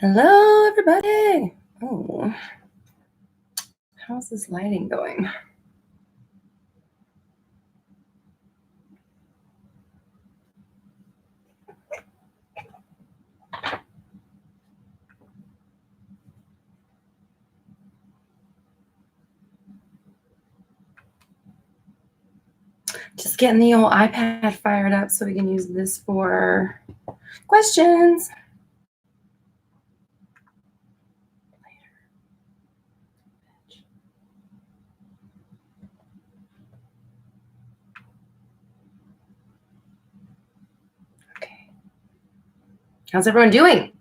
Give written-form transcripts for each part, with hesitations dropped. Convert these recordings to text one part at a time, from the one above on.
Hello, everybody. Oh, how's this lighting going? Just getting the old iPad fired up so we can use this for questions. Okay. How's everyone doing?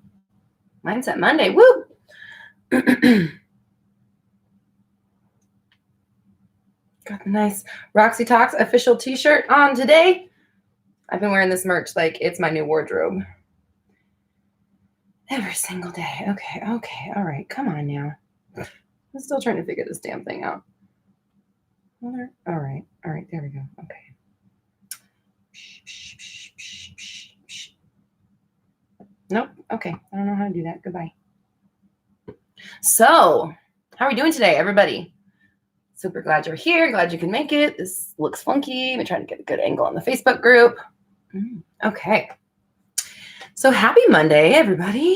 Mindset Monday. Woo! Got the nice Roxy Talks official t-shirt on today. I've been wearing this merch like it's my new wardrobe. Every single day. Okay. All right. Come on now. I'm still trying to figure this damn thing out. All right. There we go. Okay. Nope. Okay. I don't know how to do that. Goodbye. So, how are we doing today, everybody? Super glad you're here. Glad you can make it. This looks funky. I'm trying to get a good angle on the Facebook group. Okay. So happy Monday, everybody.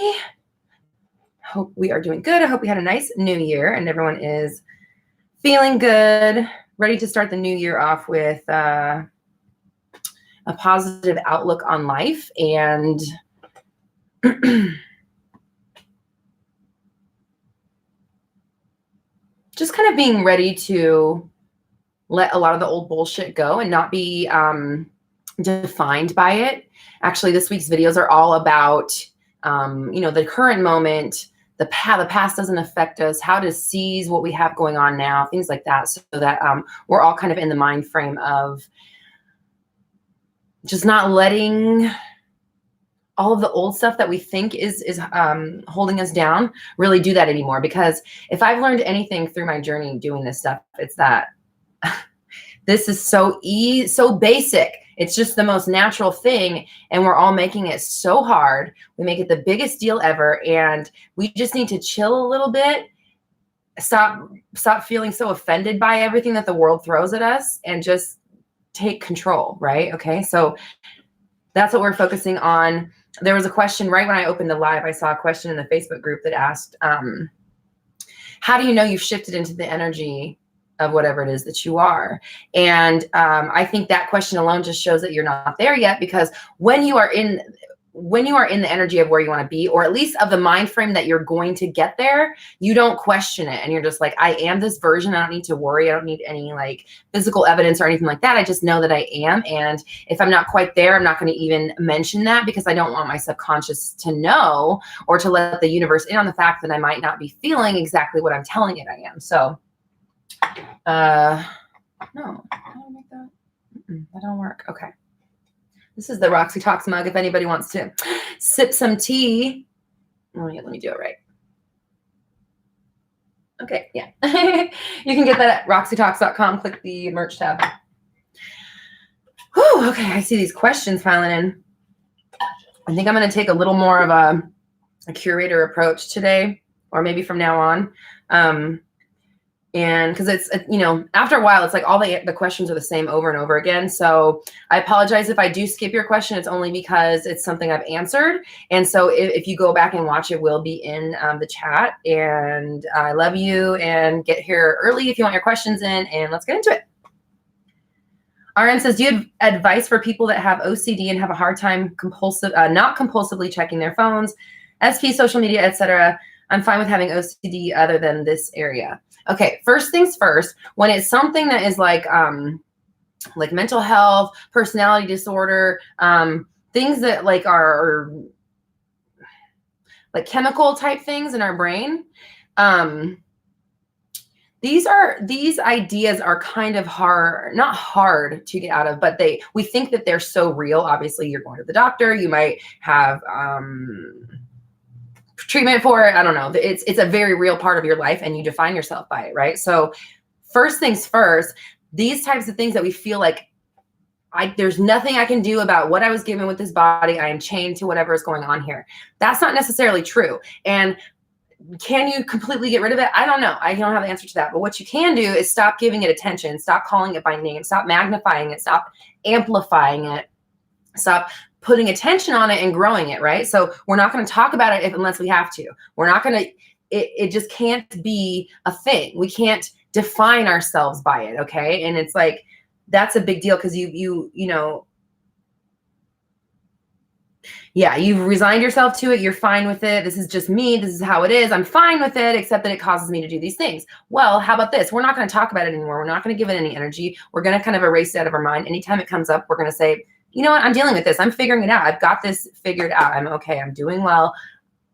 Hope we are doing good. I hope we had a nice new year and everyone is feeling good, ready to start the new year off with a positive outlook on life and just kind of being ready to let a lot of the old bullshit go and not be defined by it. Actually, this week's videos are all about, the current moment, the past doesn't affect us, how to seize what we have going on now, things like that, so that we're all kind of in the mind frame of just not letting all of the old stuff that we think is holding us down really do that anymore. Because if I've learned anything through my journey doing this stuff, it's that this is so basic. It's just the most natural thing. And we're all making it so hard. We make it the biggest deal ever. And we just need to chill a little bit. Stop feeling so offended by everything that the world throws at us and just take control, right? Okay. So that's what we're focusing on. There was a question right when I opened the live. I saw a question in the Facebook group that asked, how do you know you've shifted into the energy of whatever it is that you are? And I think that question alone just shows that you're not there yet, because when you are in the energy of where you want to be, or at least of the mind frame that you're going to get there, you don't question it. And you're just like, I am this version. I don't need to worry. I don't need any like physical evidence or anything like that. I just know that I am. And if I'm not quite there, I'm not going to even mention that, because I don't want my subconscious to know, or to let the universe in on the fact that I might not be feeling exactly what I'm telling it I am. So no, how do I make that? That don't work. Okay. This is the Roxy Talks mug if anybody wants to sip some tea. Oh, yeah, let me do it right. Okay, yeah. You can get that at roxytalks.com. Click the merch tab. Whew, okay, I see these questions piling in. I think I'm going to take a little more of a curator approach today, or maybe from now on. And because it's, after a while, it's like all the questions are the same over and over again. So I apologize if I do skip your question. It's only because it's something I've answered. And so if you go back and watch, it will be in the chat. And I love you, and get here early if you want your questions in, and let's get into it. RN says, do you have advice for people that have OCD and have a hard time not compulsively checking their phones, SP, social media, etc.? I'm fine with having OCD other than this area. Okay, first things first, when it's something that is like mental health, personality disorder, things that like are like chemical type things in our brain, these ideas are kind of hard, not hard to get out of, but we think that they're so real. Obviously, you're going to the doctor, you might have treatment for it. I don't know. It's a very real part of your life, and you define yourself by it, right? So first things first, these types of things that we feel like there's nothing I can do about what I was given with this body. I am chained to whatever is going on here. That's not necessarily true. And can you completely get rid of it? I don't know. I don't have the answer to that. But what you can do is stop giving it attention. Stop calling it by name. Stop magnifying it. Stop amplifying it. Stop putting attention on it and growing it, right? So we're not going to talk about it unless we have to. We're not going to, it just can't be a thing. We can't define ourselves by it, okay? And it's like, that's a big deal because you know, yeah, you've resigned yourself to it. You're fine with it. This is just me. This is how it is. I'm fine with it, except that it causes me to do these things. Well, how about this? We're not going to talk about it anymore. We're not going to give it any energy. We're going to kind of erase it out of our mind. Anytime it comes up, we're going to say, you know what? I'm dealing with this. I'm figuring it out. I've got this figured out. I'm okay. I'm doing well.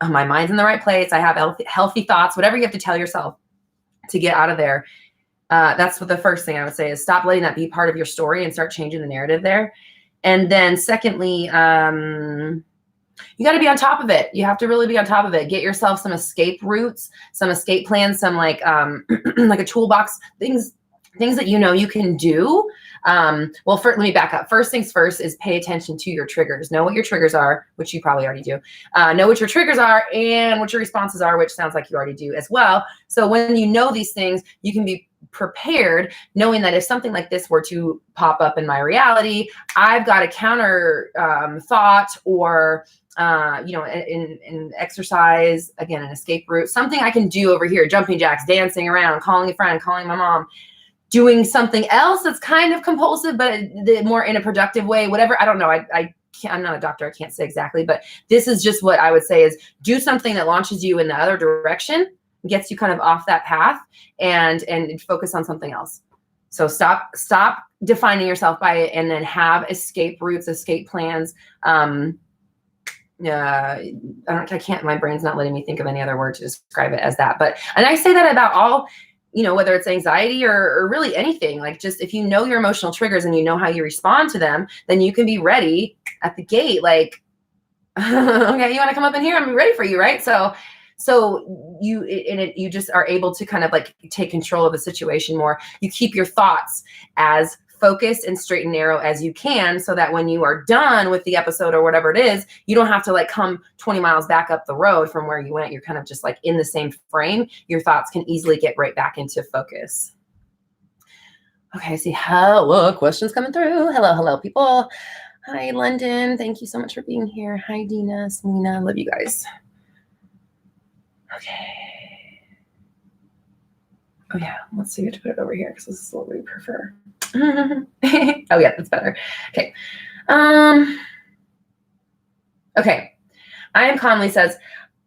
My mind's in the right place. I have healthy thoughts, whatever you have to tell yourself to get out of there. That's what the first thing I would say is stop letting that be part of your story and start changing the narrative there. And then secondly, you got to be on top of it. You have to really be on top of it. Get yourself some escape routes, some escape plans, some like like a toolbox, things that you know you can do. Well, let me back up. First things first is pay attention to your triggers. Know what your triggers are, which you probably already do. Know what your triggers are and what your responses are, which sounds like you already do as well. So when you know these things, you can be prepared, knowing that if something like this were to pop up in my reality, I've got a counter thought or you know, in exercise, again, an escape route, something I can do over here, jumping jacks, dancing around, calling a friend, calling my mom, doing something else that's kind of compulsive, but more in a productive way, whatever. I don't know. I'm not a doctor. I can't say exactly, but this is just what I would say is do something that launches you in the other direction, gets you kind of off that path and focus on something else. So stop defining yourself by it and then have escape routes, escape plans. I can't, my brain's not letting me think of any other word to describe it as that. But, and I say that about all, you know, whether it's anxiety or really anything, like just if you know your emotional triggers and you know how you respond to them, then you can be ready at the gate. Like, okay, you want to come up in here? I'm ready for you. Right. So you just are able to kind of like take control of the situation more. You keep your thoughts as focused and straight and narrow as you can so that when you are done with the episode or whatever it is, you don't have to like come 20 miles back up the road from where you went. You're kind of just like in the same frame. Your thoughts can easily get right back into focus. Okay, I see hello questions coming through. Hello, people. Hi, London. Thank you so much for being here. Hi, Dina, Selena. Love you guys. Okay. Oh yeah, let's see what to put it over here because this is what we prefer. Oh yeah, that's better. Okay. Okay. I am calmly says,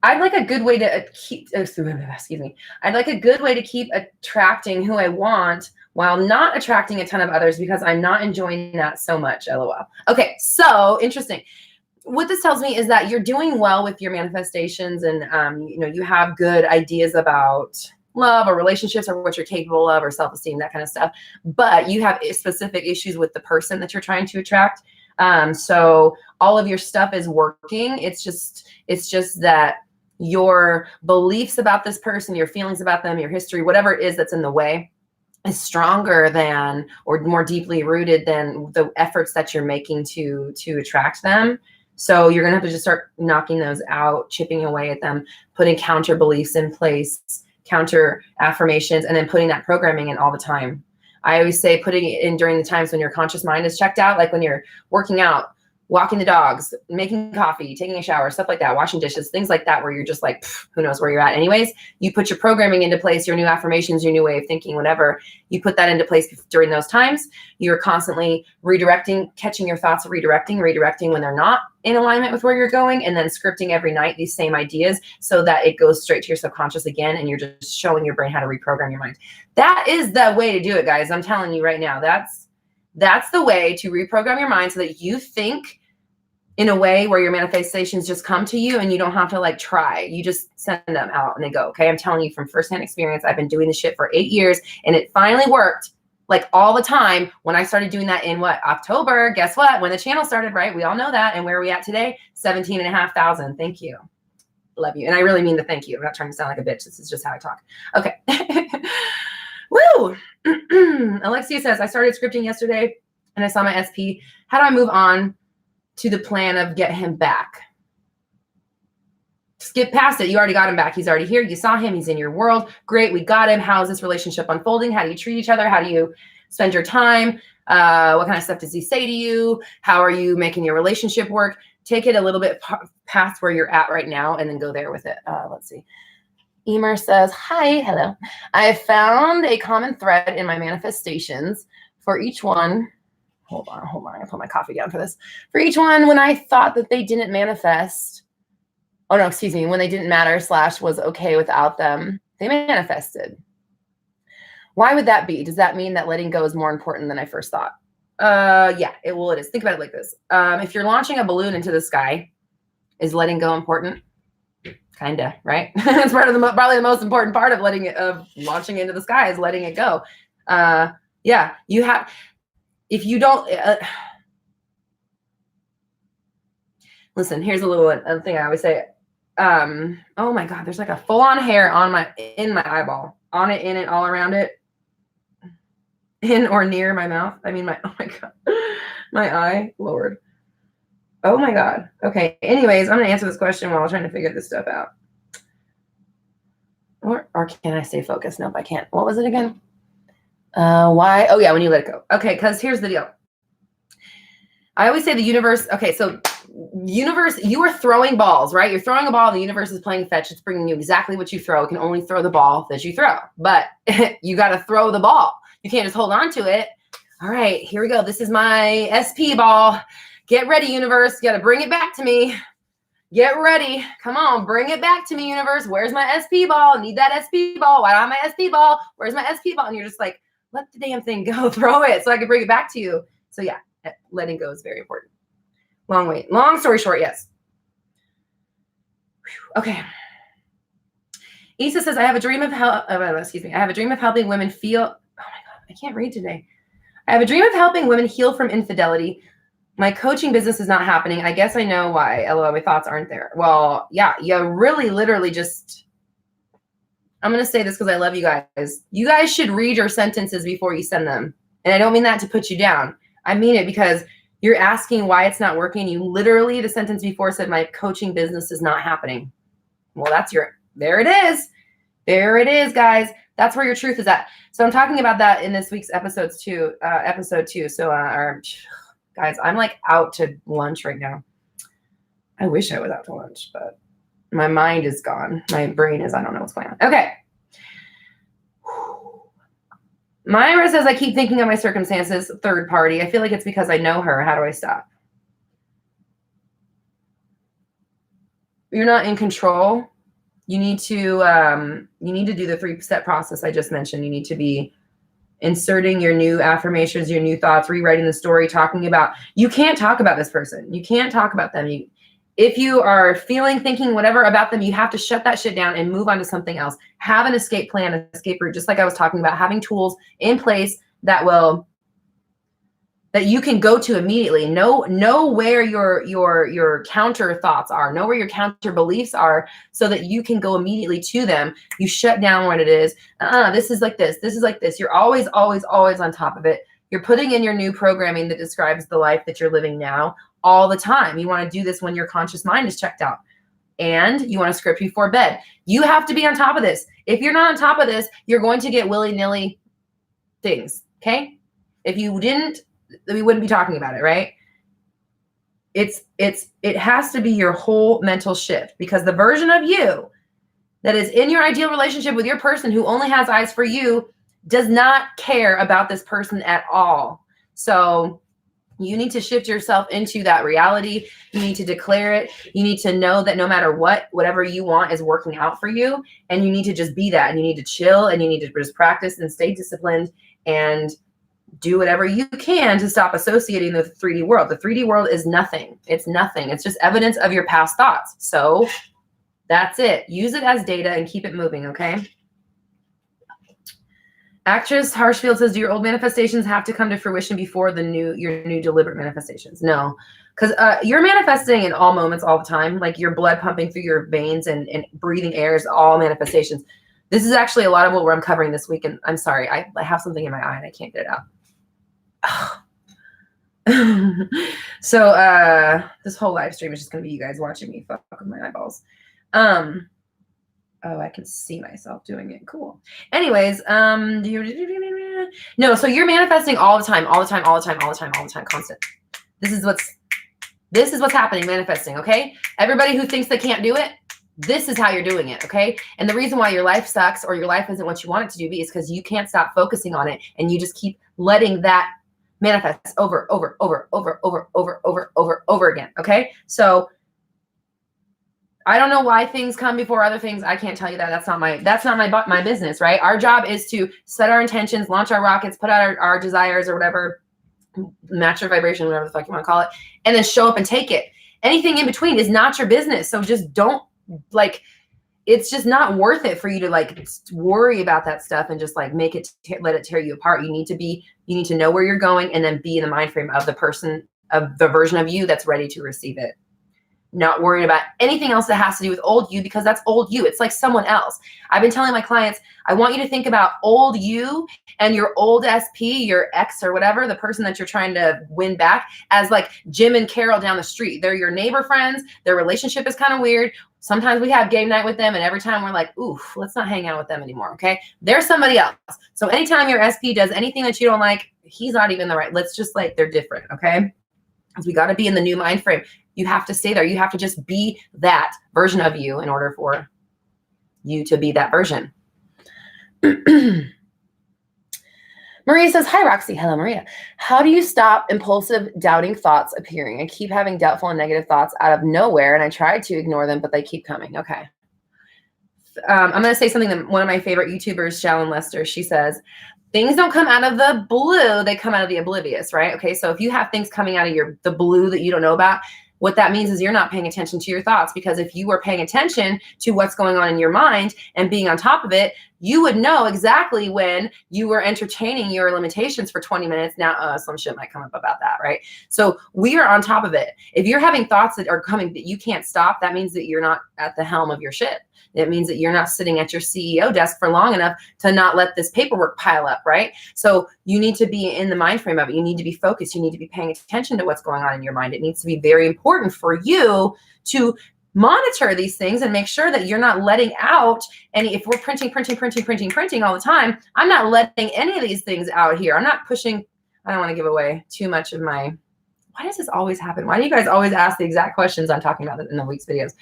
I'd like a good way to keep, excuse me. I'd like a good way to keep attracting who I want while not attracting a ton of others because I'm not enjoying that so much. LOL. Okay. So interesting. What this tells me is that you're doing well with your manifestations and, you know, you have good ideas about love or relationships or what you're capable of or self-esteem, that kind of stuff. But you have specific issues with the person that you're trying to attract. So all of your stuff is working. It's just that your beliefs about this person, your feelings about them, your history, whatever it is that's in the way is stronger than or more deeply rooted than the efforts that you're making to attract them. So you're going to have to just start knocking those out, chipping away at them, putting counter beliefs in place, counter affirmations, and then putting that programming in all the time. I always say putting it in during the times when your conscious mind is checked out, like when you're working out, walking the dogs, making coffee, taking a shower, stuff like that, washing dishes, things like that, where you're just like, who knows where you're at anyways. You put your programming into place, your new affirmations, your new way of thinking, whatever. You put that into place during those times. You're constantly redirecting, catching your thoughts, redirecting when they're not in alignment with where you're going, and then scripting every night these same ideas so that it goes straight to your subconscious again, and you're just showing your brain how to reprogram your mind. That is the way to do it, guys. I'm telling you right now, that's the way to reprogram your mind so that you think in a way where your manifestations just come to you and you don't have to like try. You just send them out and they go. Okay. I'm telling you from firsthand experience, I've been doing this shit for 8 years and it finally worked like all the time. When I started doing that in October, guess what? When the channel started, right? We all know that. And where are we at today? 17,500. Thank you. Love you. And I really mean the thank you. I'm not trying to sound like a bitch. This is just how I talk. Okay. Woo. Alexia says, I started scripting yesterday and I saw my SP. How do I move on to the plan of get him back? Skip past it. You already got him back. He's already here. You saw him. He's in your world. Great. We got him. How is this relationship unfolding? How do you treat each other? How do you spend your time? What kind of stuff does he say to you? How are you making your relationship work? Take it a little bit past where you're at right now and then go there with it. Let's see. Emer says, hi, hello. I have found a common thread in my manifestations for each one. Hold on. I'm going to put my coffee down for this. For each one, when I thought that they didn't manifest, when they didn't matter / was okay without them, they manifested. Why would that be? Does that mean that letting go is more important than I first thought? Yeah, it is. Think about it like this. If you're launching a balloon into the sky, is letting go important? Kinda, right? It's probably the most important part of launching into the sky is letting it go. Yeah, you have, if you don't, listen, here's a little thing I always say. Oh my God, there's like a full-on hair in my eyeball, on it, in it, all around it, in or near my mouth. Oh my God, my eye, Lord. Oh my God. Okay. Anyways, I'm going to answer this question while I'm trying to figure this stuff out. Or can I stay focused? Nope, I can't. What was it again? Why? Oh yeah, when you let it go. Okay, because here's the deal. I always say the universe. Okay, so universe, you are throwing balls, right? You're throwing a ball. The universe is playing fetch. It's bringing you exactly what you throw. It can only throw the ball that you throw, but you got to throw the ball. You can't just hold on to it. All right, here we go. This is my SP ball. Get ready, universe. You got to bring it back to me. Get ready. Come on, bring it back to me, universe. Where's my SP ball? Need that SP ball. Why don't I have my SP ball? Where's my SP ball? And you're just like, let the damn thing go. Throw it so I can bring it back to you. So yeah, letting go is very important. Long story short, yes. Okay. Issa says, I have a dream of helping women feel. Oh my God, I can't read today. I have a dream of helping women heal from infidelity. My coaching business is not happening. I guess I know why. LOL, my thoughts aren't there. Well, yeah, you really literally just, I'm going to say this because I love you guys. You guys should read your sentences before you send them. And I don't mean that to put you down. I mean it because you're asking why it's not working. You literally, the sentence before said, my coaching business is not happening. Well, there it is. There it is, guys. That's where your truth is at. So I'm talking about that in this week's episode 2. So, guys, I'm like out to lunch right now. I wish I was out to lunch, but my mind is gone. My brain is, I don't know what's going on. Okay. Myra says, I keep thinking of my circumstances, third party. I feel like it's because I know her. How do I stop? You're not in control. You need to do the 3-step process I just mentioned. You need to be inserting your new affirmations, your new thoughts, rewriting the story, talking about, you can't talk about this person. You can't talk about them. If you are feeling, thinking, whatever about them, you have to shut that shit down and move on to something else. Have an escape plan, an escape route, just like I was talking about, having tools in place that you can go to immediately. Know where your counter thoughts are, know where your counter beliefs are so that you can go immediately to them. You shut down what it is. This is like this. This is like this. You're always, always, always on top of it. You're putting in your new programming that describes the life that you're living now all the time. You want to do this when your conscious mind is checked out. And you want to script before bed. You have to be on top of this. If you're not on top of this, you're going to get willy-nilly things, okay? If you didn't, we wouldn't be talking about it, right? It has to be your whole mental shift, because the version of you that is in your ideal relationship with your person who only has eyes for you does not care about this person at all. So you need to shift yourself into that reality. You need to declare it. You need to know that no matter what, whatever you want is working out for you. And you need to just be that. And you need to chill, and you need to just practice and stay disciplined and do whatever you can to stop associating with the 3D world. The 3D world is nothing. It's nothing. It's just evidence of your past thoughts. So that's it. Use it as data and keep it moving, okay? Actress Harshfield says, do your old manifestations have to come to fruition before your new deliberate manifestations? No, because you're manifesting in all moments, all the time. Like your blood pumping through your veins and breathing air is all manifestations. This is actually a lot of what I'm covering this week. And I'm sorry, I have something in my eye and I can't get it out. So this whole live stream is just gonna be you guys watching me fuck with my eyeballs. Oh, I can see myself doing it. Cool. Anyways, no, so you're manifesting all the time, constant. This is what's happening, manifesting, okay? Everybody who thinks they can't do it, this is how you're doing it, okay? And the reason why your life sucks or your life isn't what you want it to do is because you can't stop focusing on it and you just keep letting that manifest over again, okay? So I don't know why things come before other things. I can't tell you that. That's not my business, right? Our job is to set our intentions, launch our rockets, put out our desires or whatever, match your vibration, whatever the fuck you want to call it, and then show up and take it. Anything in between is not your business. So just don't it's just not worth it for you to worry about that stuff and just let it tear you apart. You need to know where you're going and then be in the mind frame of the version of you that's ready to receive it. Not worrying about anything else that has to do with old you, because that's old you. It's like someone else. I've been telling my clients, I want you to think about old you and your old SP, your ex or whatever, the person that you're trying to win back, as like Jim and Carol down the street. They're your neighbor friends. Their relationship is kind of weird. Sometimes we have game night with them, and every time we're like, oof, let's not hang out with them anymore, okay? They're somebody else. So anytime your SP does anything that you don't like, he's not even the right. Let's just they're different, okay? Because we got to be in the new mind frame. You have to stay there. You have to just be that version of you in order for you to be that version. Maria says, hi, Roxy. Hello, Maria. How do you stop impulsive, doubting thoughts appearing? I keep having doubtful and negative thoughts out of nowhere, and I try to ignore them, but they keep coming. Okay. I'm going to say something that one of my favorite YouTubers, Shallon Lester, she says, things don't come out of the blue. They come out of the oblivious, right? Okay. So if you have things coming out of the blue that you don't know about, what that means is you're not paying attention to your thoughts, because if you were paying attention to what's going on in your mind and being on top of it, you would know exactly when you were entertaining your limitations for 20 minutes. Now, some shit might come up about that, right? So we are on top of it. If you're having thoughts that are coming that you can't stop, that means that you're not at the helm of your ship. It means that you're not sitting at your CEO desk for long enough to not let this paperwork pile up, right? So you need to be in the mind frame of it. You need to be focused. You need to be paying attention to what's going on in your mind. It needs to be very important for you to monitor these things and make sure that you're not letting out any. If we're printing all the time, I'm not letting any of these things out here. I'm not pushing. I don't want to give away too much of my. Why does this always happen? Why do you guys always ask the exact questions I'm talking about in the week's videos?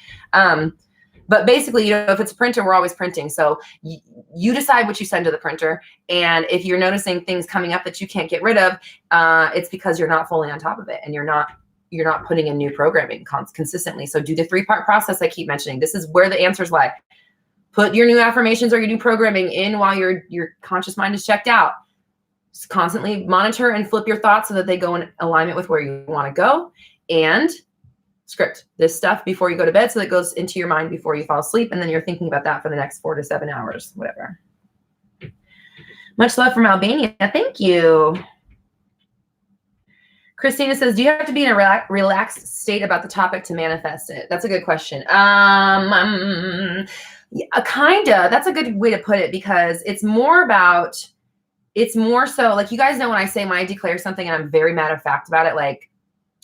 But basically, if it's a printer, we're always printing. So you decide what you send to the printer. And if you're noticing things coming up that you can't get rid of, it's because you're not fully on top of it, and you're not putting in new programming consistently. So do the 3-part process I keep mentioning. This is where the answers lie. Put your new affirmations or your new programming in while your conscious mind is checked out. Just constantly monitor and flip your thoughts so that they go in alignment with where you want to go. And script this stuff before you go to bed so that it goes into your mind before you fall asleep, and then you're thinking about that for the next 4 to 7 hours, whatever. Much love from Albania. Thank you. Christina says, do you have to be in a relaxed state about the topic to manifest it? That's a good question. Yeah, kinda. That's a good way to put it, because it's more so like, you guys know when I declare something and I'm very matter of fact about it, like,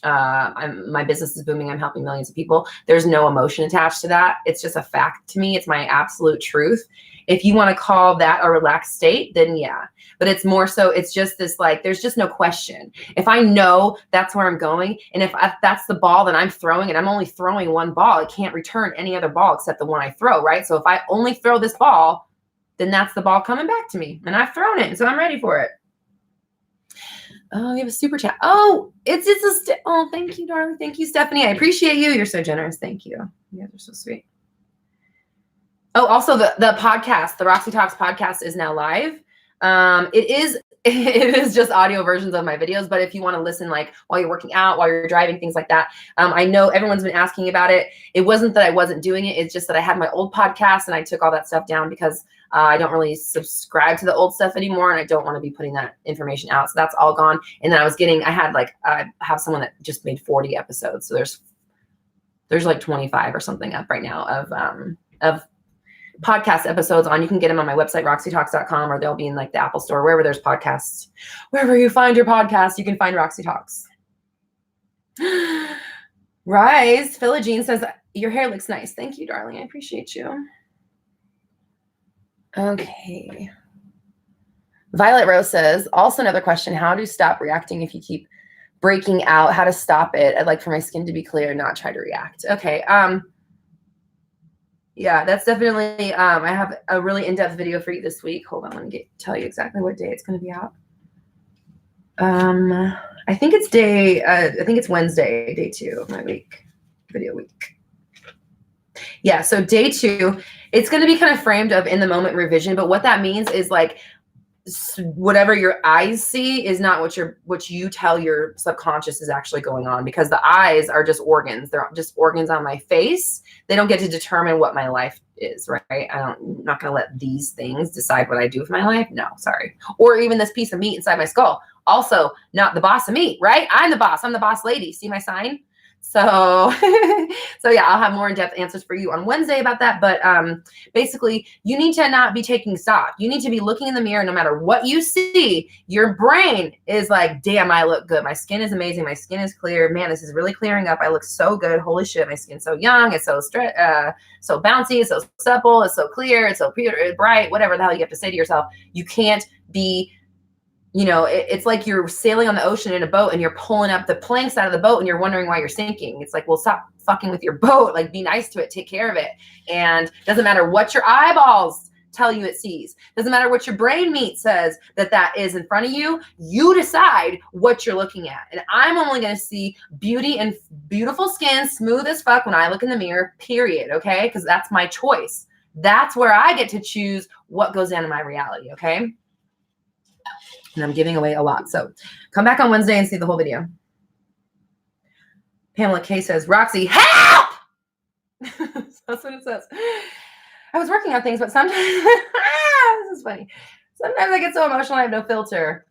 my business is booming, I'm helping millions of people. There's no emotion attached to that. It's just a fact to me. It's my absolute truth. If you want to call that a relaxed state, then yeah. But it's more so, it's just this, there's just no question. If I know that's where I'm going, and if that's the ball that I'm throwing, and I'm only throwing one ball, it can't return any other ball except the one I throw, right? So if I only throw this ball, then that's the ball coming back to me, and I've thrown it, so I'm ready for it. Oh, you have a super chat. Oh, oh, thank you, darling. Thank you, Stephanie. I appreciate you. You're so generous. Thank you. You guys are so sweet. Oh, also the podcast, the Roxy Talks podcast is now live. It is just audio versions of my videos, but if you want to listen, while you're working out, while you're driving, things like that. I know everyone's been asking about it. It wasn't that I wasn't doing it. It's just that I had my old podcast and I took all that stuff down because I don't really subscribe to the old stuff anymore, and I don't want to be putting that information out. So that's all gone. And then I have someone that just made 40 episodes. So there's 25 or something up right now of podcast episodes on. You can get them on my website, roxytalks.com, or they'll be in the Apple store, wherever there's podcasts. Wherever you find your podcast, you can find Roxy Talks. Rise, Philogene says, your hair looks nice. Thank you, darling. I appreciate you. Okay. Violet Rose says, also another question, how to stop reacting if you keep breaking out, how to stop it. I'd like for my skin to be clear and not try to react. Okay. Yeah, that's definitely, I have a really in-depth video for you this week. Hold on, let me tell you exactly what day it's going to be out. I think it's Wednesday, day 2 of my video week. Yeah, so day 2, it's going to be kind of framed of in the moment revision, but what that means is like whatever your eyes see is not what you tell your subconscious is actually going on, because the eyes are just organs. They're just organs on my face. They don't get to determine what my life is, right? I'm not going to let these things decide what I do with my life. No, sorry. Or even this piece of meat inside my skull. Also not the boss of me, right? I'm the boss. I'm the boss lady. See my sign? So, so yeah, I'll have more in-depth answers for you on Wednesday about that. But basically, you need to not be taking stock. You need to be looking in the mirror. No matter what you see, your brain is like, damn, I look good. My skin is amazing. My skin is clear. Man, this is really clearing up. I look so good. Holy shit, my skin's so young. It's so so bouncy. It's so supple. It's so clear. It's so pure, bright. Whatever the hell you have to say to yourself. You can't be, it's like you're sailing on the ocean in a boat and you're pulling up the planks out of the boat and you're wondering why you're sinking. It's like, well, stop fucking with your boat. Like, be nice to it. Take care of it. And doesn't matter what your eyeballs tell you it sees. Doesn't matter what your brain meat says that is in front of you. You decide what you're looking at. And I'm only going to see beauty and beautiful skin, smooth as fuck when I look in the mirror, period. Okay? Because that's my choice. That's where I get to choose what goes into my reality. Okay? And I'm giving away a lot. So come back on Wednesday and see the whole video. Pamela K says, Roxy, help! That's what it says. I was working on things, but sometimes, this is funny. Sometimes I get so emotional I have no filter.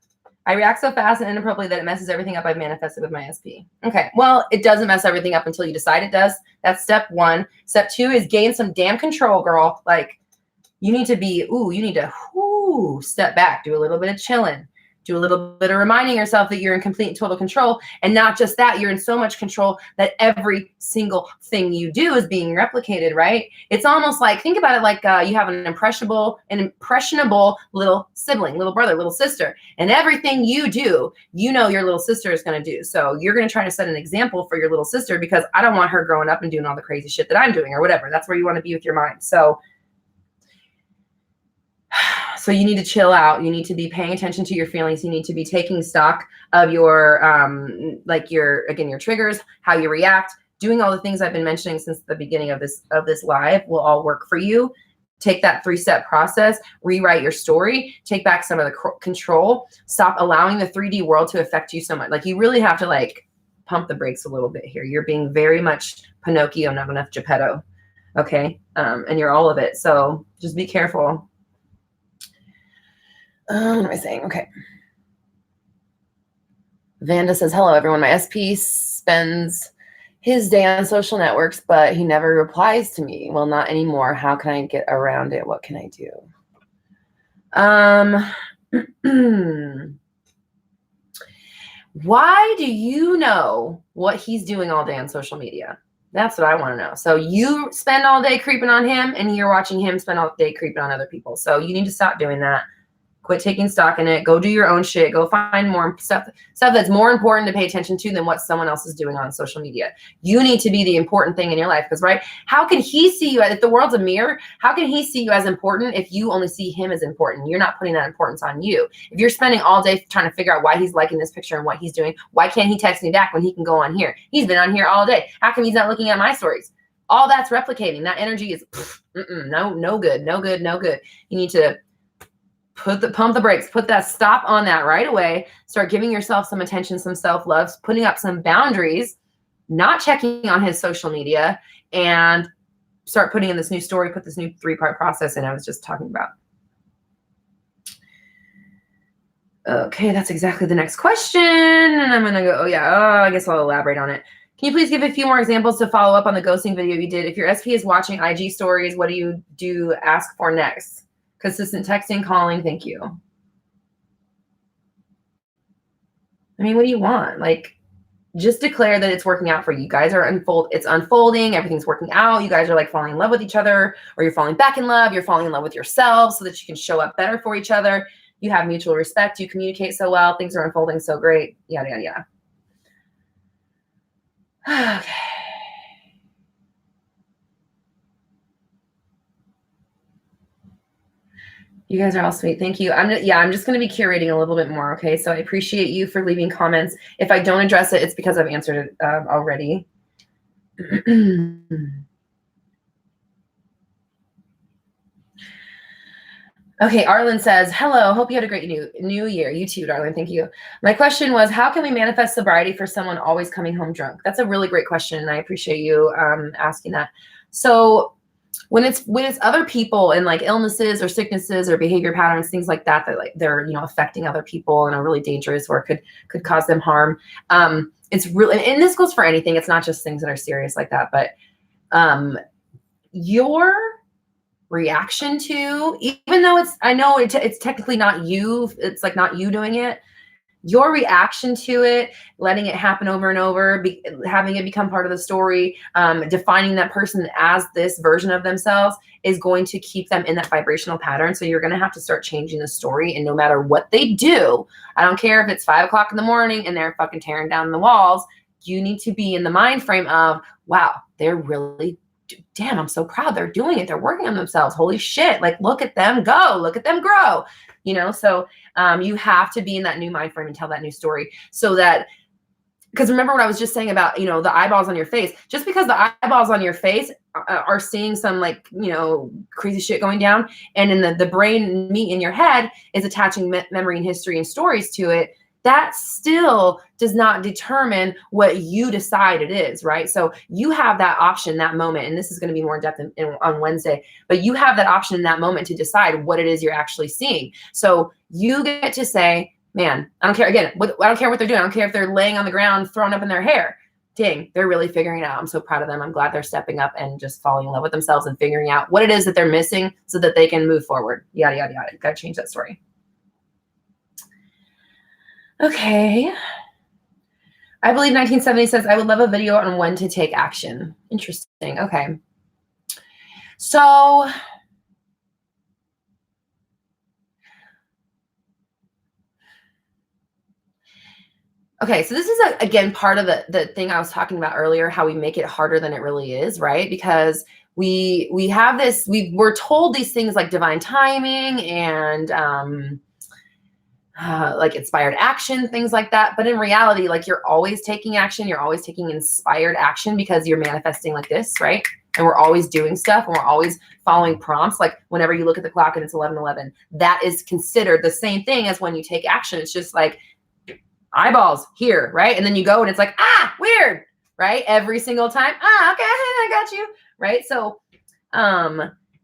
I react so fast and inappropriately that it messes everything up I've manifested with my SP. Okay, well, it doesn't mess everything up until you decide it does. That's step 1. Step 2 is gain some damn control, girl. Like, you need to step back, do a little bit of chilling. Do a little bit of reminding yourself that you're in complete and total control. And not just that, you're in so much control that every single thing you do is being replicated, right? It's almost like, think about it like you have an impressionable little sibling, little brother, little sister. And everything you do, your little sister is going to do. So you're going to try to set an example for your little sister, because I don't want her growing up and doing all the crazy shit that I'm doing or whatever. That's where you want to be with your mind. So you need to chill out. You need to be paying attention to your feelings. You need to be taking stock of your, your triggers, how you react, doing all the things I've been mentioning since the beginning of this live will all work for you. Take that 3-step process, rewrite your story, take back some of the control, stop allowing the 3D world to affect you so much. Like, you really have to pump the brakes a little bit here. You're being very much Pinocchio, not enough Geppetto. Okay. And you're all of it. So just be careful. What am I saying? Okay. Vanda says, hello, everyone. My SP spends his day on social networks, but he never replies to me. Well, not anymore. How can I get around it? What can I do? Why do you know what he's doing all day on social media? That's what I want to know. So you spend all day creeping on him, and you're watching him spend all day creeping on other people. So you need to stop doing that. Quit taking stock in it. Go do your own shit. Go find more stuff that's more important to pay attention to than what someone else is doing on social media. You need to be the important thing in your life, because, right? How can he see you, if the world's a mirror, how can he see you as important if you only see him as important? You're not putting that importance on you. If you're spending all day trying to figure out why he's liking this picture and what he's doing, why can't he text me back when he can go on here? He's been on here all day. How come he's not looking at my stories? All that's replicating. That energy is no good. You need to pump the brakes, put that stop on that right away. Start giving yourself some attention, some self-love, putting up some boundaries, not checking on his social media, and start putting in this new story, put this new 3-part process in I was just talking about. Okay, that's exactly the next question. And I'm going to go, I guess I'll elaborate on it. Can you please give a few more examples to follow up on the ghosting video you did? If your SP is watching IG stories, what do you do ask for next? Consistent texting, calling, thank you. I mean, what do you want? Like, just declare that it's working out for you. You guys are it's unfolding, everything's working out. You guys are like falling in love with each other, or you're falling back in love, you're falling in love with yourselves so that you can show up better for each other. You have mutual respect, you communicate so well, things are unfolding so great, yada, yada, yada. Okay. You guys are all sweet. Thank you. I'm just going to be curating a little bit more. Okay. So I appreciate you for leaving comments. If I don't address it, it's because I've answered it already. Okay. Arlen says, hello. Hope you had a great new year. You too, darling. Thank you. My question was, how can we manifest sobriety for someone always coming home drunk? That's a really great question. And I appreciate you asking that. So when it's other people and like illnesses or sicknesses or behavior patterns, things like that, that like they're, affecting other people and are really dangerous or could cause them harm. It's really, and this goes for anything. It's not just things that are serious like that, but your reaction to, even though I know it's technically not you, it's like not you doing it, your reaction to it, letting it happen over and over, having it become part of the story, defining that person as this version of themselves is going to keep them in that vibrational pattern. So you're going to have to start changing the story. And no matter what they do, I don't care if it's 5 o'clock in the morning and they're fucking tearing down the walls, you need to be in the mind frame of, wow, they're really, damn, I'm so proud they're doing it. They're working on themselves. Holy shit. Like, look at them go, look at them grow, so you have to be in that new mind frame and tell that new story so that, because remember what I was just saying about, the eyeballs on your face, just because the eyeballs on your face are seeing some like, crazy shit going down. And in the brain meat in your head is attaching memory and history and stories to it. That still does not determine what you decide it is, right? So you have that option, that moment, and this is going to be more in depth on Wednesday, but you have that option in that moment to decide what it is you're actually seeing. So you get to say, man, I don't care. Again, I don't care what they're doing. I don't care if they're laying on the ground, throwing up in their hair. Dang, they're really figuring it out. I'm so proud of them. I'm glad they're stepping up and just falling in love with themselves and figuring out what it is that they're missing so that they can move forward. Yada, yada, yada. Got to change that story. Okay. I believe 1970 says, I would love a video on when to take action. Interesting. Okay. So this is, again, part of the thing I was talking about earlier, how we make it harder than it really is, right? Because we have this, we're told these things like divine timing and like inspired action, things like that. But in reality, like you're always taking action. You're always taking inspired action because you're manifesting like this, right? And we're always doing stuff and we're always following prompts. Like whenever you look at the clock and it's 11:11, that is considered the same thing as when you take action. It's just like eyeballs here, right? And then you go and it's like, weird, right? Every single time. Okay, I got you, right? So,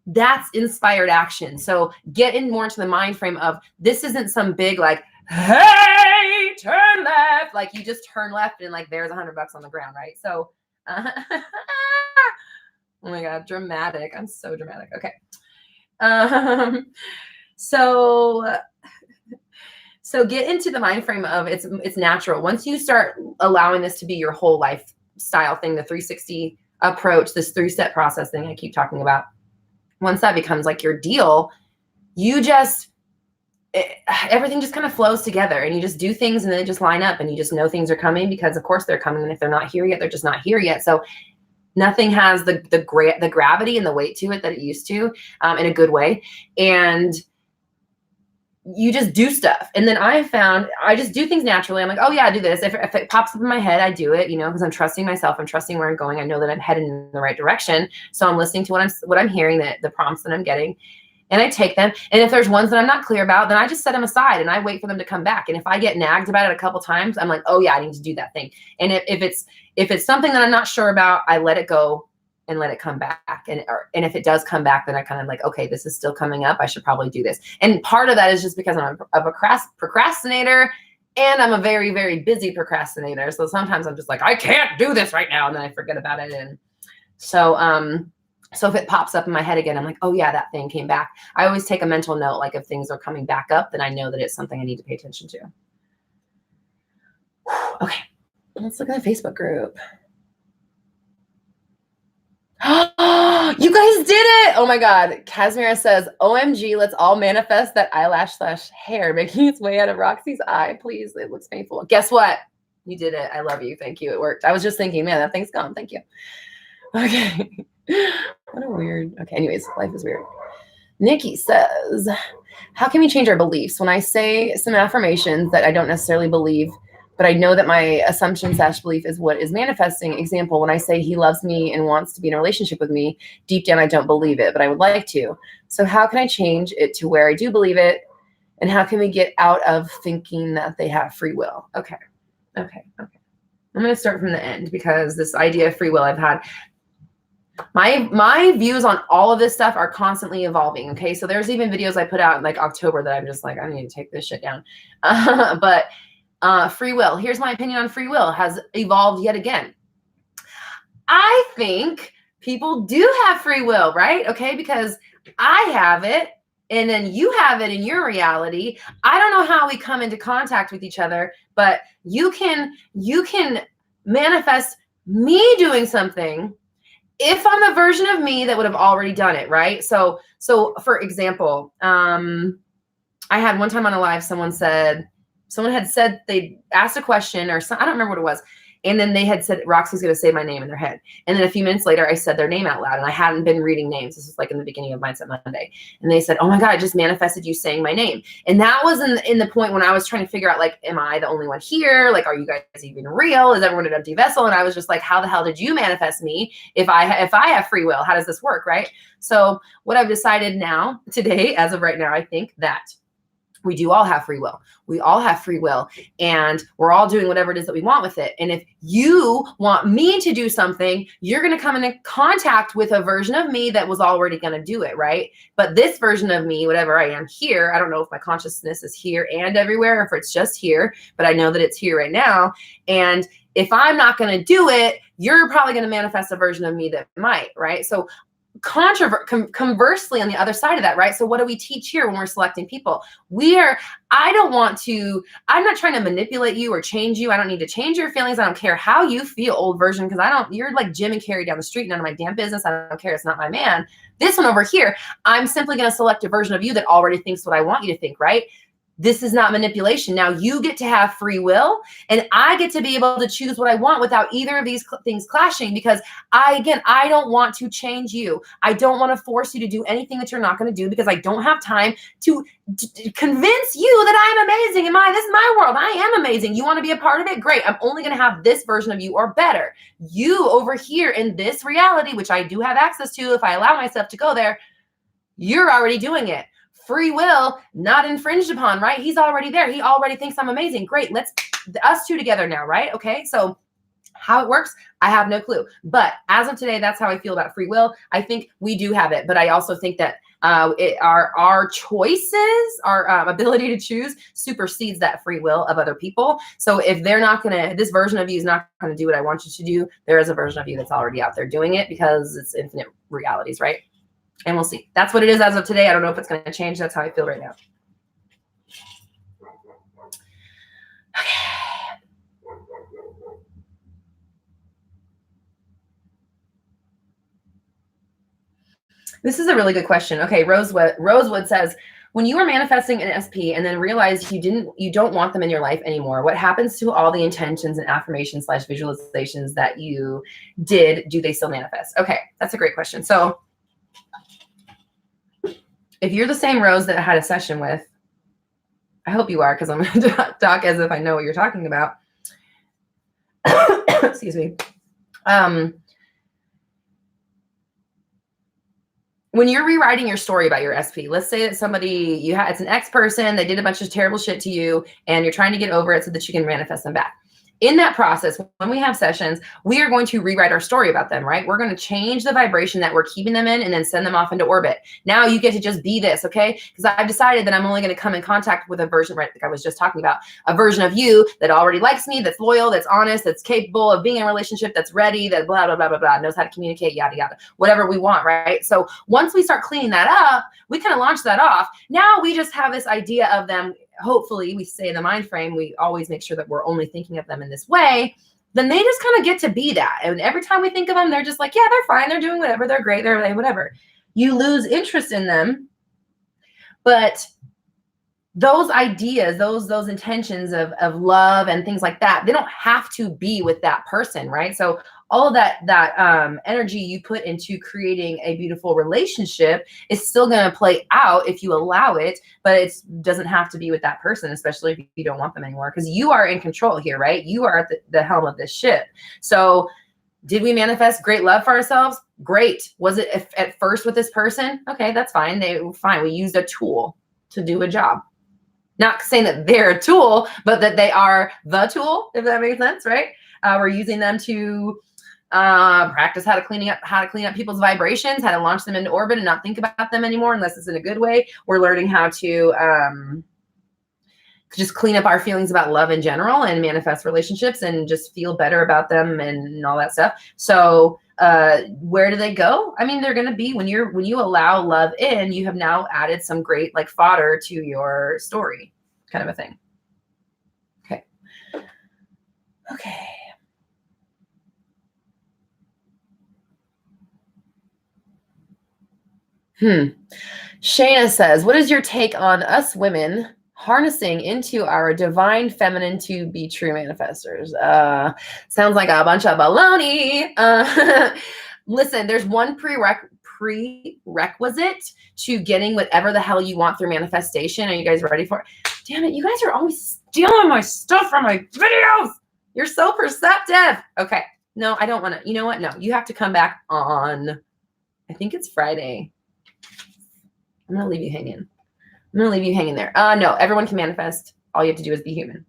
that's inspired action. So get in more into the mind frame of this isn't some big like, hey, turn left. Like you just turn left and like there's $100 on the ground, right? So, oh my God, dramatic. I'm so dramatic. Okay. So get into the mind frame of it's natural. Once you start allowing this to be your whole lifestyle thing, the 360 approach, this 3-step process thing I keep talking about, once that becomes like your deal, everything just kind of flows together and you just do things and then they just line up and you just know things are coming because of course they're coming. And if they're not here yet, they're just not here yet. So nothing has the gravity and the weight to it that it used to, in a good way. And you just do stuff. And then I found I just do things naturally. I'm like, oh yeah, I do this. If it pops up in my head, I do it, because I'm trusting myself. I'm trusting where I'm going. I know that I'm heading in the right direction. So I'm listening to what I'm hearing, the prompts that I'm getting, and I take them. And if there's ones that I'm not clear about, then I just set them aside and I wait for them to come back. And if I get nagged about it a couple times, I'm like, oh yeah, I need to do that thing. And if it's something that I'm not sure about, I let it go and let it come back. And if it does come back, then I kind of like, okay, this is still coming up. I should probably do this. And part of that is just because I'm a procrastinator and I'm a very, very busy procrastinator. So sometimes I'm just like, I can't do this right now. And then I forget about it. And so if it pops up in my head again, I'm like, oh yeah, that thing came back. I always take a mental note. Like if things are coming back up, then I know that it's something I need to pay attention to. Okay. Let's look at the Facebook group. You guys did it. Oh my God. Casimira says, OMG, let's all manifest that eyelash/hair making its way out of Roxy's eye. Please. It looks painful. Guess what? You did it. I love you. Thank you. It worked. I was just thinking, man, that thing's gone. Thank you. Okay. What a weird. Okay. Anyways, life is weird. Nikki says, how can we change our beliefs? When I say some affirmations that I don't necessarily believe, but I know that my assumption/belief is what is manifesting. Example, when I say he loves me and wants to be in a relationship with me, deep down I don't believe it, but I would like to. So how can I change it to where I do believe it? And how can we get out of thinking that they have free will? Okay. I'm going to start from the end because this idea of free will I've had. My views on all of this stuff are constantly evolving. Okay. So there's even videos I put out in like October that I'm just like, I need to take this shit down. But free will. Here's my opinion on free will has evolved yet again. I think people do have free will, right? Okay. Because I have it and then you have it in your reality. I don't know how we come into contact with each other, but you can manifest me doing something if I'm a version of me that would have already done it, right? So for example, I had one time on a live, someone had said they asked a question or I don't remember what it was. And then they had said, Roxy's going to say my name in their head. And then a few minutes later, I said their name out loud and I hadn't been reading names. This was like in the beginning of Mindset Monday. And they said, oh my God, I just manifested you saying my name. And that was in the point when I was trying to figure out, like, am I the only one here? Like, are you guys even real? Is everyone an empty vessel? And I was just like, how the hell did you manifest me? If I have free will, how does this work? Right? So what I've decided now today, as of right now, I think that we do all have free will. We all have free will and we're all doing whatever it is that we want with it. And if you want me to do something, you're going to come into contact with a version of me that was already going to do it, right? But this version of me, whatever I am here, I don't know if my consciousness is here and everywhere, or if it's just here, but I know that it's here right now. And if I'm not going to do it, you're probably going to manifest a version of me that might, right? So conversely on the other side of that, right? So what do we teach here when we're selecting people? I'm not trying to manipulate you or change you. I don't need to change your feelings. I don't care how you feel, old version, because you're like Jim and Carrie down the street, none of my damn business. I don't care. It's not my man. This one over here, I'm simply going to select a version of you that already thinks what I want you to think, right? This is not manipulation. Now you get to have free will and I get to be able to choose what I want without either of these things clashing, because I don't want to change you. I don't want to force you to do anything that you're not going to do, because I don't have time to convince you that I'm amazing. This is my world. I am amazing. You want to be a part of it? Great. I'm only going to have this version of you or better. You over here in this reality, which I do have access to if I allow myself to go there, you're already doing it. Free will, not infringed upon, right? He's already there. He already thinks I'm amazing. Great. Let's us two together now, right? Okay. So how it works, I have no clue. But as of today, that's how I feel about free will. I think we do have it, but I also think that our choices, our ability to choose supersedes that free will of other people. So if they're not going to, this version of you is not going to do what I want you to do, there is a version of you that's already out there doing it, because it's infinite realities, right? And we'll see. That's what it is as of today. I don't know if it's going to change. That's how I feel right now. This is a really good question. Okay, Rosewood says, when you are manifesting an SP and then realize you don't want them in your life anymore, what happens to all the intentions and affirmations / visualizations that you did? Do they still manifest? Okay, that's a great question. So if you're the same Rose that I had a session with, I hope you are, because I'm going to talk as if I know what you're talking about. Excuse me. When you're rewriting your story about your SP, let's say that it's an ex person, they did a bunch of terrible shit to you, and you're trying to get over it so that you can manifest them back. In that process, when we have sessions, we are going to rewrite our story about them, right? We're going to change the vibration that we're keeping them in and then send them off into orbit. Now you get to just be this, okay? Because I've decided that I'm only going to come in contact with a version, right, like I was just talking about, a version of you that already likes me, that's loyal, that's honest, that's capable of being in a relationship, that's ready, that blah, blah, blah, blah, blah, knows how to communicate, yada, yada, whatever we want, right? So once we start cleaning that up, we kind of launch that off. Now we just have this idea of them. Hopefully, we stay in the mind frame. We always make sure that we're only thinking of them in this way. then they just kind of get to be that. And every time we think of them, they're just like, yeah, they're fine. They're doing whatever. They're great. They're whatever. You lose interest in them. But those ideas, those intentions of love and things like that, they don't have to be with that person, right? So all of that energy you put into creating a beautiful relationship is still going to play out if you allow it, but it doesn't have to be with that person, especially if you don't want them anymore, because you are in control here, right? You are at the helm of this ship. So did we manifest great love for ourselves? Great. Was it at first with this person? Okay, that's fine. Fine. We used a tool to do a job. Not saying that they're a tool, but that they are the tool, if that makes sense, right? We're using them to practice how to clean up people's vibrations, how to launch them into orbit and not think about them anymore unless it's in a good way. We're learning how to just clean up our feelings about love in general and manifest relationships and just feel better about them and all that stuff. So where do they go? I mean, they're going to be when you allow love in, you have now added some great like fodder to your story, kind of a thing. Okay. Shayna says, what is your take on us women harnessing into our divine feminine to be true manifestors? Sounds like a bunch of baloney. Listen, there's one prerequisite to getting whatever the hell you want through manifestation. Are you guys ready for it? Damn it, you guys are always stealing my stuff from my videos. You're so perceptive. Okay. No, I don't want to. You know what? No, you have to come back on, I think it's Friday. I'm going to leave you hanging. There. No, everyone can manifest. All you have to do is be human.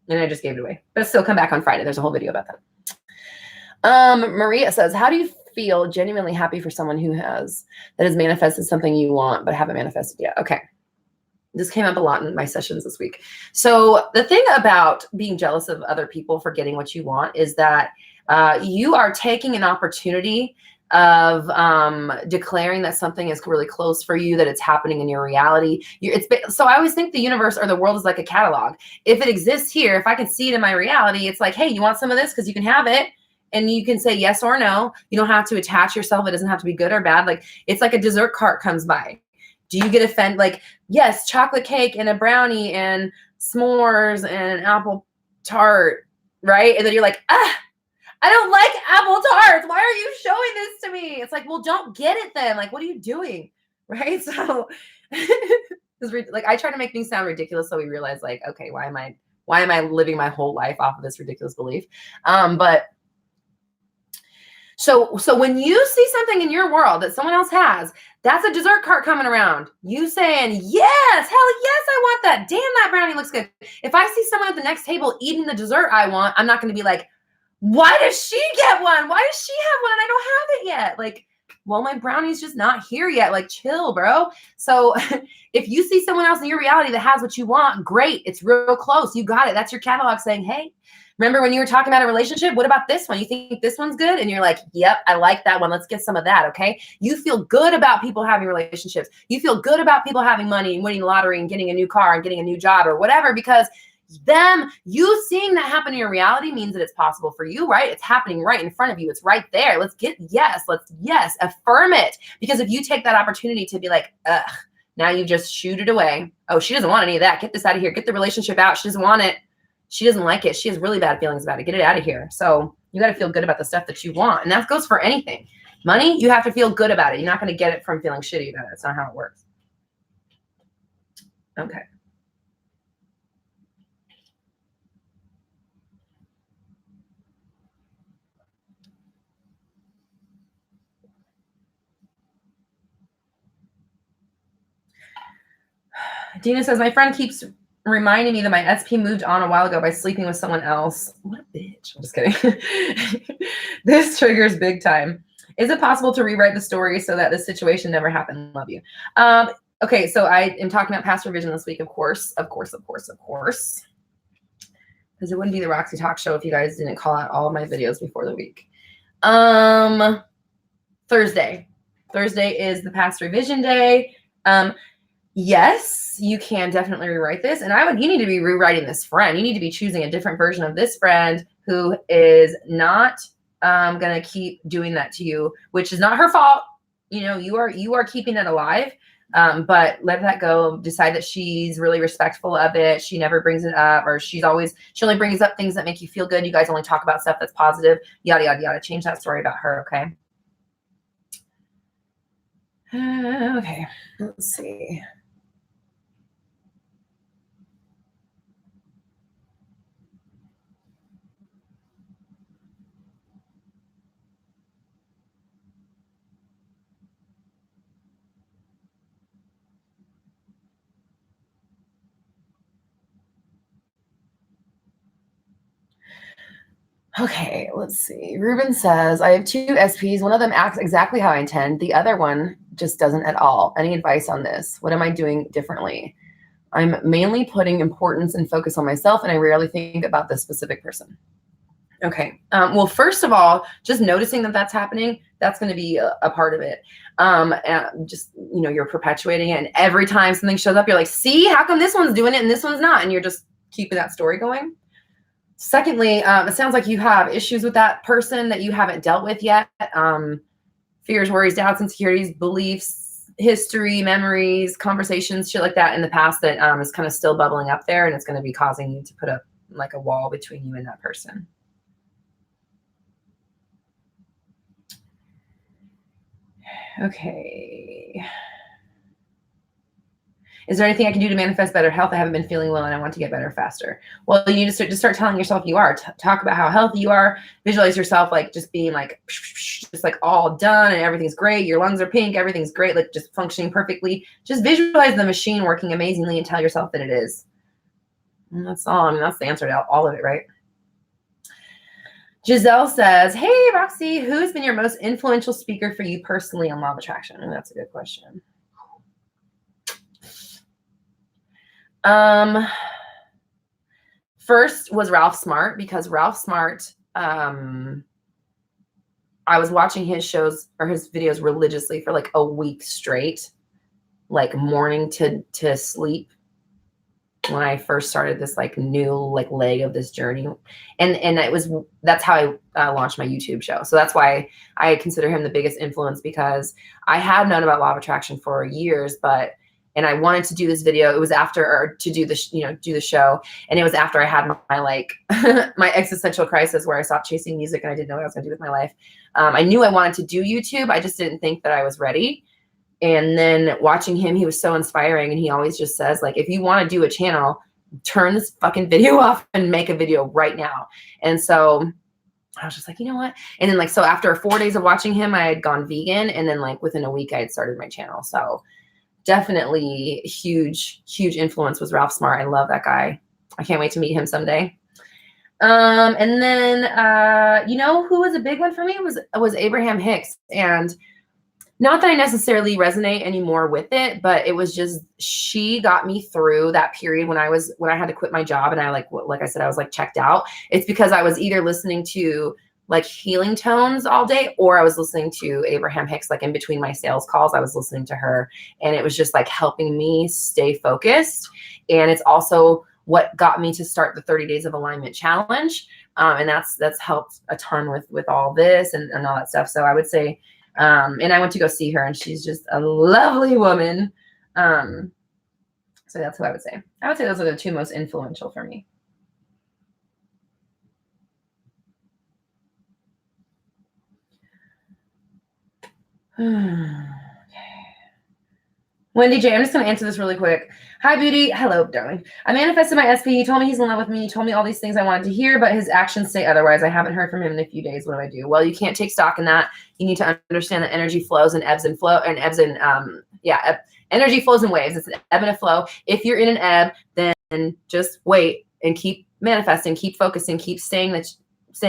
And I just gave it away. But still come back on Friday. There's a whole video about that. Maria says, how do you feel genuinely happy for someone that has manifested something you want but haven't manifested yet? Okay. This came up a lot in my sessions this week. So the thing about being jealous of other people for getting what you want is that you are taking an opportunity of declaring that something is really close for you, that it's happening in your reality. So I always think the universe or the world is like a catalog. If it exists here, if I can see it in my reality, it's like, hey, you want some of this? Because you can have it. And you can say yes or no. You don't have to attach yourself. It doesn't have to be good or bad. Like, it's like a dessert cart comes by. Do you get offended? Like, yes, chocolate cake and a brownie and s'mores and an apple tart, right? And then you're like, I don't like apple tarts. Why are you showing this to me? It's like, well, don't get it then. Like, what are you doing? Right? So like, I try to make things sound ridiculous. So we realize like, okay, why am I living my whole life off of this ridiculous belief? But so when you see something in your world that someone else has, that's a dessert cart coming around. You saying, yes, hell yes, I want that. Damn, that brownie looks good. If I see someone at the next table eating the dessert I want, I'm not going to be like, why does she get one? Why does she have one and I don't have it yet? Like, well, my brownie's just not here yet. Like, chill, bro. So if you see someone else in your reality that has what you want, great. It's real close. You got it. That's your catalog saying, hey, remember when you were talking about a relationship? What about this one? You think this one's good? And you're like, yep, I like that one. Let's get some of that, okay? You feel good about people having relationships. You feel good about people having money and winning the lottery and getting a new car and getting a new job or whatever, because you seeing that happen in your reality means that it's possible for you, right? It's happening right in front of you. It's right there. Let's affirm it. Because if you take that opportunity to be like, ugh, now you just shoot it away. Oh, she doesn't want any of that. Get this out of here. Get the relationship out. She doesn't want it. She doesn't like it. She has really bad feelings about it. Get it out of here. So you got to feel good about the stuff that you want. And that goes for anything. Money, you have to feel good about it. You're not going to get it from feeling shitty about it. That's not how it works. Okay. Dina says, my friend keeps reminding me that my SP moved on a while ago by sleeping with someone else. What a bitch. I'm just kidding. This triggers big time. Is it possible to rewrite the story so that this situation never happened? Love you. Okay, so I am talking about past revision this week, of course. Because it wouldn't be the Roxy Talk Show if you guys didn't call out all of my videos before the week. Thursday. Thursday is the past revision day. yes, you can definitely rewrite this. And you need to be rewriting this friend. You need to be choosing a different version of this friend who is not going to keep doing that to you, which is not her fault. You are keeping it alive. But let that go. Decide that she's really respectful of it. She never brings it up, or she only brings up things that make you feel good. You guys only talk about stuff that's positive, yada, yada, yada. Change that story about her. Okay. Okay. Let's see. Okay, let's see. Ruben says, I have 2 SPs. One of them acts exactly how I intend. The other one just doesn't at all. Any advice on this? What am I doing differently? I'm mainly putting importance and focus on myself, and I rarely think about this specific person. Okay. Well, first of all, just noticing that that's happening, that's going to be a part of it. And just, you're perpetuating it. And every time something shows up, you're like, see, how come this one's doing it and this one's not? And you're just keeping that story going. Secondly, it sounds like you have issues with that person that you haven't dealt with yet. Fears, worries, doubts, insecurities, beliefs, history, memories, conversations, shit like that in the past that is kind of still bubbling up there, and it's going to be causing you to put up like a wall between you and that person. Okay. Is there anything I can do to manifest better health? I haven't been feeling well and I want to get better faster. Well, you need to start telling yourself you are. Talk about how healthy you are. Visualize yourself like just being like, just like all done and everything's great. Your lungs are pink. Everything's great. Like just functioning perfectly. Just visualize the machine working amazingly and tell yourself that it is. And that's all. I mean, that's the answer to all of it, right? Giselle says, hey, Roxy, who's been your most influential speaker for you personally on law of attraction? And that's a good question. First was Ralph Smart, because Ralph Smart, I was watching his shows or his videos religiously for like a week straight, like morning to sleep, when I first started this like new like leg of this journey. And that's how I launched my YouTube show. So that's why I consider him the biggest influence, because I had known about law of attraction for years, and I wanted to do this video. It was after, or to do the, do the show. And it was after I had my like, my existential crisis where I stopped chasing music and I didn't know what I was gonna do with my life. I knew I wanted to do YouTube. I just didn't think that I was ready. And then watching him, he was so inspiring. And he always just says like, if you want to do a channel, turn this fucking video off and make a video right now. And so I was just like, you know what? And then like, so after 4 days of watching him, I had gone vegan. And then like within a week I had started my channel. So definitely huge influence was Ralph Smart. I love that guy. I can't wait to meet him someday. And then, who was a big one for me was Abraham Hicks. And not that I necessarily resonate anymore with it, but it was just, she got me through that period when I had to quit my job and I like I said, I was like checked out. It's because I was either listening to like healing tones all day, or I was listening to Abraham Hicks, like in between my sales calls, I was listening to her, and it was just like helping me stay focused. And it's also what got me to start the 30 Days of Alignment Challenge. And that's helped a ton with all this and all that stuff. So I would say, and I went to go see her, and she's just a lovely woman. So that's what I would say. I would say those are the 2 most influential for me. Wendy J, I'm just going to answer this really quick. Hi, Beauty. Hello, darling. I manifested my SP. He told me he's in love with me. He told me all these things I wanted to hear, but his actions say otherwise. I haven't heard from him in a few days. What do I do? Well, you can't take stock in that. You need to understand that energy flows and ebbs and flow and ebbs and energy flows in waves. It's an ebb and a flow. If you're in an ebb, then just wait and keep manifesting, keep focusing, keep staying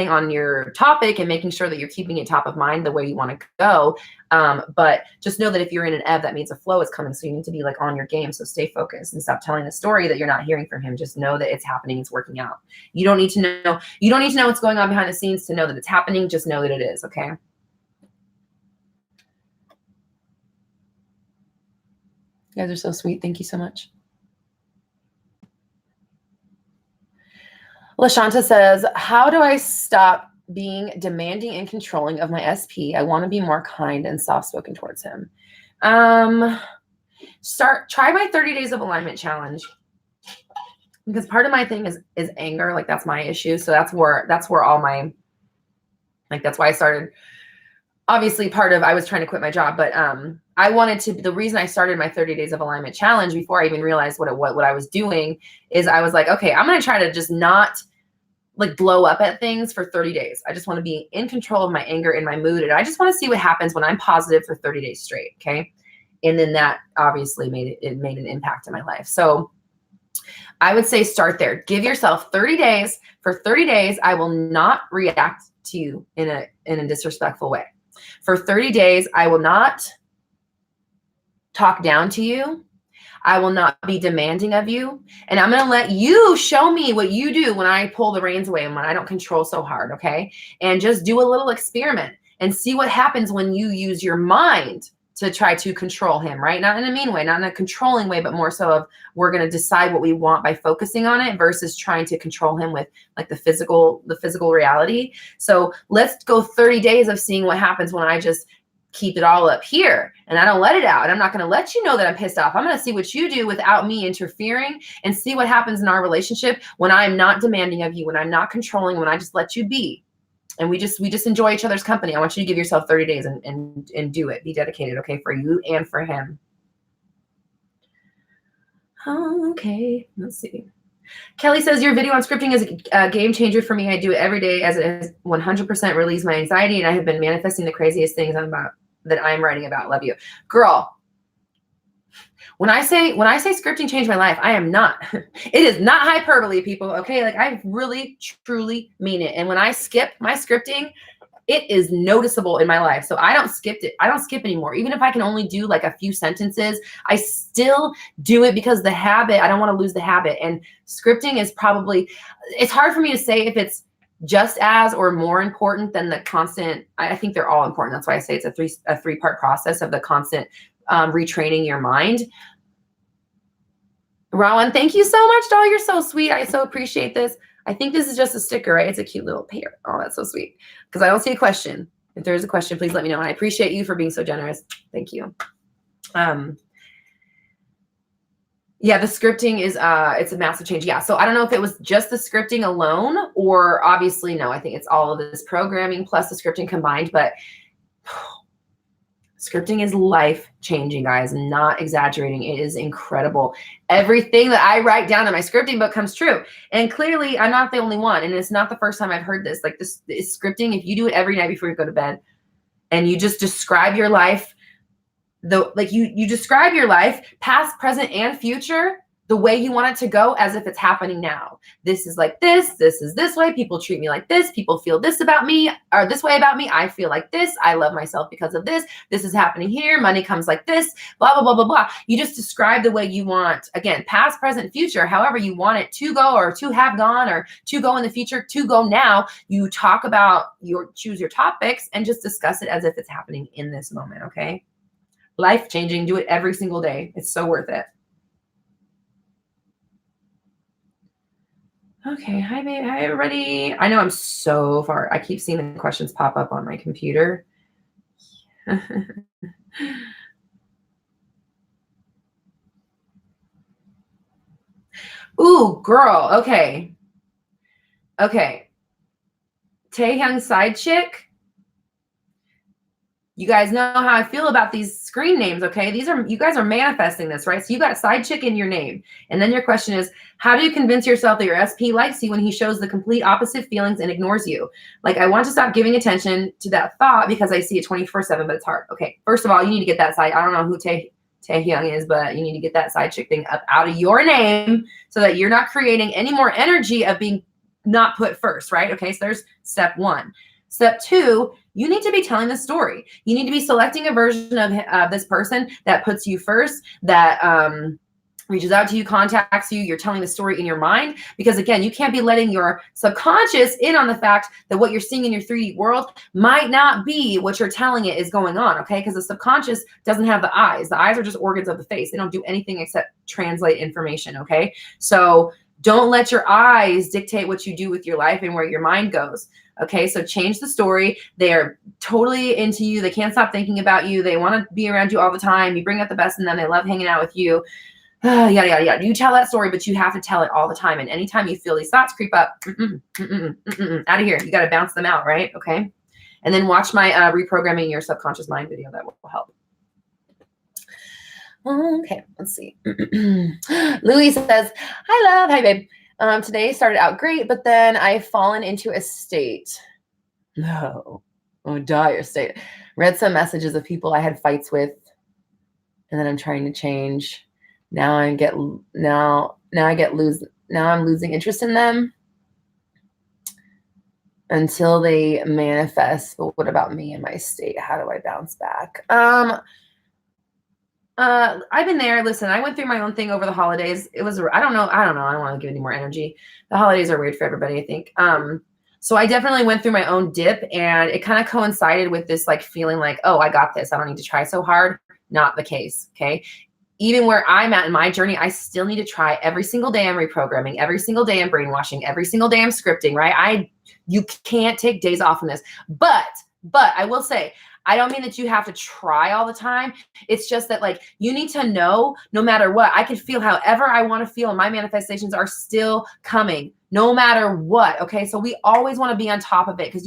on your topic and making sure that you're keeping it top of mind the way you want to go. But just know that if you're in an ebb, that means a flow is coming. So you need to be like on your game. So stay focused and stop telling the story that you're not hearing from him. Just know that it's happening. It's working out. You don't need to know what's going on behind the scenes to know that it's happening. Just know that it is. Okay. You guys are so sweet. Thank you so much. LaShanta says, how do I stop being demanding and controlling of my SP? I want to be more kind and soft-spoken towards him. Try my 30 days of alignment challenge. Because part of my thing is anger. Like that's my issue. So that's where all my, like, that's why I started. Obviously I was trying to quit my job, but I wanted to, the reason I started my 30 days of alignment challenge before I even realized what I was doing is I was like, okay, I'm going to try to just not like blow up at things for 30 days. I just want to be in control of my anger and my mood. And I just want to see what happens when I'm positive for 30 days straight. Okay. And then that obviously made an impact in my life. So I would say start there. Give yourself 30 days. For 30 days, I will not react to you in a disrespectful way. For 30 days, I will not talk down to you. I will not be demanding of you. And I'm going to let you show me what you do when I pull the reins away and when I don't control so hard, okay? And just do a little experiment and see what happens when you use your mind to try to control him, right? Not in a mean way, not in a controlling way, but more so of we're going to decide what we want by focusing on it versus trying to control him with like the physical reality. So let's go 30 days of seeing what happens when I just keep it all up here and I don't let it out. And I'm not going to let you know that I'm pissed off. I'm going to see what you do without me interfering and see what happens in our relationship when I'm not demanding of you, when I'm not controlling, when I just let you be. And we just enjoy each other's company. I want you to give yourself 30 days and do it. Be dedicated, okay, for you and for him. Okay, let's see. Kelly says, your video on scripting is a game changer for me. I do it every day as it has 100% released my anxiety, and I have been manifesting the craziest things that I'm writing about. Love you. Girl, when I say scripting changed my life, I am not. It is not hyperbole, people, okay? Like I really, truly mean it. And when I skip my scripting, it is noticeable in my life. So I don't skip it. I don't skip anymore. Even if I can only do like a few sentences, I still do it because the habit, I don't want to lose the habit. And scripting is probably, it's hard for me to say if it's just as or more important than the constant. I think they're all important. That's why I say it's a three-part process of the constant retraining your mind. Rowan, thank you so much, doll. You're so sweet. I so appreciate this. I think this is just a sticker, right? It's a cute little pair. Oh, that's so sweet. Because I don't see a question. If there's a question, please let me know. And I appreciate you for being so generous. Thank you. Yeah, the scripting is it's a massive change. Yeah. So I don't know if it was just the scripting alone or obviously no, I think it's all of this programming plus the scripting combined, but scripting is life-changing, guys. I'm not exaggerating. It is incredible. Everything that I write down in my scripting book comes true. And clearly, I'm not the only one. And it's not the first time I've heard this. Like this scripting, if you do it every night before you go to bed and you just describe your life, you describe your life, past, present, and future, the way you want it to go as if it's happening now. This is like this is this way. People treat me like this. People feel this about me or this way about me. I feel like this. I love myself because of this. This is happening here. Money comes like this, blah, blah, blah, blah, blah. You just describe the way you want, again, past, present, future, however you want it to go or to have gone or to go in the future, to go now. You talk about choose your topics and just discuss it as if it's happening in this moment, okay? Life-changing. Do it every single day. It's so worth it. Okay, hi, babe. Hi, everybody. I know I'm so far. I keep seeing the questions pop up on my computer. Ooh, girl. Okay. Okay. Taehyung side chick. You guys know how I feel about these screen names, okay? You guys are manifesting this, right? So you got side chick in your name. And then your question is, how do you convince yourself that your SP likes you when he shows the complete opposite feelings and ignores you? Like, I want to stop giving attention to that thought because I see it 24/7, but it's hard. Okay, first of all, you need to get that side. I don't know who Taehyung is, but you need to get that side chick thing up out of your name so that you're not creating any more energy of being not put first, right? Okay, so there's step one. Step two, you need to be telling the story. You need to be selecting a version of this person that puts you first, that reaches out to you, contacts you, you're telling the story in your mind, because again, you can't be letting your subconscious in on the fact that what you're seeing in your 3D world might not be what you're telling it is going on, okay? Because the subconscious doesn't have the eyes. The eyes are just organs of the face. They don't do anything except translate information, okay? So don't let your eyes dictate what you do with your life and where your mind goes. Okay, so change the story. They are totally into you. They can't stop thinking about you. They want to be around you all the time. You bring out the best in them. They love hanging out with you. Yada, yada, yada. You tell that story, but you have to tell it all the time. And anytime you feel these thoughts creep up, out of here. You got to bounce them out, right? Okay. And then watch my reprogramming your subconscious mind video. That will help. Okay, let's see. Louis says, hi, love. Hi, babe. Today started out great, but then I've fallen into a state. No. Oh, dire state. Read some messages of people I had fights with, and then I'm trying to change. Now I'm losing interest in them until they manifest. But what about me and my state? How do I bounce back? I've been there. Listen, I went through my own thing over the holidays. It was, I don't know. I don't want to give any more energy. The holidays are weird for everybody, I think. So I definitely went through my own dip, and it kind of coincided with this like feeling like, oh, I got this. I don't need to try so hard. Not the case. Okay. Even where I'm at in my journey, I still need to try. Every single day I'm reprogramming, every single day I'm brainwashing, every single day I'm scripting, right? You can't take days off from this. But I will say, I don't mean that you have to try all the time. It's just that like you need to know no matter what, I can feel however I want to feel, and my manifestations are still coming no matter what. Okay. So we always want to be on top of it, because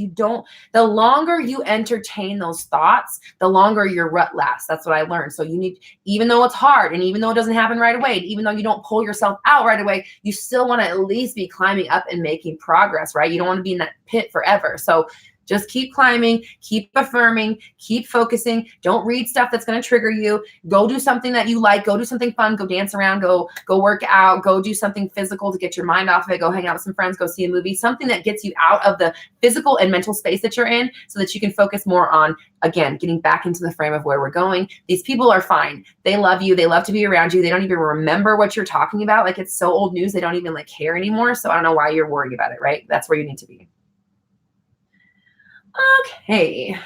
the longer you entertain those thoughts, the longer your rut lasts. That's what I learned. So you need, even though it's hard and even though it doesn't happen right away, even though you don't pull yourself out right away, you still want to at least be climbing up and making progress, right? You don't want to be in that pit forever. So just keep climbing, keep affirming, keep focusing. Don't read stuff that's going to trigger you. Go do something that you like. Go do something fun. Go dance around. Go work out. Go do something physical to get your mind off of it. Go hang out with some friends. Go see a movie. Something that gets you out of the physical and mental space that you're in, so that you can focus more on, again, getting back into the frame of where we're going. These people are fine. They love you. They love to be around you. They don't even remember what you're talking about. Like, it's so old news. They don't even like care anymore. So I don't know why you're worried about it, right? That's where you need to be. Okay.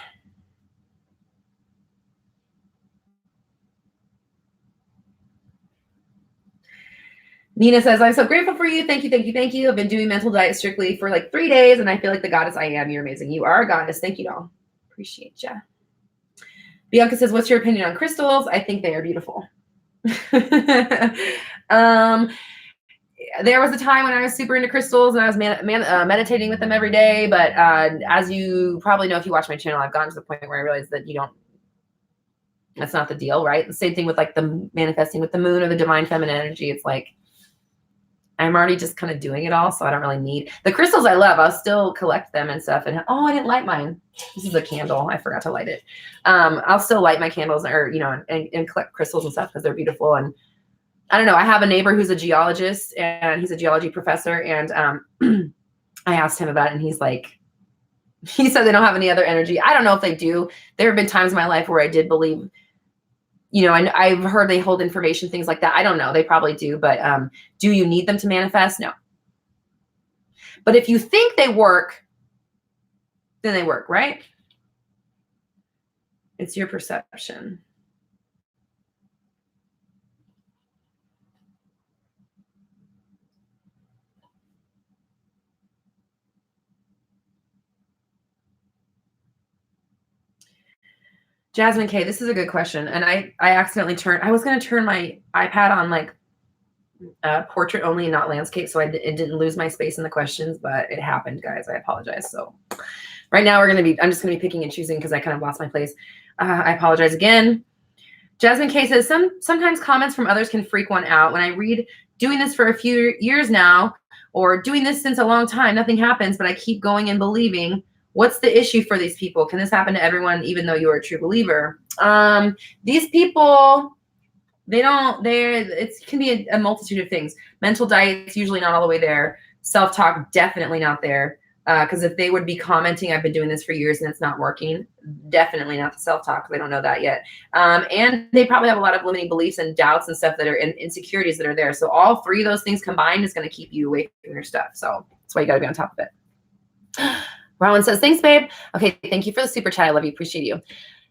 Nina says, I'm so grateful for you. Thank you, thank you, thank you. I've been doing mental diet strictly for like 3 days, and I feel like the goddess I am. You're amazing. You are a goddess. Thank you, doll. Appreciate you. Bianca says, what's your opinion on crystals? I think they are beautiful. There was a time when I was super into crystals, and I was meditating with them every day. But as you probably know, if you watch my channel, I've gotten to the point where I realized that that's not the deal, right? The same thing with like the manifesting with the moon or the divine feminine energy. It's like, I'm already just kind of doing it all. So I don't really need the crystals. I love, I'll still collect them and stuff. And oh, I didn't light mine. This is a candle. I forgot to light it. I'll still light my candles, or, and collect crystals and stuff, because they're beautiful. And I don't know. I have a neighbor who's a geologist, and he's a geology professor. And I asked him about it, and he said they don't have any other energy. I don't know if they do. There have been times in my life where I did believe, I've heard they hold information, things like that. I don't know. They probably do. But do you need them to manifest? No. But if you think they work, then they work, right? It's your perception. Jasmine K, this is a good question. And I accidentally I was going to turn my iPad on like portrait only and not landscape, so it didn't lose my space in the questions, but it happened, guys. I apologize. So right now I'm just going to be picking and choosing, because I kind of lost my place. I apologize again. Jasmine K says, sometimes comments from others can freak one out. When I read, doing this for a few years now, or doing this since a long time, nothing happens, but I keep going and believing. What's the issue for these people? Can this happen to everyone, even though you're a true believer? These people, it can be a multitude of things. Mental diet's usually not all the way there. Self-talk, definitely not there. Because if they would be commenting, I've been doing this for years and it's not working, definitely not the self-talk. They don't know that yet. And they probably have a lot of limiting beliefs and doubts and stuff that are insecurities that are there. So all three of those things combined is going to keep you away from your stuff. So that's why you got to be on top of it. Rowan says, thanks, babe. Okay, thank you for the super chat. I love you. Appreciate you.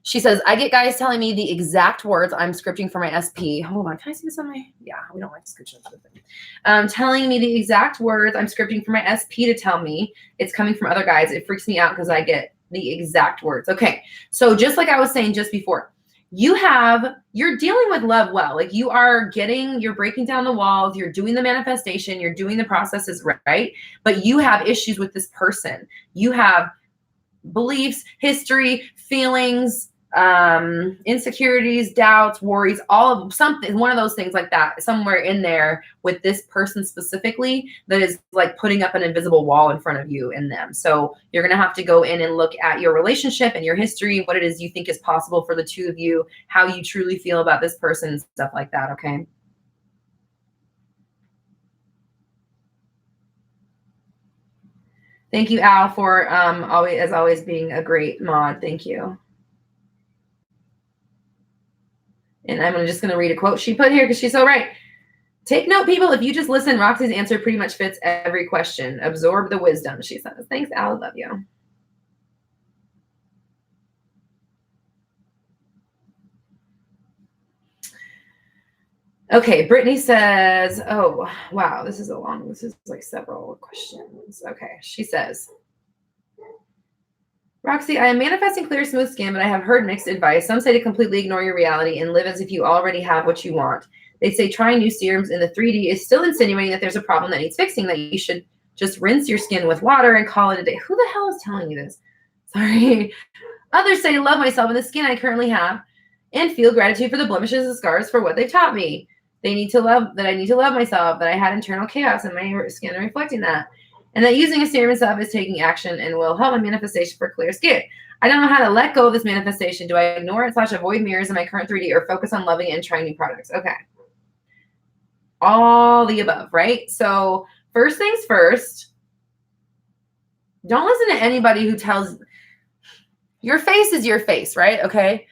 She says, I get guys telling me the exact words I'm scripting for my SP. Hold on, can I see this on my? Yeah, we don't like descriptions. Telling me the exact words I'm scripting for my SP to tell me. It's coming from other guys. It freaks me out because I get the exact words. Okay, so just like I was saying just before, you're dealing with love well. Like you're breaking down the walls, you're doing the manifestation, you're doing the processes right, but you have issues with this person. You have beliefs, history, feelings, insecurities, doubts, worries, all of something, one of those things like that, somewhere in there with this person specifically that is like putting up an invisible wall in front of you and them. So you're going to have to go in and look at your relationship and your history, what it is you think is possible for the two of you, how you truly feel about this person, stuff like that. Okay. Thank you, Al, for always being a great mod. Thank you. And I'm just going to read a quote she put here because she's so right. Take note, people. If you just listen, Roxy's answer pretty much fits every question. Absorb the wisdom, she says. Thanks, Al. Love you. Okay, Brittany says, oh, wow, this is like several questions. Okay, she says, Roxy, I am manifesting clear, smooth skin, but I have heard mixed advice. Some say to completely ignore your reality and live as if you already have what you want. They say trying new serums in the 3D is still insinuating that there's a problem that needs fixing, that you should just rinse your skin with water and call it a day. Who the hell is telling you this? Sorry. Others say to love myself in the skin I currently have and feel gratitude for the blemishes and scars for what they've taught me. I need to love myself, that I had internal chaos in my skin reflecting that. And that using a serum and stuff is taking action and will help my manifestation for clear skin. I don't know how to let go of this manifestation. Do I ignore it / avoid mirrors in my current 3D or focus on loving it and trying new products? Okay. All the above, right? So first things first, don't listen to anybody who tells your face is your face, right? Okay.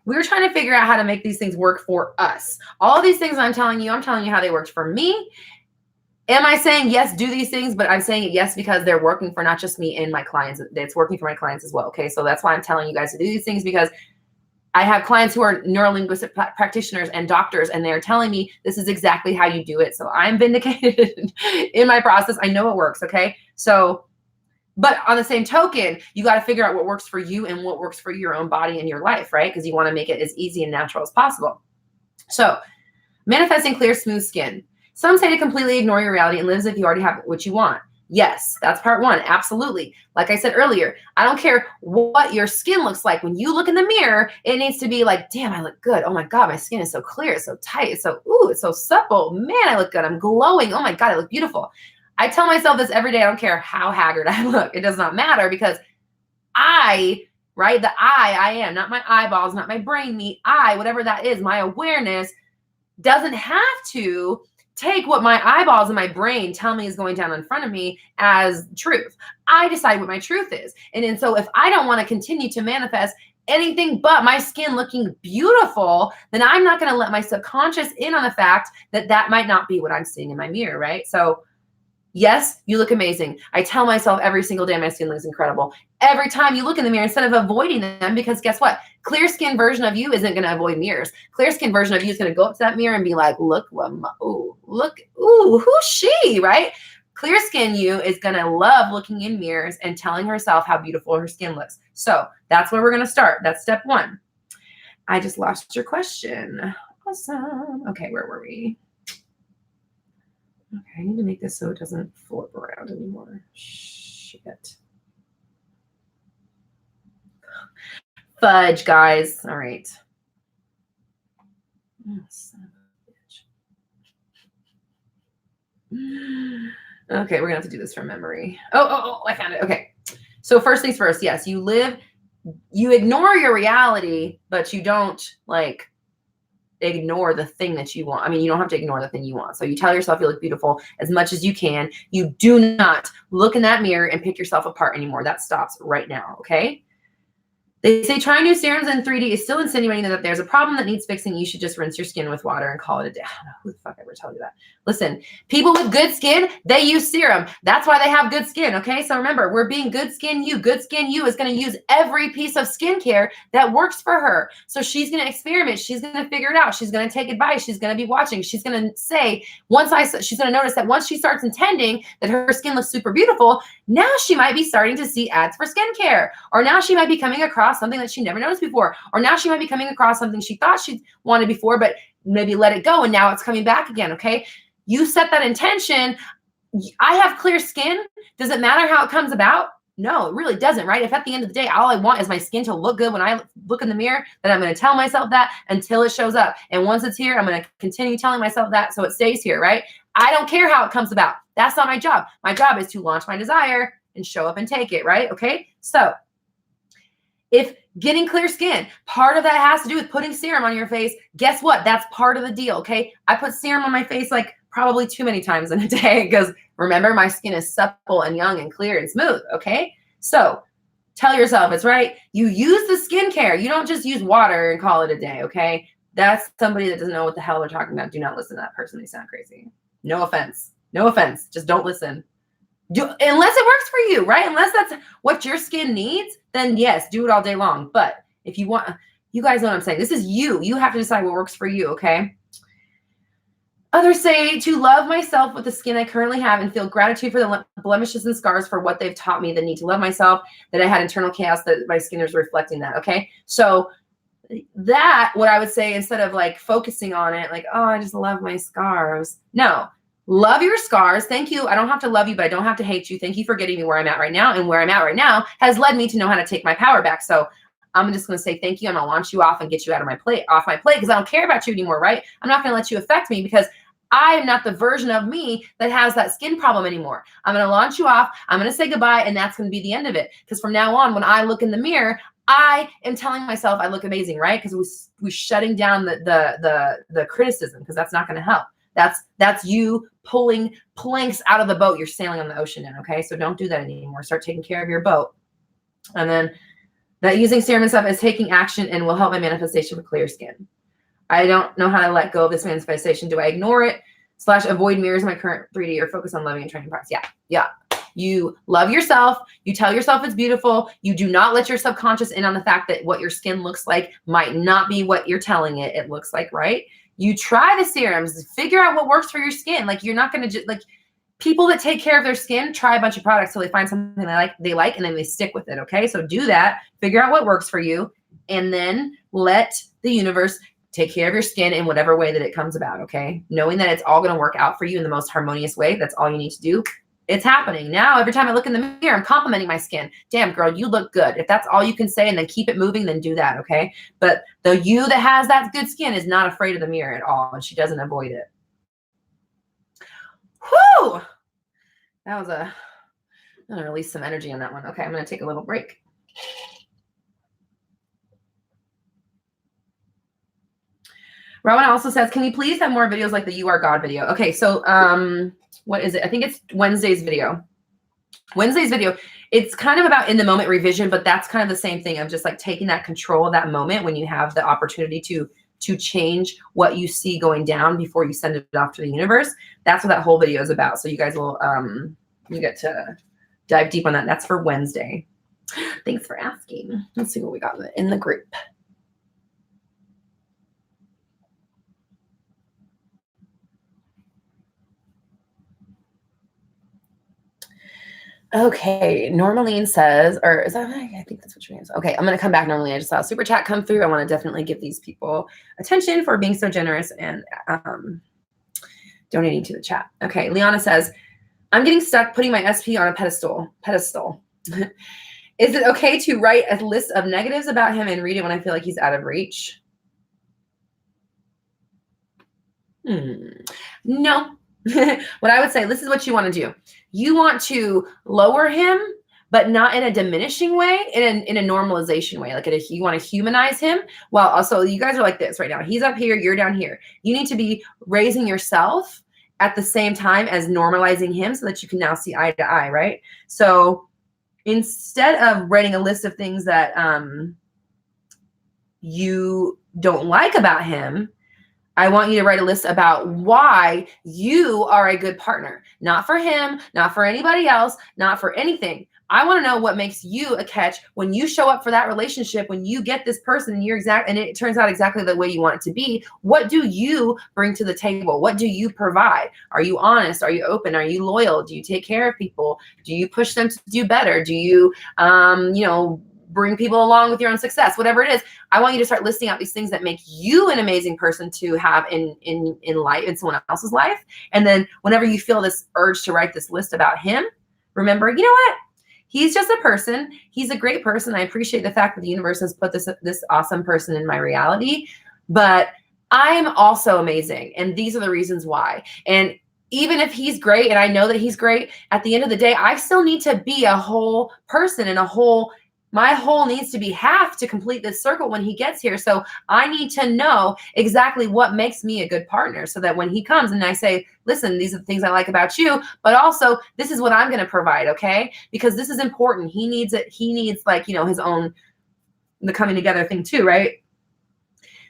We're trying to figure out how to make these things work for us. All these things I'm telling you how they worked for me. Am I saying, yes, do these things? But I'm saying yes because they're working for not just me and my clients. It's working for my clients as well. Okay. So that's why I'm telling you guys to do these things, because I have clients who are neurolinguistic practitioners and doctors, and they're telling me this is exactly how you do it. So I'm vindicated in my process. I know it works. Okay. So, but on the same token, you got to figure out what works for you and what works for your own body and your life, right? Because you want to make it as easy and natural as possible. So manifesting clear, smooth skin. Some say to completely ignore your reality and live as if you already have what you want. Yes, that's part one. Absolutely. Like I said earlier, I don't care what your skin looks like. When you look in the mirror, it needs to be like, damn, I look good. Oh my God, my skin is so clear. It's so tight. It's so supple. Man, I look good. I'm glowing. Oh my God, I look beautiful. I tell myself this every day. I don't care how haggard I look. It does not matter, because I am, not my eyeballs, not my brain meat, whatever that is, my awareness doesn't have to take what my eyeballs and my brain tell me is going down in front of me as truth. I decide what my truth is. And so if I don't want to continue to manifest anything but my skin looking beautiful, then I'm not going to let my subconscious in on the fact that that might not be what I'm seeing in my mirror, right? So yes, you look amazing. I tell myself every single day my skin looks incredible. Every time you look in the mirror, instead of avoiding them, because guess what? Clear skin version of you isn't going to avoid mirrors. Clear skin version of you is going to go up to that mirror and be like, look, who's she, right? Clear skin you is going to love looking in mirrors and telling herself how beautiful her skin looks. So that's where we're going to start. That's step one. I just lost your question. Awesome. Okay, where were we? Okay, I need to make this so it doesn't flip around anymore. Shit. Fudge, guys. All right. Oh, son of a bitch. Okay, we're gonna have to do this from memory. Oh, I found it. Okay. So first things first, yes, you ignore your reality, but you don't ignore the thing that you want. I mean, you don't have to ignore the thing you want. So you tell yourself you look beautiful as much as you can. You do not look in that mirror and pick yourself apart anymore. That stops right now, okay? They say trying new serums in 3D is still insinuating that there's a problem that needs fixing. You should just rinse your skin with water and call it a day. I don't know who the fuck ever told you that. Listen, people with good skin, they use serum. That's why they have good skin, okay? So remember, we're being good skin you. Good skin you is going to use every piece of skincare that works for her. So she's going to experiment. She's going to figure it out. She's going to take advice. She's going to be watching. She's going to say, she's going to notice that once she starts intending that her skin looks super beautiful, now she might be starting to see ads for skincare. Or now she might be coming across something that she never noticed before. Or now she might be coming across something she thought she wanted before, but maybe let it go and now it's coming back again, okay? You set that intention. I have clear skin. Does it matter how it comes about? No, it really doesn't, right? If at the end of the day, all I want is my skin to look good when I look in the mirror, then I'm going to tell myself that until it shows up. And once it's here, I'm going to continue telling myself that so it stays here, right? I don't care how it comes about. That's not my job. My job is to launch my desire and show up and take it, right? Okay. So if getting clear skin, part of that has to do with putting serum on your face, guess what? That's part of the deal. Okay. I put serum on my face like probably too many times in a day because remember, my skin is supple and young and clear and smooth. Okay. So tell yourself it's right. You use the skincare. You don't just use water and call it a day. Okay. That's somebody that doesn't know what the hell they're talking about. Do not listen to that person. They sound crazy. No offense. No offense. Just don't listen. Unless it works for you, right? Unless that's what your skin needs, then yes, do it all day long. But if you want, you guys know what I'm saying. This is you. You have to decide what works for you, okay? Others say to love myself with the skin I currently have and feel gratitude for the blemishes and scars for what they've taught me, the need to love myself, that I had internal chaos, that my skin is reflecting that, okay? So that, what I would say, instead of like focusing on it, like, oh, I just love my scars. No. Love your scars. Thank you. I don't have to love you, but I don't have to hate you. Thank you for getting me where I'm at right now. And where I'm at right now has led me to know how to take my power back. So I'm just going to say thank you. I'm going to launch you off and get you out of my plate, off my plate, because I don't care about you anymore, right? I'm not going to let you affect me because I am not the version of me that has that skin problem anymore. I'm going to launch you off. I'm going to say goodbye, and that's going to be the end of it. Because from now on, when I look in the mirror, I am telling myself I look amazing, right? Because we're shutting down the criticism, because that's not going to help. That's you pulling planks out of the boat you're sailing on the ocean in, okay? So don't do that anymore. Start taking care of your boat. And then that using serum and stuff is taking action and will help my manifestation for clear skin. I don't know how to let go of this manifestation. Do I ignore it / avoid mirrors in my current 3D or focus on loving and training practice? Yeah. You love yourself. You tell yourself it's beautiful. You do not let your subconscious in on the fact that what your skin looks like might not be what you're telling it looks like, right? You try the serums, figure out what works for your skin. Like, you're not going to just, like, people that take care of their skin try a bunch of products till they find something they like, and then they stick with it. Okay. So do that, figure out what works for you, and then let the universe take care of your skin in whatever way that it comes about. Okay. Knowing that it's all going to work out for you in the most harmonious way. That's all you need to do. It's happening. Now, every time I look in the mirror, I'm complimenting my skin. Damn, girl, you look good. If that's all you can say and then keep it moving, then do that, okay? But the you that has that good skin is not afraid of the mirror at all, and she doesn't avoid it. Whew! That was I'm going to release some energy on that one. Okay, I'm going to take a little break. Rowan also says, can we please have more videos like the You Are God video? Okay, so what is it? I think it's Wednesday's video. It's kind of about in the moment revision, but that's kind of the same thing of just like taking that control of that moment when you have the opportunity to change what you see going down before you send it off to the universe. That's what that whole video is about. So you guys will, you get to dive deep on that. That's for Wednesday. Thanks for asking. Let's see what we got in the group. Okay, Normaline says, or is that, I think that's what your name is. Okay, I'm going to come back, Normaline. I just saw a super chat come through. I want to definitely give these people attention for being so generous and donating to the chat. Okay, Liana says, I'm getting stuck putting my SP on a pedestal. Is it okay to write a list of negatives about him and read it when I feel like he's out of reach? No. What I would say, this is what you want to do. You want to lower him but not in a diminishing way, in a normalization way. Like you want to humanize him. Well, also you guys are like this right now. He's up here, you're down here. You need to be raising yourself at the same time as normalizing him so that you can now see eye to eye, right? So instead of writing a list of things that you don't like about him, I want you to write a list about why you are a good partner. Not for him, not for anybody else, not for anything. I want to know what makes you a catch when you show up for that relationship, when you get this person and it turns out exactly the way you want it to be. What do you bring to the table? What do you provide? Are you honest? Are you open? Are you loyal? Do you take care of people? Do you push them to do better? Do you, bring people along with your own success? Whatever it is, I want you to start listing out these things that make you an amazing person to have in life, in someone else's life. And then whenever you feel this urge to write this list about him, remember, you know what? He's just a person. He's a great person. I appreciate the fact that the universe has put this awesome person in my reality, but I'm also amazing. And these are the reasons why. And even if he's great, and I know that he's great, at the end of the day, I still need to be a whole person and my whole needs to be half to complete this circle when he gets here. So I need to know exactly what makes me a good partner so that when he comes and I say, listen, these are the things I like about you, but also this is what I'm going to provide. Okay. Because this is important. He needs it. He needs his own, the coming together thing too. Right.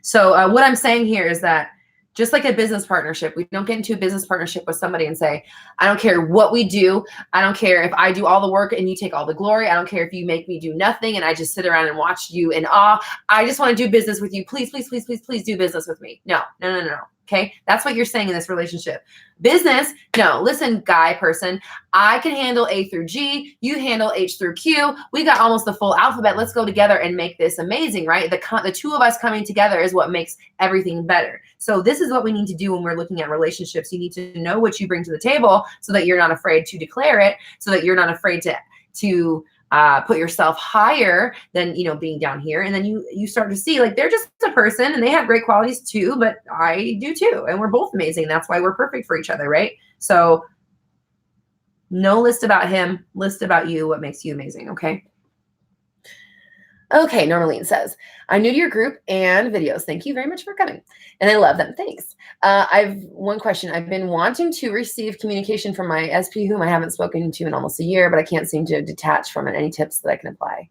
So what I'm saying here is that just like a business partnership, we don't get into a business partnership with somebody and say, I don't care what we do. I don't care if I do all the work and you take all the glory. I don't care if you make me do nothing and I just sit around and watch you in awe. I just want to do business with you. Please, please, please, please, please do business with me. No. Okay. That's what you're saying in this relationship. Business. No, listen, guy person, I can handle A through G. You handle H through Q. We got almost the full alphabet. Let's go together and make this amazing, right? The two of us coming together is what makes everything better. So this is what we need to do when we're looking at relationships. You need to know what you bring to the table so that you're not afraid to declare it, so that you're not afraid to put yourself higher than, being down here. And then you start to see like they're just a person and they have great qualities too, but I do too. And we're both amazing. That's why we're perfect for each other. Right. So no list about him, list about you, what makes you amazing. Okay. Okay, Normaline says, I'm new to your group and videos. Thank you very much for coming. And I love them. Thanks. I've one question. I've been wanting to receive communication from my SP, whom I haven't spoken to in almost a year, but I can't seem to detach from it. Any tips that I can apply?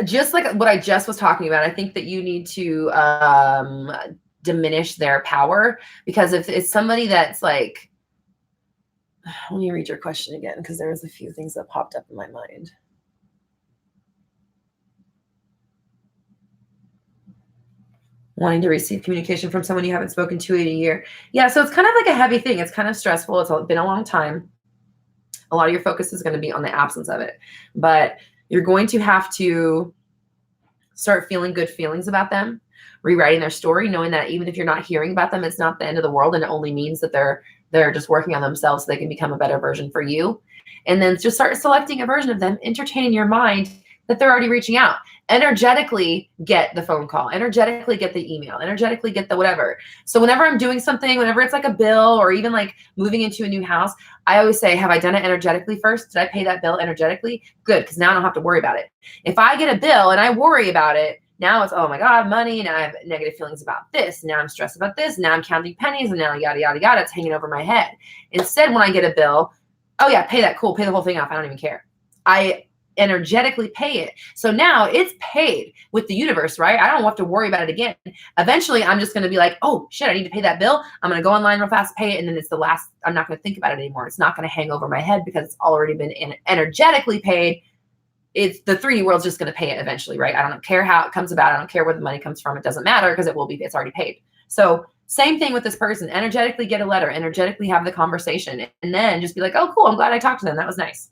Just like what I just was talking about, I think that you need to diminish their power, because if it's somebody that's like, let me read your question again, because there was a few things that popped up in my mind. Wanting to receive communication from someone you haven't spoken to in a year. Yeah, so it's kind of like a heavy thing. It's kind of stressful. It's been a long time. A lot of your focus is going to be on the absence of it. But you're going to have to start feeling good feelings about them, rewriting their story, knowing that even if you're not hearing about them, it's not the end of the world, and it only means that they're just working on themselves so they can become a better version for you. And then just start selecting a version of them, entertaining your mind that they're already reaching out. Energetically get the phone call, energetically get the email, energetically get the whatever. So whenever I'm doing something, whenever it's like a bill or even like moving into a new house, I always say, have I done it energetically first? Did I pay that bill energetically? Good, because now I don't have to worry about it. If I get a bill and I worry about it, now it's, oh my God, money. Now I have negative feelings about this. Now I'm stressed about this. Now I'm counting pennies and now yada, yada, yada. It's hanging over my head. Instead, when I get a bill, oh yeah, pay that. Cool. Pay the whole thing off. I don't even care. I energetically pay it. So now it's paid with the universe, right? I don't have to worry about it again. Eventually, I'm just going to be like, oh shit, I need to pay that bill. I'm going to go online real fast, pay it. And then it's I'm not going to think about it anymore. It's not going to hang over my head because it's already been energetically paid. It's the 3D world's just going to pay it eventually, right? I don't care how it comes about. I don't care where the money comes from. It doesn't matter because it's already paid. So same thing with this person. Energetically get a letter, energetically have the conversation, and then just be like, oh, cool. I'm glad I talked to them. That was nice.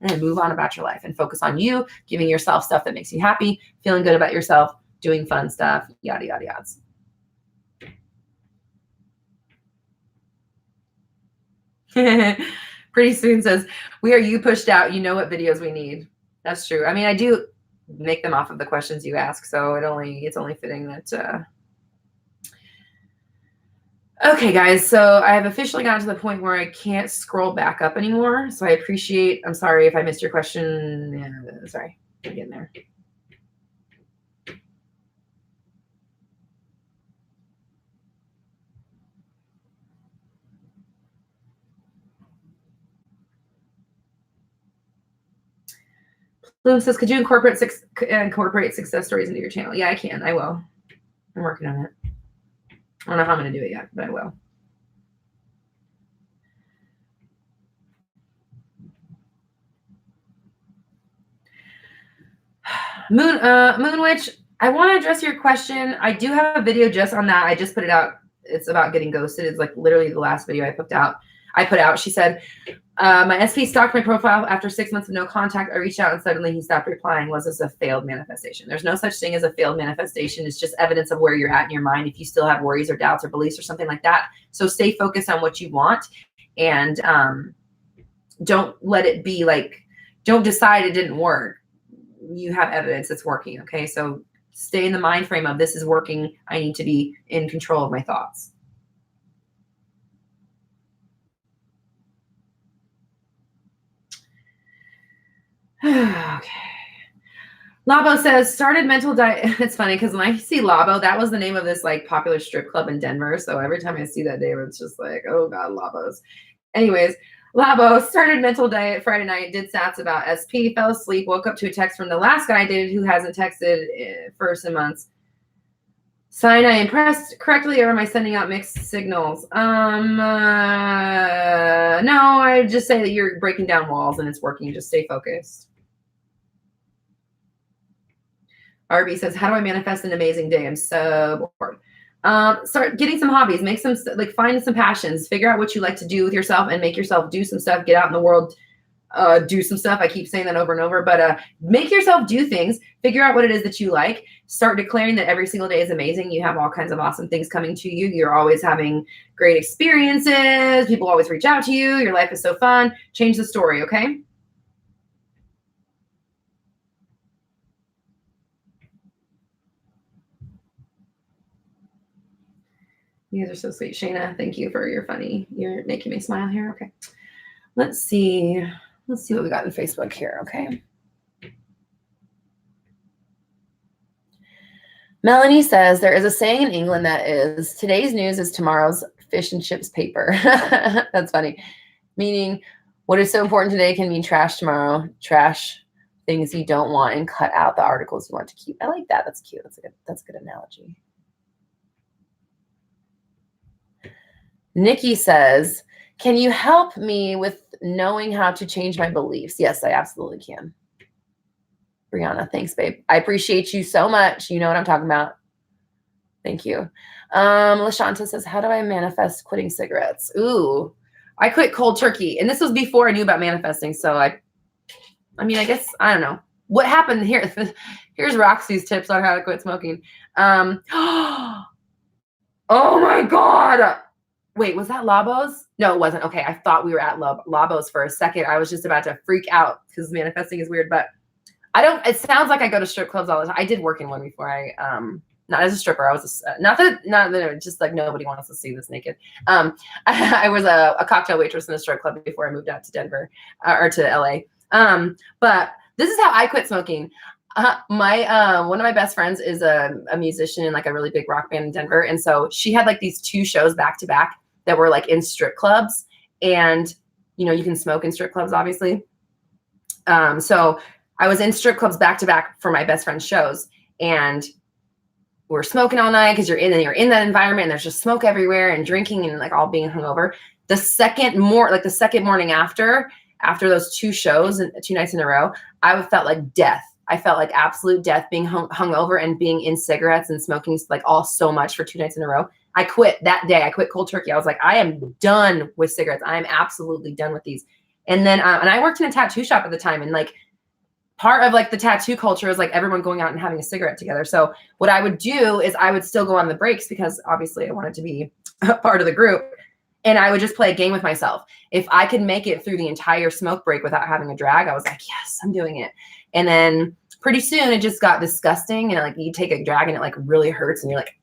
And then move on about your life and focus on you, giving yourself stuff that makes you happy, feeling good about yourself, doing fun stuff, yada, yada, yada. Pretty soon says, we are you pushed out. You know what videos we need. That's true. I mean, I do make them off of the questions you ask. So it's only fitting that, Okay, guys, so I have officially gotten to the point where I can't scroll back up anymore. So I'm sorry if I missed your question. Yeah, sorry, I'm getting there. Bloom says, could you incorporate success stories into your channel? Yeah, I can. I will. I'm working on it. I don't know how I'm going to do it yet, but I will. Moon Witch, I want to address your question. I do have a video just on that. I just put it out. It's about getting ghosted. It's like literally the last video I put out. She said, my SP stalked my profile after 6 months of no contact. I reached out and suddenly he stopped replying. Was this a failed manifestation? There's no such thing as a failed manifestation. It's just evidence of where you're at in your mind if you still have worries or doubts or beliefs or something like that. So stay focused on what you want, and don't let it be like, don't decide it didn't work. You have evidence it's working. Okay. So stay in the mind frame of this is working. I need to be in control of my thoughts. Okay. Labo says, started mental diet. It's funny because when I see Labo, that was the name of this like popular strip club in Denver. So every time I see that name, it's just like, oh God, Labos. Anyways, Labo started mental diet Friday night, did stats about SP, fell asleep, woke up to a text from the last guy I dated who hasn't texted for some months. Sign I impressed correctly, or am I sending out mixed signals? No, I just say that you're breaking down walls and it's working. Just stay focused. RB says, how do I manifest an amazing day? I'm so bored. Start getting some hobbies, make some, like find some passions, figure out what you like to do with yourself and make yourself do some stuff, get out in the world, do some stuff. I keep saying that over and over, but make yourself do things, figure out what it is that you like, start declaring that every single day is amazing. You have all kinds of awesome things coming to you. You're always having great experiences. People always reach out to you. Your life is so fun. Change the story. Okay. You guys are so sweet. Shayna, thank you for your funny. You're making me smile here. Okay. Let's see. Let's see what we got in Facebook here. Okay. Melanie says, there is a saying in England that is, today's news is tomorrow's fish and chips paper. That's funny. Meaning, what is so important today can mean trash tomorrow. Trash things you don't want and cut out the articles you want to keep. I like that. That's cute. That's a good analogy. Nikki says, can you help me with knowing how to change my beliefs? Yes, I absolutely can. Brianna, thanks, babe. I appreciate you so much. You know what I'm talking about. Thank you. LaShanta says, how do I manifest quitting cigarettes? Ooh, I quit cold turkey. And this was before I knew about manifesting. So I mean, I guess, I don't know. What happened here? Here's Roxy's tips on how to quit smoking. Oh my God. Wait, was that Labos? No, it wasn't. Okay, I thought we were at Labos for a second. I was just about to freak out because manifesting is weird, but it sounds like I go to strip clubs all the time. I did work in one before. Not as a stripper. I was not that just like nobody wants to see this naked. I was a cocktail waitress in a strip club before I moved out to Denver or to LA. But this is how I quit smoking. One of my best friends is a musician in like a really big rock band in Denver. And so she had like these 2 shows back to back that were like in strip clubs, and you can smoke in strip clubs, obviously. So I was in strip clubs back to back for my best friend's shows, and we're smoking all night because you're in that environment and there's just smoke everywhere and drinking and like all being hungover. The second morning after those 2 shows and 2 nights in a row, I felt like death. I felt like absolute death being hungover and being in cigarettes and smoking like all so much for 2 nights in a row. I quit that day. I quit cold turkey. I was like, I am done with cigarettes. I am absolutely done with these. And then, and I worked in a tattoo shop at the time, and like part of like the tattoo culture is like everyone going out and having a cigarette together. So what I would do is I would still go on the breaks because obviously I wanted to be a part of the group. And I would just play a game with myself. If I could make it through the entire smoke break without having a drag, I was like, yes, I'm doing it. And then pretty soon it just got disgusting. And like you take a drag and it like really hurts. And you're like,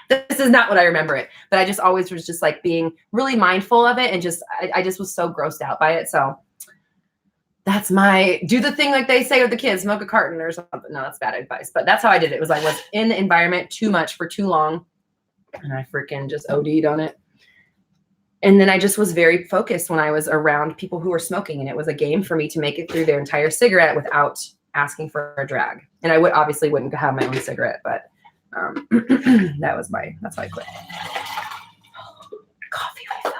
this this is not what I remember it, but I just always was just like being really mindful of it. And just, I just was so grossed out by it. So that's my, do the thing like they say with the kids, smoke a carton or something. No, that's bad advice, but that's how I did it. It was I was in the environment too much for too long, and I freaking just OD'd on it. And then I just was very focused when I was around people who were smoking, and it was a game for me to make it through their entire cigarette without asking for a drag. And I would obviously wouldn't have my own cigarette, but that's why I quit. Coffee refill.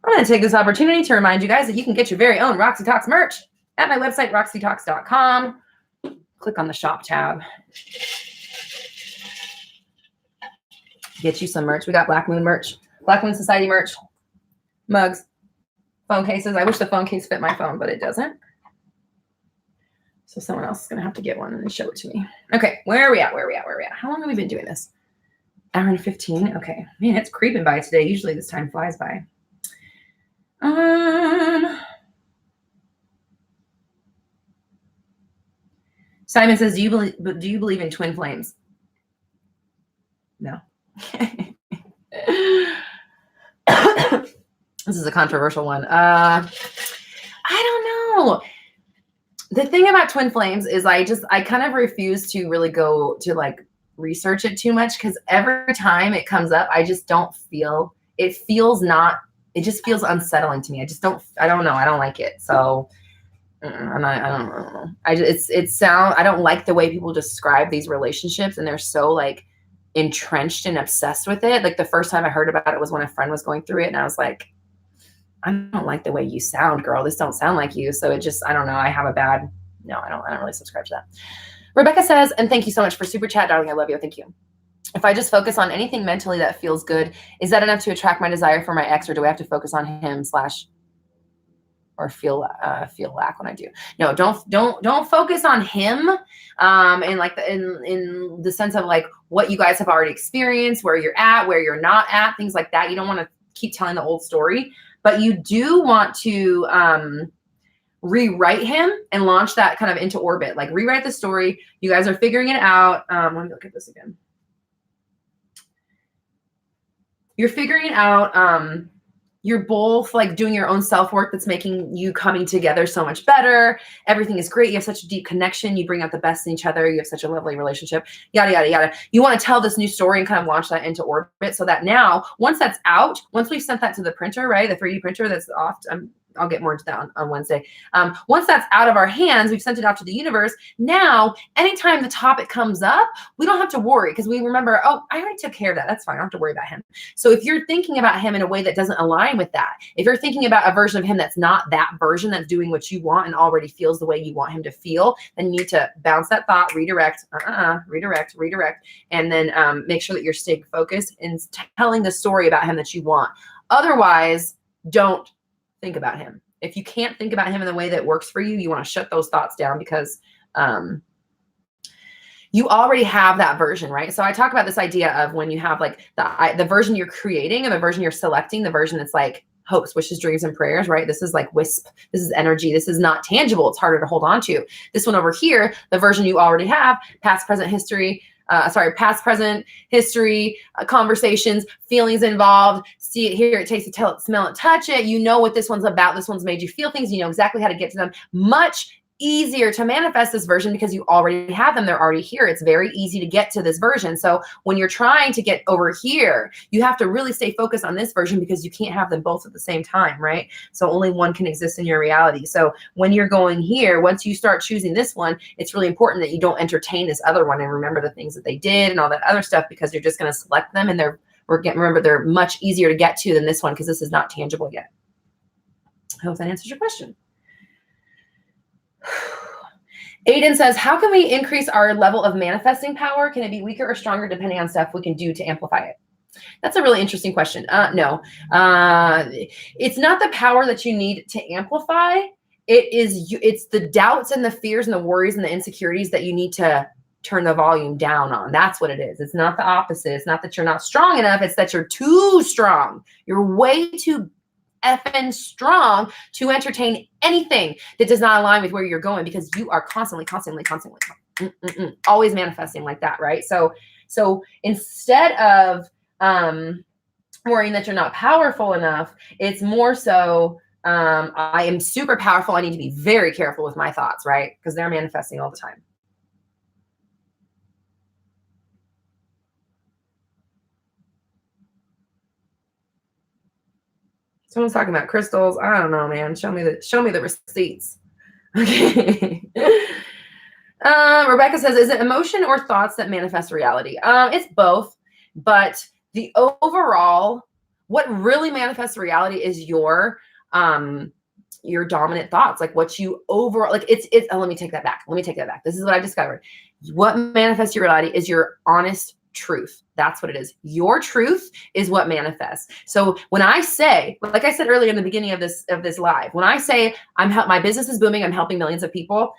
I'm going to take this opportunity to remind you guys that you can get your very own Roxy Talks merch at my website, roxytalks.com. Click on the shop tab. Get you some merch. We got Black Moon merch, Black Moon Society merch, mugs, phone cases. I wish the phone case fit my phone, but it doesn't. So someone else is going to have to get one and show it to me. Okay, where are we at? How long have we been doing this? Hour and 15. Okay, man, it's creeping by today. Usually this time flies by. Simon says, do you believe in twin flames? No. This is a controversial one. I don't know. The thing about twin flames is I kind of refuse to really go to like research it too much, because every time it comes up, I just don't feel, it just feels unsettling to me. I don't know. I don't like it. So I don't know. I don't like the way people describe these relationships, and they're so like entrenched and obsessed with it. Like the first time I heard about it was when a friend was going through it, and I was like, I don't like the way you sound, girl. This don't sound like you. So it just, I don't know. I don't really subscribe to that. Rebecca says, and thank you so much for super chat, darling. I love you. Thank you. If I just focus on anything mentally that feels good, is that enough to attract my desire for my ex, or do I have to focus on him or feel lack when I do? No, don't focus on him. And like in the sense of like what you guys have already experienced, where you're at, where you're not at, things like that. You don't want to keep telling the old story, but you do want to rewrite him and launch that kind of into orbit. Like rewrite the story. You guys are figuring it out. Let me look at this again. You're figuring it out. You're both like doing your own self-work that's making you coming together so much better. Everything is great. You have such a deep connection. You bring out the best in each other. You have such a lovely relationship, yada, yada, yada. You want to tell this new story and kind of launch that into orbit, so that now, once that's out, once we've sent that to the printer, right? The 3D printer that's off, I'll get more into that on Wednesday. Once that's out of our hands, we've sent it out to the universe. Now, anytime the topic comes up, we don't have to worry, because we remember, oh, I already took care of that. That's fine. I don't have to worry about him. So if you're thinking about him in a way that doesn't align with that, if you're thinking about a version of him that's not that version, that's doing what you want and already feels the way you want him to feel, then you need to bounce that thought, redirect, and then make sure that you're staying focused and telling the story about him that you want. Otherwise, don't think about him. If you can't think about him in the way that works for you, you want to shut those thoughts down, because you already have that version, right? So I talk about this idea of when you have like the version you're creating, and the version you're selecting, the version that's like hopes, wishes, dreams, and prayers, right? This is like wisp. This is energy. This is not tangible. It's harder to hold on to. This one over here, the version you already have, past, present history, conversations, feelings involved, see it, hear it, taste it, tell it, smell it, touch it. You know what this one's about. This one's made you feel things. You know exactly how to get to them. Much easier to manifest this version because you already have them. They're already here. It's very easy to get to this version. So when you're trying to get over here, you have to really stay focused on this version, because you can't have them both at the same time, right? So only one can exist in your reality. So when you're going here, once you start choosing this one, it's really important that you don't entertain this other one and remember the things that they did and all that other stuff, because you're just going to select them, and remember, they're much easier to get to than this one, because this is not tangible yet. I hope that answers your question. Aiden says, how can we increase our level of manifesting power? Can it be weaker or stronger depending on stuff we can do to amplify it? That's a really interesting question. No, it's not the power that you need to amplify. It's the doubts and the fears and the worries and the insecurities that you need to turn the volume down on. That's what it is. It's not the opposite. It's not that you're not strong enough. It's that you're too strong. You're way too effing strong to entertain anything that does not align with where you're going, because you are constantly always manifesting like that, right? So So instead of worrying that you're not powerful enough, it's more so, I am super powerful. I need to be very careful with my thoughts, right? Because they're manifesting all the time. Someone's talking about crystals. I don't know, man. Show me the receipts. Okay. Rebecca says, is it emotion or thoughts that manifest reality? It's both, but the overall, what really manifests reality is your dominant thoughts, like what you overall, like it's, let me take that back. This is what I've discovered. What manifests your reality is your honest truth. That's what it is. Your truth is what manifests. So when I say, like I said earlier in the beginning of this live, when I say my business is booming, I'm helping millions of people,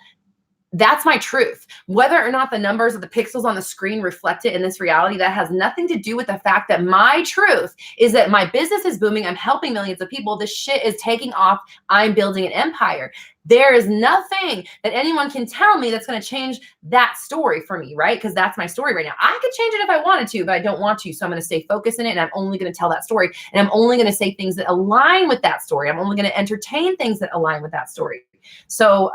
that's my truth. Whether or not the numbers or the pixels on the screen reflect it in this reality, that has nothing to do with the fact that my truth is that my business is booming. I'm helping millions of people. This shit is taking off. I'm building an empire. There is nothing that anyone can tell me that's going to change that story for me, right? Because that's my story right now. I could change it if I wanted to, but I don't want to. So I'm going to stay focused in it, and I'm only going to tell that story. And I'm only going to say things that align with that story. I'm only going to entertain things that align with that story. So,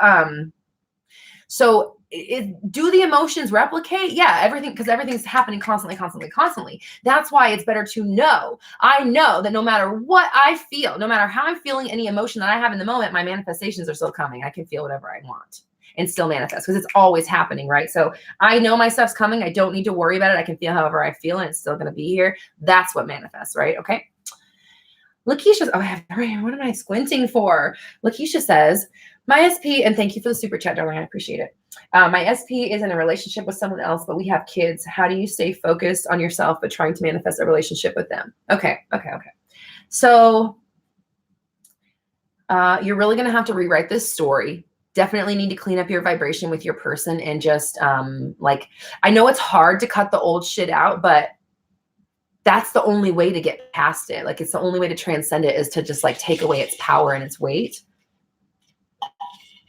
do the emotions replicate? Yeah, everything, because everything's happening constantly. That's why it's better to know. I know that no matter what I feel, no matter how I'm feeling, any emotion that I have in the moment, my manifestations are still coming. I can feel whatever I want and still manifest, because it's always happening, right? So I know my stuff's coming. I don't need to worry about it. I can feel however I feel, and it's still going to be here. That's what manifests, right? Okay. Lakeisha, what am I squinting for? Lakeisha says, my SP, and thank you for the super chat, darling. I appreciate it. My SP is in a relationship with someone else, but we have kids. How do you stay focused on yourself, but trying to manifest a relationship with them? Okay. So you're really going to have to rewrite this story. Definitely need to clean up your vibration with your person, and just I know it's hard to cut the old shit out, but that's the only way to get past it. Like, it's the only way to transcend it, is to just like take away its power and its weight.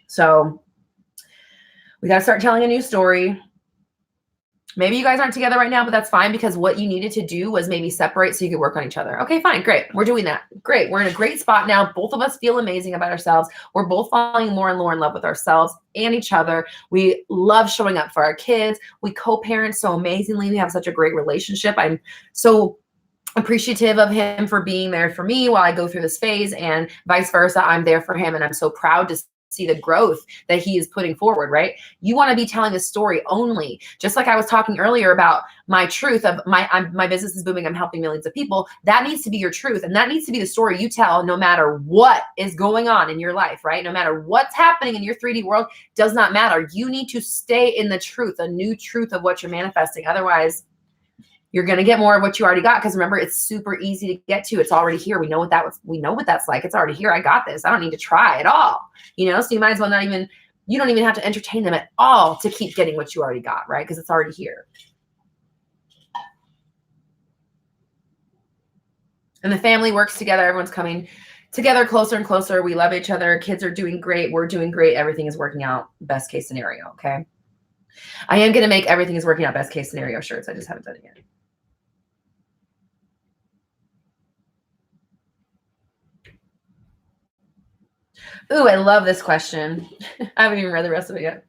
So we got to start telling a new story. Maybe you guys aren't together right now, but that's fine, because what you needed to do was maybe separate so you could work on each other. Okay, fine, great. We're doing that. Great. We're in a great spot now. Both of us feel amazing about ourselves. We're both falling more and more in love with ourselves and each other. We love showing up for our kids. We co-parent so amazingly. We have such a great relationship. I'm so appreciative of him for being there for me while I go through this phase, and vice versa. I'm there for him, and I'm so proud to see the growth that he is putting forward, right? You want to be telling the story only, just like I was talking earlier about my truth of my business is booming, I'm helping millions of people. That needs to be your truth, and that needs to be the story you tell no matter what is going on in your life, right? No matter what's happening in your 3D world, does not matter. You need to stay in the truth, a new truth of what you're manifesting. Otherwise, you're going to get more of what you already got. Because remember, it's super easy to get to. It's already here. We know what that's like. It's already here. I got this. I don't need to try at all. So you might as well you don't even have to entertain them at all to keep getting what you already got, right? Because it's already here. And the family works together. Everyone's coming together closer and closer. We love each other. Kids are doing great. We're doing great. Everything is working out. Best case scenario. Okay. I am going to make everything is working out best case scenario shirts. I just haven't done it yet. Ooh, I love this question. I haven't even read the rest of it yet.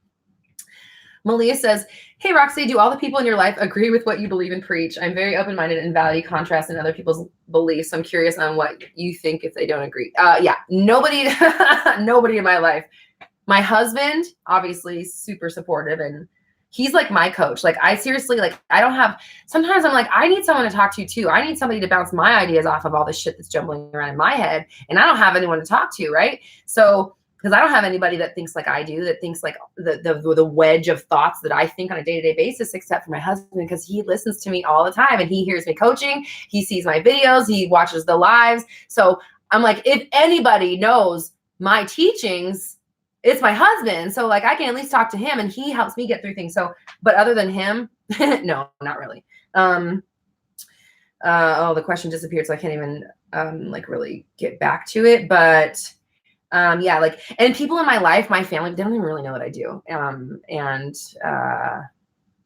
Malia says, hey, Roxy, do all the people in your life agree with what you believe and preach? I'm very open-minded and value contrast in other people's beliefs. So I'm curious on what you think if they don't agree. Yeah, nobody in my life. My husband, obviously super supportive, and he's like my coach. Like, I seriously, sometimes I'm like, I need someone to talk to too. I need somebody to bounce my ideas off of all this shit that's jumbling around in my head. And I don't have anyone to talk to, right? So, because I don't have anybody that thinks like I do, that thinks like the wedge of thoughts that I think on a day-to-day basis, except for my husband, because he listens to me all the time, and he hears me coaching. He sees my videos. He watches the lives. So I'm like, if anybody knows my teachings, it's my husband. So like, I can at least talk to him, and he helps me get through things. So, but other than him, no, not really. The question disappeared, so I can't even really get back to it. But yeah, and people in my life, my family, they don't even really know what I do.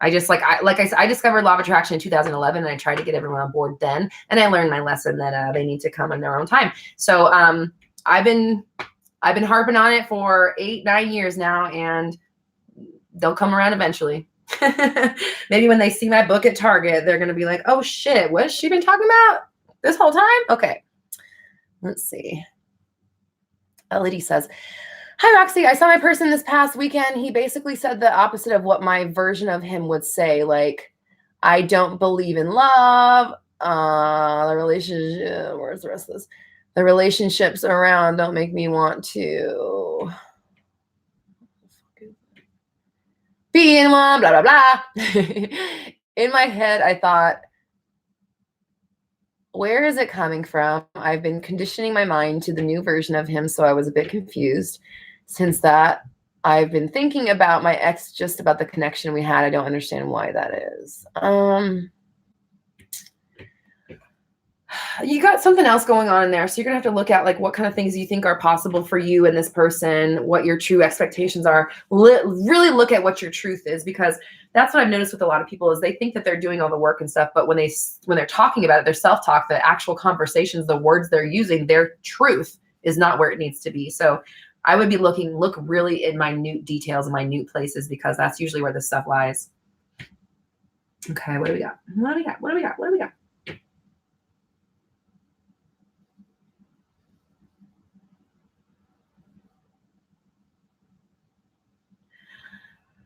I I just I discovered law of attraction in 2011, and I tried to get everyone on board then, and I learned my lesson that they need to come in their own time. So I've been harping on it for 8-9 years now, and they'll come around eventually. Maybe when they see my book at Target, they're gonna be like, "Oh shit, what has she been talking about this whole time?" Okay, let's see. Elodie says, "Hi, Roxy. I saw my person this past weekend. He basically said the opposite of what my version of him would say. Like, I don't believe in love. The relationship, where's the rest of this? The relationships around don't make me want to be in one, blah, blah, blah." In my head, I thought, where is it coming from? I've been conditioning my mind to the new version of him, so I was a bit confused. Since that, I've been thinking about my ex, just about the connection we had. I don't understand why that is. You got something else going on in there. So you're going to have to look at like what kind of things you think are possible for you and this person, what your true expectations are. Really look at what your truth is, because that's what I've noticed with a lot of people is they think that they're doing all the work and stuff. But when they're talking about it, their self-talk, the actual conversations, the words they're using, their truth is not where it needs to be. So I would be look really in minute details and minute places, because that's usually where this stuff lies. Okay, what do we got? What do we got? What do we got? What do we got?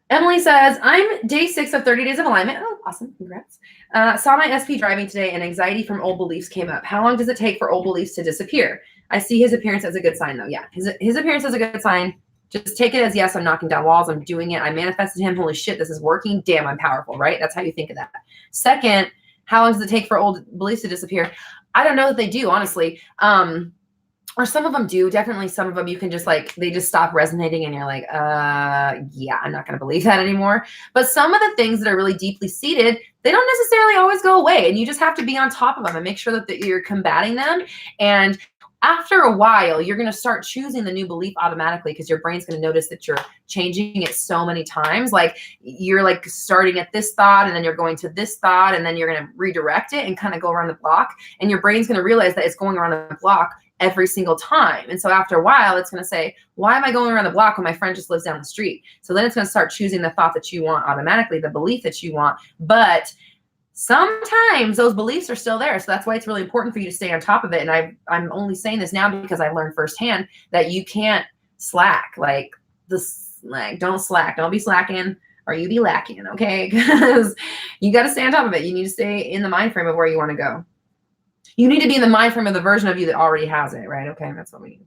Emily says, I'm day 6 of 30 days of alignment. Oh, awesome. Congrats. Saw my SP driving today and anxiety from old beliefs came up. How long does it take for old beliefs to disappear? I see his appearance as a good sign, though. Yeah, his appearance is a good sign. Just take it as, yes, I'm knocking down walls. I'm doing it. I manifested him. Holy shit, this is working. Damn, I'm powerful, right? That's how you think of that. Second, how long does it take for old beliefs to disappear? I don't know that they do, honestly. Or some of them do. Definitely some of them you can just like, they just stop resonating and you're like, yeah, I'm not going to believe that anymore. But some of the things that are really deeply seated, they don't necessarily always go away. And you just have to be on top of them and make sure that you're combating them. And after a while, you're going to start choosing the new belief automatically, because your brain's going to notice that you're changing it so many times. Like you're like starting at this thought and then you're going to this thought and then you're going to redirect it and kind of go around the block. And your brain's going to realize that it's going around the block every single time. And so after a while, it's going to say, why am I going around the block when my friend just lives down the street? So then it's going to start choosing the thought that you want automatically, the belief that you want. But sometimes those beliefs are still there. So that's why it's really important for you to stay on top of it. And I'm only saying this now because I've learned firsthand that you can't slack. Like don't slack. Don't be slacking or you be lacking. Okay. Because you got to stay on top of it. You need to stay in the mind frame of where you want to go. You need to be in the mind frame of the version of you that already has it, right? Okay, that's what we need.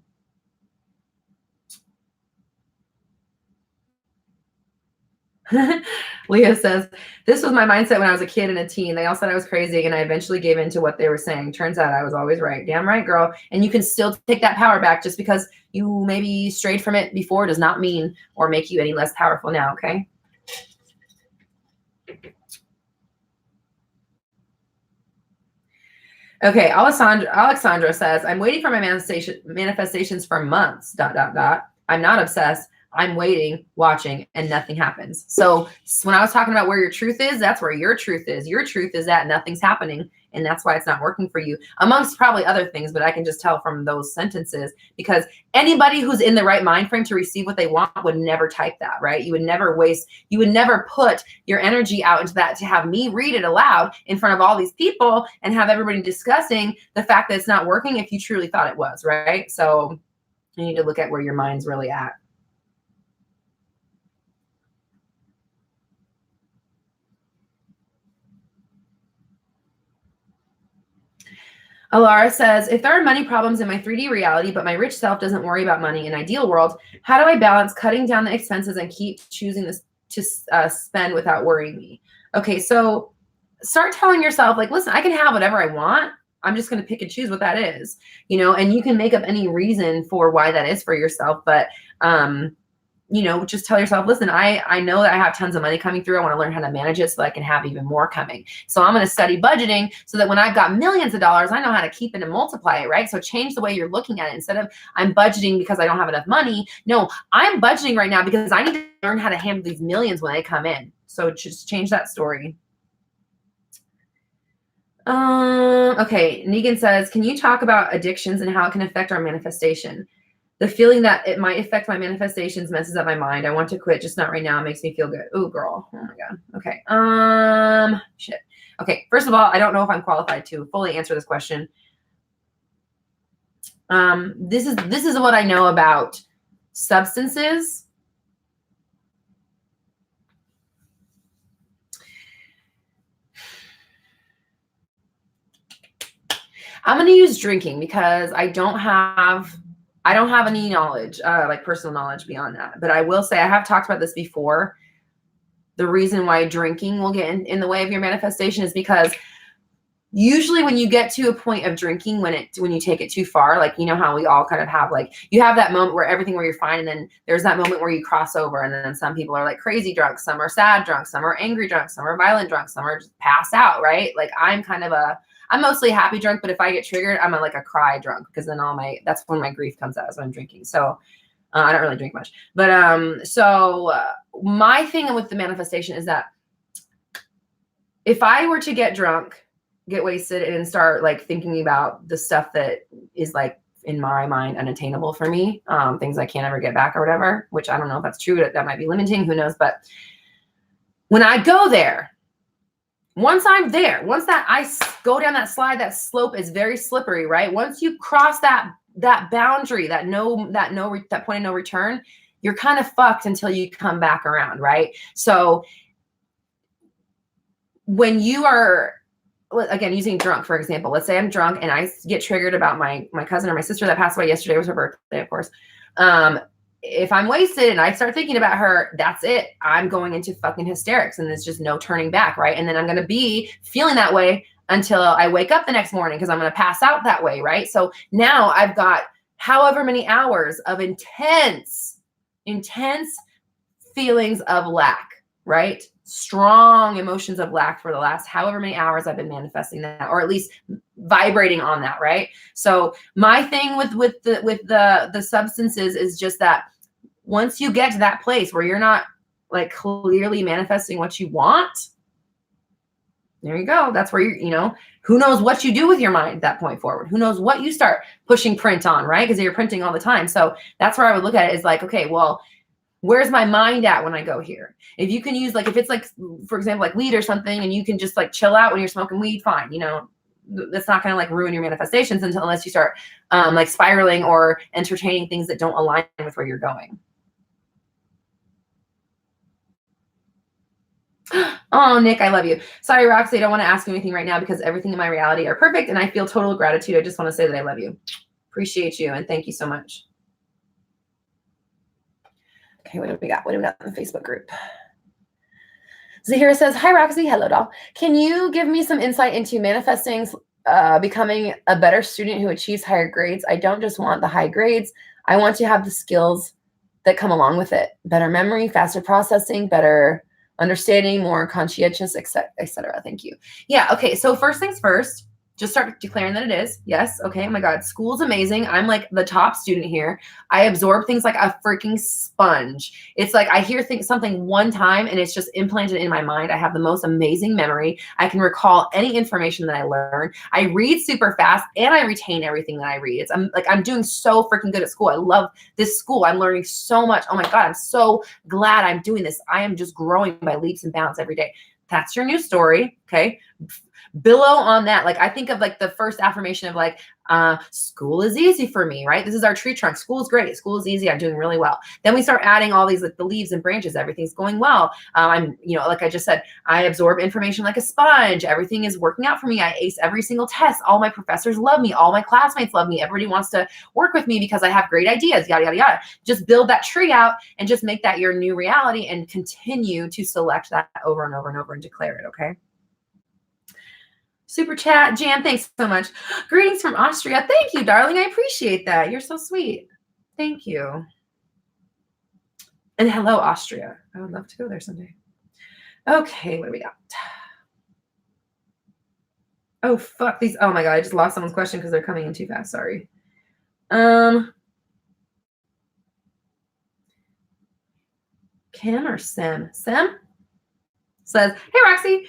Leah says, this was my mindset when I was a kid and a teen. They all said I was crazy and I eventually gave in to what they were saying. Turns out I was always right. Damn right, girl. And you can still take that power back. Just because you maybe strayed from it before does not mean or make you any less powerful now, okay? Okay, Alexandra says, I'm waiting for my manifestations for months, ... I'm not obsessed. I'm waiting, watching, and nothing happens. So when I was talking about where your truth is, that's where your truth is. Your truth is that nothing's happening, and that's why it's not working for you, amongst probably other things, but I can just tell from those sentences, because anybody who's in the right mind frame to receive what they want would never type that, right? You would never put your energy out into that to have me read it aloud in front of all these people and have everybody discussing the fact that it's not working if you truly thought it was, right? So you need to look at where your mind's really at. Alara says, if there are money problems in my 3D reality, but my rich self doesn't worry about money in ideal world, how do I balance cutting down the expenses and keep choosing this to spend without worrying me? Okay, so start telling yourself, like, listen, I can have whatever I want. I'm just going to pick and choose what that is, and you can make up any reason for why that is for yourself. But, just tell yourself, listen, I know that I have tons of money coming through. I want to learn how to manage it so that I can have even more coming. So I'm going to study budgeting so that when I've got millions of dollars, I know how to keep it and multiply it, right? So change the way you're looking at it. Instead of I'm budgeting because I don't have enough money. No, I'm budgeting right now because I need to learn how to handle these millions when they come in. So just change that story. Okay. Negan says, can you talk about addictions and how it can affect our manifestation? The feeling that it might affect my manifestations messes up my mind. I want to quit, just not right now. It makes me feel good. Oh, girl. Oh my God. Okay. Shit. Okay. First of all, I don't know if I'm qualified to fully answer this question. This is what I know about substances. I'm going to use drinking because I don't have any knowledge, like personal knowledge beyond that. But I will say I have talked about this before. The reason why drinking will get in the way of your manifestation is because usually when you get to a point of drinking, when you take it too far, like, you know how we all kind of have, like, you have that moment where you're fine, and then there's that moment where you cross over, and then some people are like crazy drunk, some are sad drunk, some are angry drunk, some are violent drunk, some are just passed out, right? Like I'm mostly happy drunk, but if I get triggered, I'm like a cry drunk, because then that's when my grief comes out, is when I'm drinking. So I don't really drink much, but my thing with the manifestation is that if I were to get drunk, get wasted, and start like thinking about the stuff that is like in my mind unattainable for me, things I can't ever get back or whatever, which I don't know if that's true, that might be limiting, who knows. But when I go there, once I'm there, once that I go down that slide, that slope is very slippery, right? Once you cross that boundary, that point of no return, you're kind of fucked until you come back around, right? So when you are, again, using drunk, for example, let's say I'm drunk and I get triggered about my cousin or my sister that passed away yesterday. It was her birthday, of course. If I'm wasted and I start thinking about her, that's it. I'm going into fucking hysterics, and there's just no turning back, right? And then I'm going to be feeling that way until I wake up the next morning, because I'm going to pass out that way, right? So now I've got however many hours of intense feelings of lack, right? Strong emotions of lack for the last however many hours I've been manifesting that, or at least vibrating on that, right? So my thing with the substances is just that once you get to that place where you're not like clearly manifesting what you want, there you go. That's where who knows what you do with your mind at that point forward? Who knows what you start pushing print on, right? Because you're printing all the time. So that's where I would look at it, is like, okay, well, where's my mind at when I go here? If you can use, like, if it's like, for example, like weed or something, and you can just like chill out when you're smoking weed, fine. That's not going to like ruin your manifestations unless you start like spiraling or entertaining things that don't align with where you're going. Oh, Nick, I love you. Sorry, Roxy, I don't want to ask you anything right now because everything in my reality are perfect, and I feel total gratitude. I just want to say that I love you. Appreciate you, and thank you so much. Okay, what do we got? What do we got in the Facebook group? Zahira says, hi, Roxy. Hello, doll. Can you give me some insight into manifesting becoming a better student who achieves higher grades? I don't just want the high grades. I want to have the skills that come along with it. Better memory, faster processing, better understanding, more conscientious, etc. Thank you. Yeah, okay. So first things first, just start declaring that it is. Yes. Okay. Oh my God. School's amazing. I'm like the top student here. I absorb things like a freaking sponge. It's like I hear something one time and it's just implanted in my mind. I have the most amazing memory. I can recall any information that I learn. I read super fast and I retain everything that I read. I'm doing so freaking good at school. I love this school. I'm learning so much. Oh my God. I'm so glad I'm doing this. I am just growing by leaps and bounds every day. That's your new story. Okay. Billow on that. Like, I think of like the first affirmation of like, school is easy for me, right? This is our tree trunk. School is great. School is easy. I'm doing really well. Then we start adding all these, like the leaves and branches. Everything's going well. I'm, like I just said, I absorb information like a sponge. Everything is working out for me. I ace every single test. All my professors love me. All my classmates love me. Everybody wants to work with me because I have great ideas, yada, yada, yada. Just build that tree out and just make that your new reality and continue to select that over and over and over and declare it. Okay. Super chat, Jan, thanks so much. Greetings from Austria. Thank you, darling. I appreciate that. You're so sweet. Thank you. And hello, Austria. I would love to go there someday. Okay, what do we got? Oh, fuck these. Oh my God, I just lost someone's question because they're coming in too fast. Sorry. Kim or Sim? Sim? says, hey, Roxy,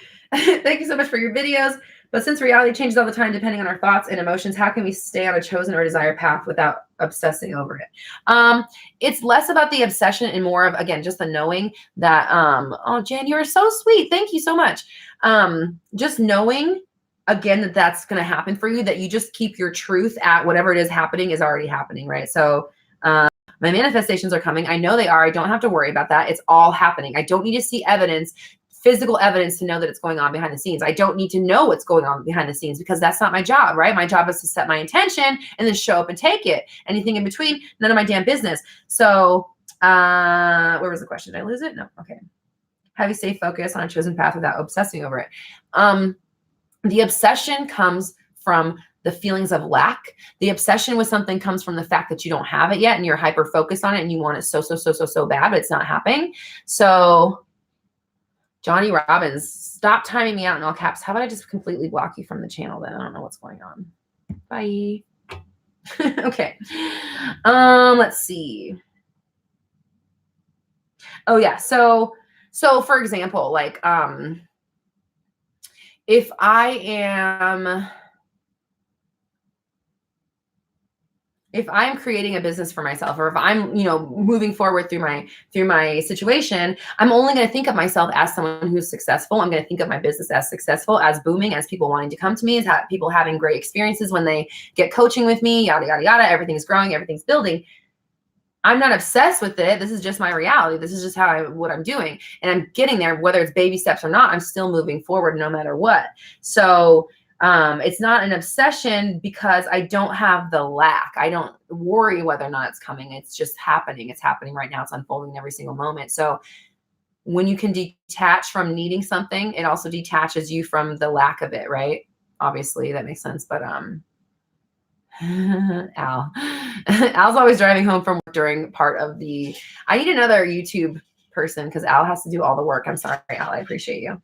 thank you so much for your videos. But since reality changes all the time, depending on our thoughts and emotions, how can we stay on a chosen or desired path without obsessing over it? It's less about the obsession and more of, again, just the knowing that, oh, Jen, you're so sweet. Thank you so much. Just knowing, again, that that's going to happen for you, that you just keep your truth at whatever it is happening is already happening, right? So my manifestations are coming. I know they are. I don't have to worry about that. It's all happening. I don't need to see evidence, physical evidence, to know that it's going on behind the scenes. I don't need to know what's going on behind the scenes because that's not my job, right? My job is to set my intention and then show up and take it. Anything in between, none of my damn business. So where was the question? Did I lose it? No. Okay. How do you stay focused on a chosen path without obsessing over it? The obsession comes from the feelings of lack. The obsession with something comes from the fact that you don't have it yet and you're hyper focused on it and you want it so bad, but it's not happening. So Johnny Robbins, stop timing me out in all caps. How about I just completely block you from the channel then? I don't know what's going on. Bye. Okay. Let's see. Oh yeah. So for example, like, if I'm creating a business for myself, or if I'm, moving forward through my situation, I'm only going to think of myself as someone who's successful. I'm going to think of my business as successful, as booming, as people wanting to come to me, as people having great experiences when they get coaching with me, yada, yada, yada. Everything's growing, everything's building. I'm not obsessed with it. This is just my reality. This is just what I'm doing. And I'm getting there, whether it's baby steps or not, I'm still moving forward no matter what. So it's not an obsession because I don't have the lack. I don't worry whether or not it's coming. It's just happening. It's happening right now. It's unfolding every single moment. So when you can detach from needing something, it also detaches you from the lack of it, right? Obviously, that makes sense. But Al's always driving home from work during part of the, I need another YouTube person because Al has to do all the work. I'm sorry, Al, I appreciate you.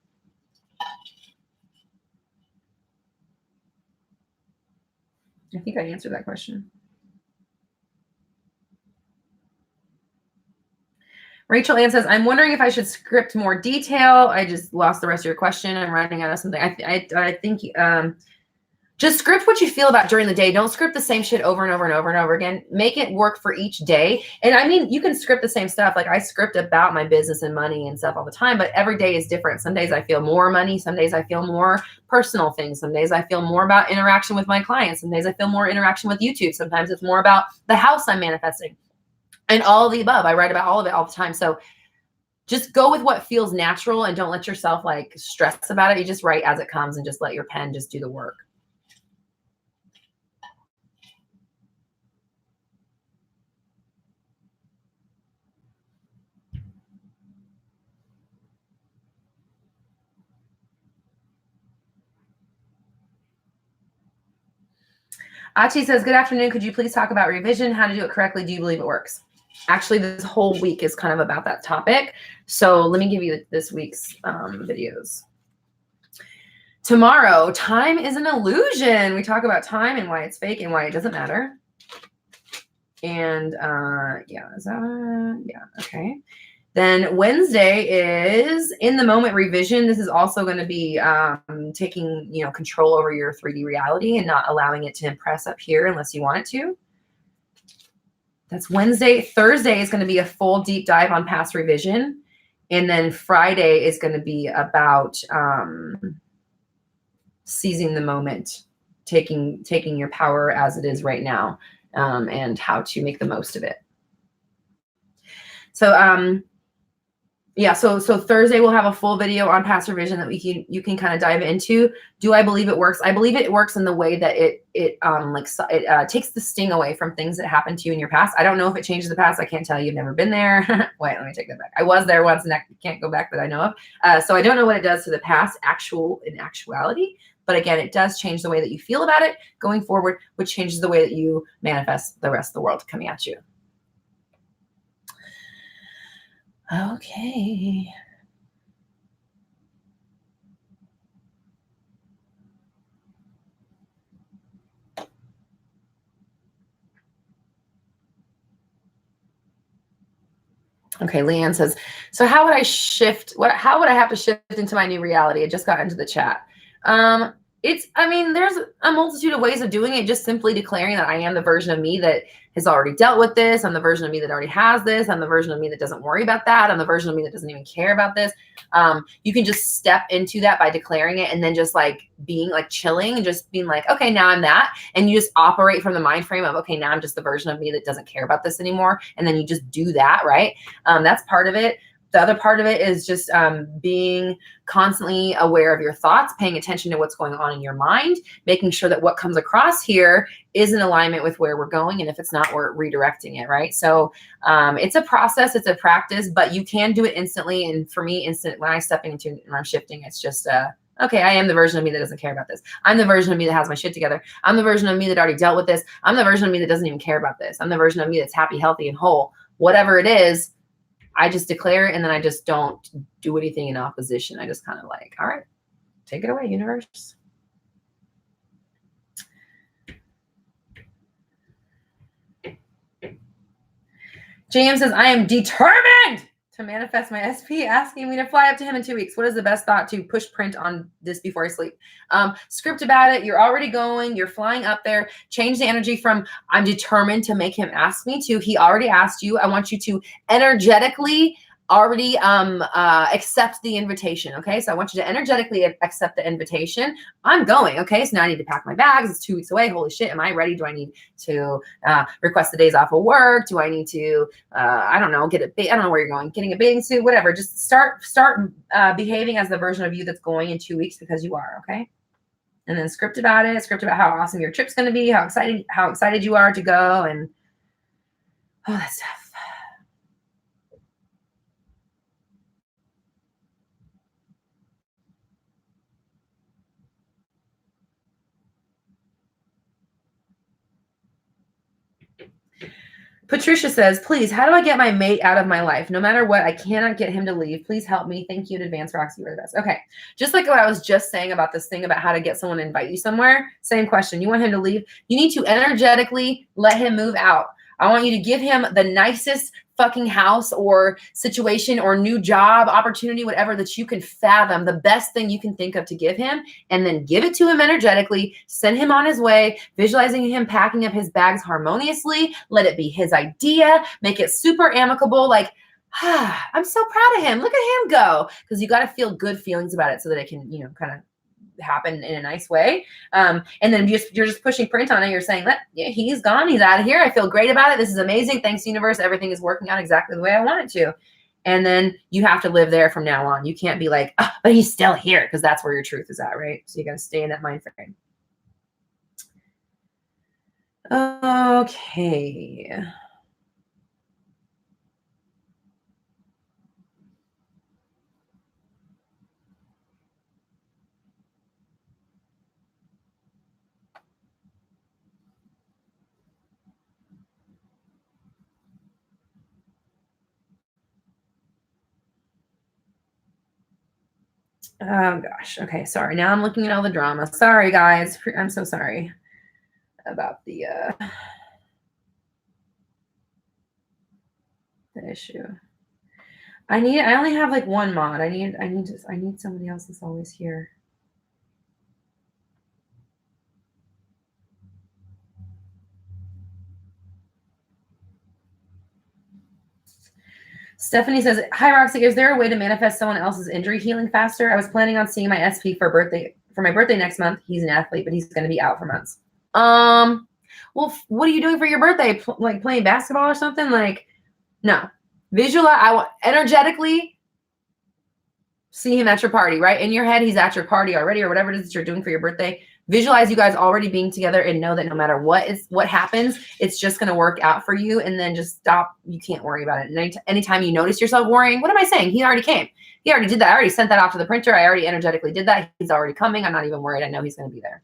I think I answered that question. Rachel Ann says, I'm wondering if I should script more detail. I just lost the rest of your question. I'm running out of something. I think just script what you feel about during the day. Don't script the same shit over and over and over and over again. Make it work for each day. And I mean, you can script the same stuff. Like I script about my business and money and stuff all the time, but every day is different. Some days I feel more money. Some days I feel more personal things. Some days I feel more about interaction with my clients. Some days I feel more interaction with YouTube. Sometimes it's more about the house I'm manifesting and all of the above. I write about all of it all the time. So just go with what feels natural and don't let yourself like stress about it. You just write as it comes and just let your pen just do the work. Achi says, good afternoon. Could you please talk about revision, how to do it correctly? Do you believe it works? Actually, this whole week is kind of about that topic. So let me give you this week's videos. Tomorrow, time is an illusion. We talk about time and why it's fake and why it doesn't matter. And yeah, okay. Then Wednesday is in the moment revision. This is also going to be taking, control over your 3D reality and not allowing it to impress up here unless you want it to. That's Wednesday. Thursday is going to be a full deep dive on past revision. And then Friday is going to be about seizing the moment, taking your power as it is right now, and how to make the most of it. So yeah, so Thursday we'll have a full video on past revision that you can kind of dive into. Do I believe it works? I believe it works in the way that it takes the sting away from things that happened to you in your past. I don't know if it changes the past. I can't tell you. I've never been there. Wait, let me take that back. I was there once and I can't go back that I know of. So I don't know what it does to the past in actuality. But again, it does change the way that you feel about it going forward, which changes the way that you manifest the rest of the world coming at you. Okay. Okay, Leanne says, so how would I shift? How would I have to shift into my new reality? It just got into the chat. I mean, there's a multitude of ways of doing it. Just simply declaring that I am the version of me that has already dealt with this. I'm the version of me that already has this. I'm the version of me that doesn't worry about that. I'm the version of me that doesn't even care about this. You can just step into that by declaring it and then just like being like chilling and just being like, okay, now I'm that. And you just operate from the mind frame of, okay, now I'm just the version of me that doesn't care about this anymore. And then you just do that, right? That's part of it. The other part of it is just being constantly aware of your thoughts, paying attention to what's going on in your mind, making sure that what comes across here is in alignment with where we're going. And if it's not, we're redirecting it, right? So it's a process, it's a practice, but you can do it instantly. And for me, when I step into and I'm shifting, it's just, okay, I am the version of me that doesn't care about this. I'm the version of me that has my shit together. I'm the version of me that already dealt with this. I'm the version of me that doesn't even care about this. I'm the version of me that's happy, healthy, and whole. Whatever it is, I just declare it and then I just don't do anything in opposition. I just kind of like, all right, take it away, universe. James says, I am determined to manifest my SP, asking me to fly up to him in 2 weeks. What is the best thought to push print on this before I sleep? Script about it. You're already going. You're flying up there. Change the energy from I'm determined to make him ask me to he already asked you. I want you to energetically already accept the invitation. Okay. So I want you to energetically accept the invitation. I'm going. Okay. So now I need to pack my bags. It's 2 weeks away. Holy shit. Am I ready? Do I need to request the days off of work? Do I need to, I don't know, I don't know where you're going, getting a bathing suit, whatever. Just start behaving as the version of you that's going in 2 weeks because you are. Okay. And then script about it, script about how awesome your trip's going to be, how excited you are to go and all that stuff. Patricia says, please, how do I get my mate out of my life? No matter what, I cannot get him to leave. Please help me. Thank you in advance, Roxy. You're the best. Okay. Just like what I was just saying about this thing about how to get someone to invite you somewhere. Same question. You want him to leave? You need to energetically let him move out. I want you to give him the nicest fucking house or situation or new job opportunity, whatever that you can fathom, the best thing you can think of to give him, and then give it to him energetically, send him on his way, visualizing him packing up his bags harmoniously, let it be his idea, make it super amicable, like, I'm so proud of him. Look at him go. Because you got to feel good feelings about it so that it can, kind of happen in a nice way. And then you're just pushing print on it. You're saying that he's gone. He's out of here. I feel great about it. This is amazing. Thanks, universe. Everything is working out exactly the way I want it to. And then you have to live there from now on. You can't be like, but he's still here, because that's where your truth is at, right? So you got to stay in that mind frame. Okay. Oh gosh. Okay. Sorry. Now I'm looking at all the drama. Sorry, guys. I'm so sorry about the issue. I only have like one mod. I need somebody else that's always here. Stephanie says, hi, Roxy. Is there a way to manifest someone else's injury healing faster? I was planning on seeing my SP for my birthday next month. He's an athlete, but he's going to be out for months. Well, what are you doing for your birthday? Like playing basketball or something? Like, no. Visualize. I want energetically see him at your party, right? In your head, he's at your party already, or whatever it is that you're doing for your birthday. Visualize you guys already being together and know that no matter what happens, it's just going to work out for you. And then just stop. You can't worry about it. And anytime you notice yourself worrying, what am I saying? He already came. He already did that. I already sent that off to the printer. I already energetically did that. He's already coming. I'm not even worried. I know he's going to be there.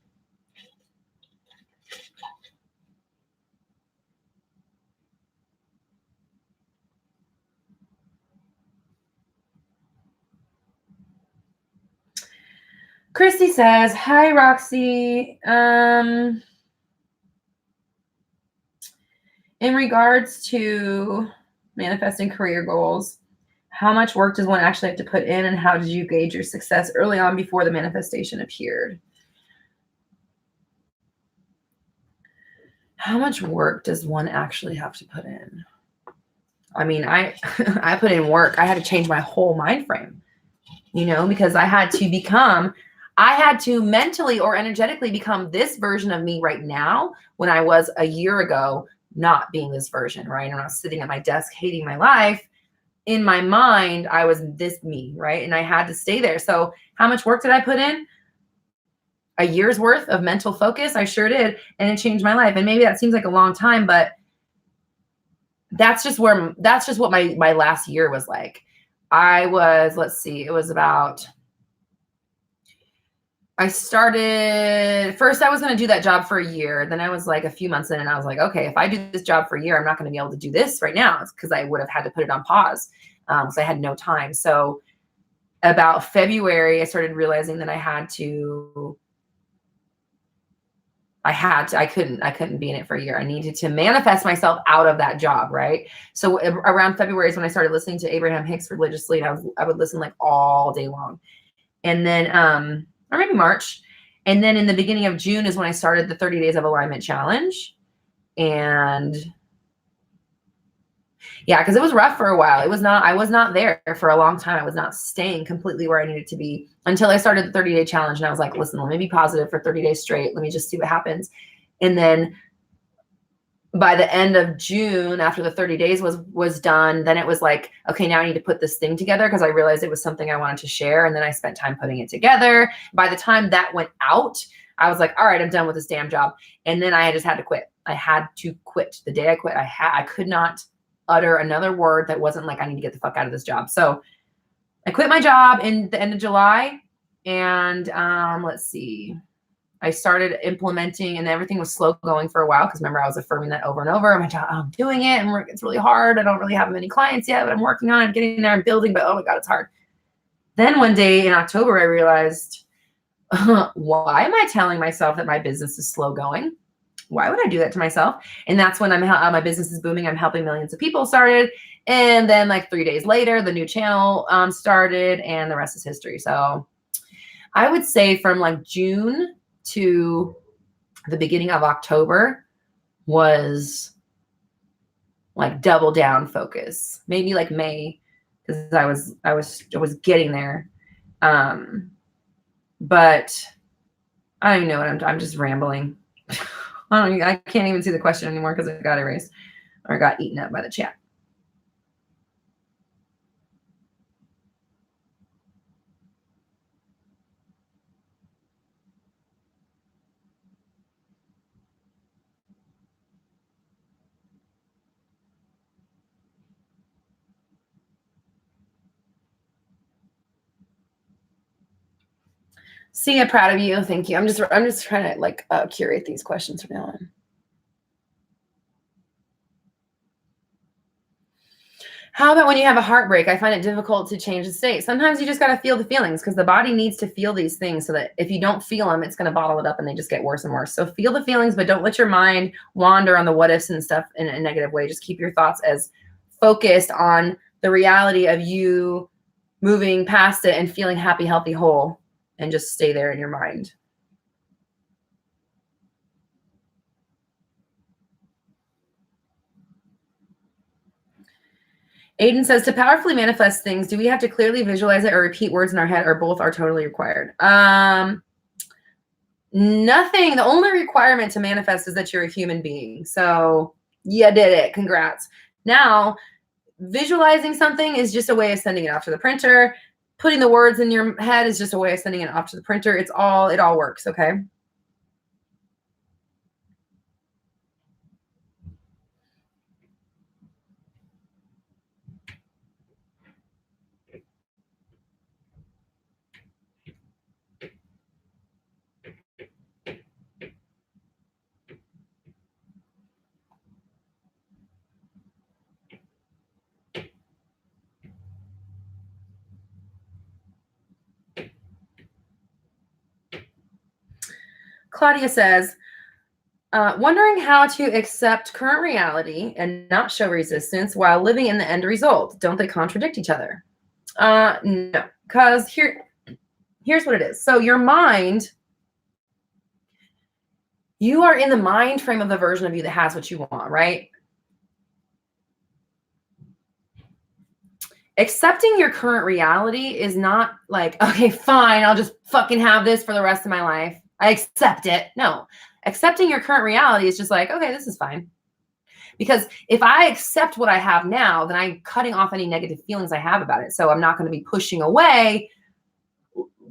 Christy says, hi, Roxy. In regards to manifesting career goals. How much work does one actually have to put in, and how did you gauge your success early on before the manifestation appeared? How much work does one actually have to put in? I mean, I I put in work. I had to change my whole mind frame, because I had to mentally or energetically become this version of me right now when I was a year ago not being this version, right? And I was sitting at my desk hating my life. In my mind, I was this me, right? And I had to stay there. So how much work did I put in? A year's worth of mental focus. I sure did. And it changed my life. And maybe that seems like a long time, but that's just what my last year was like. Let's see, it was about, I started first, I was going to do that job for a year. Then I was like a few months in and I was like, okay, if I do this job for a year, I'm not going to be able to do this right now. It's because I would have had to put it on pause. So I had no time. So about February, I started realizing that I couldn't be in it for a year. I needed to manifest myself out of that job. Right. So around February is when I started listening to Abraham Hicks religiously. And I would listen like all day long. And then, or maybe March. And then in the beginning of June is when I started the 30 Days of Alignment Challenge. And yeah, because it was rough for a while. I was not there for a long time. I was not staying completely where I needed to be until I started the 30-day challenge. And I was like, listen, let me be positive for 30 days straight. Let me just see what happens. And then by the end of June, after the 30 days was done, then it was like, okay, now I need to put this thing together because I realized it was something I wanted to share. And then I spent time putting it together. By the time that went out, I was like, all right, I'm done with this damn job. And then I just had to quit. I had to quit. The day I quit, I could not utter another word that wasn't like, I need to get the fuck out of this job. So I quit my job in the end of July. And let's see. I started implementing, and everything was slow going for a while because remember I was affirming that over and over. My job, I'm doing it, and it's really hard. I don't really have many clients yet, but I'm working on it, getting there and building. But oh my God, it's hard. Then one day in October, I realized, why am I telling myself that my business is slow going? Why would I do that to myself? And that's when my business is booming. I'm helping millions of people started. And then like 3 days later, the new channel started, and the rest is history. So I would say from like June to the beginning of October was like double down focus. Maybe like May, because I was getting there. But I don't even know what I'm just rambling. I can't even see the question anymore because it got erased or got eaten up by the chat. Sia, proud of you. Thank you. I'm just trying to like curate these questions from now on. How about when you have a heartbreak? I find it difficult to change the state. Sometimes you just got to feel the feelings because the body needs to feel these things so that if you don't feel them, it's going to bottle it up and they just get worse and worse. So feel the feelings, but don't let your mind wander on the what ifs and stuff in a negative way. Just keep your thoughts as focused on the reality of you moving past it and feeling happy, healthy, whole, and just stay there in your mind. Aiden says, to powerfully manifest things, do we have to clearly visualize it or repeat words in our head, or both are totally required? Nothing. The only requirement to manifest is that you're a human being. So you did it. Congrats. Now, visualizing something is just a way of sending it off to the printer. Putting the words in your head is just a way of sending it off to the printer. It all works. Okay. Claudia says, Wondering how to accept current reality and not show resistance while living in the end result. Don't they contradict each other? No, because here's what it is. So your mind, you are in the mind frame of the version of you that has what you want, right? Accepting your current reality is not like, okay, fine, I'll just fucking have this for the rest of my life. I accept it. No, accepting your current reality is just like, okay, this is fine. Because if I accept what I have now, then I'm cutting off any negative feelings I have about it. So I'm not going to be pushing away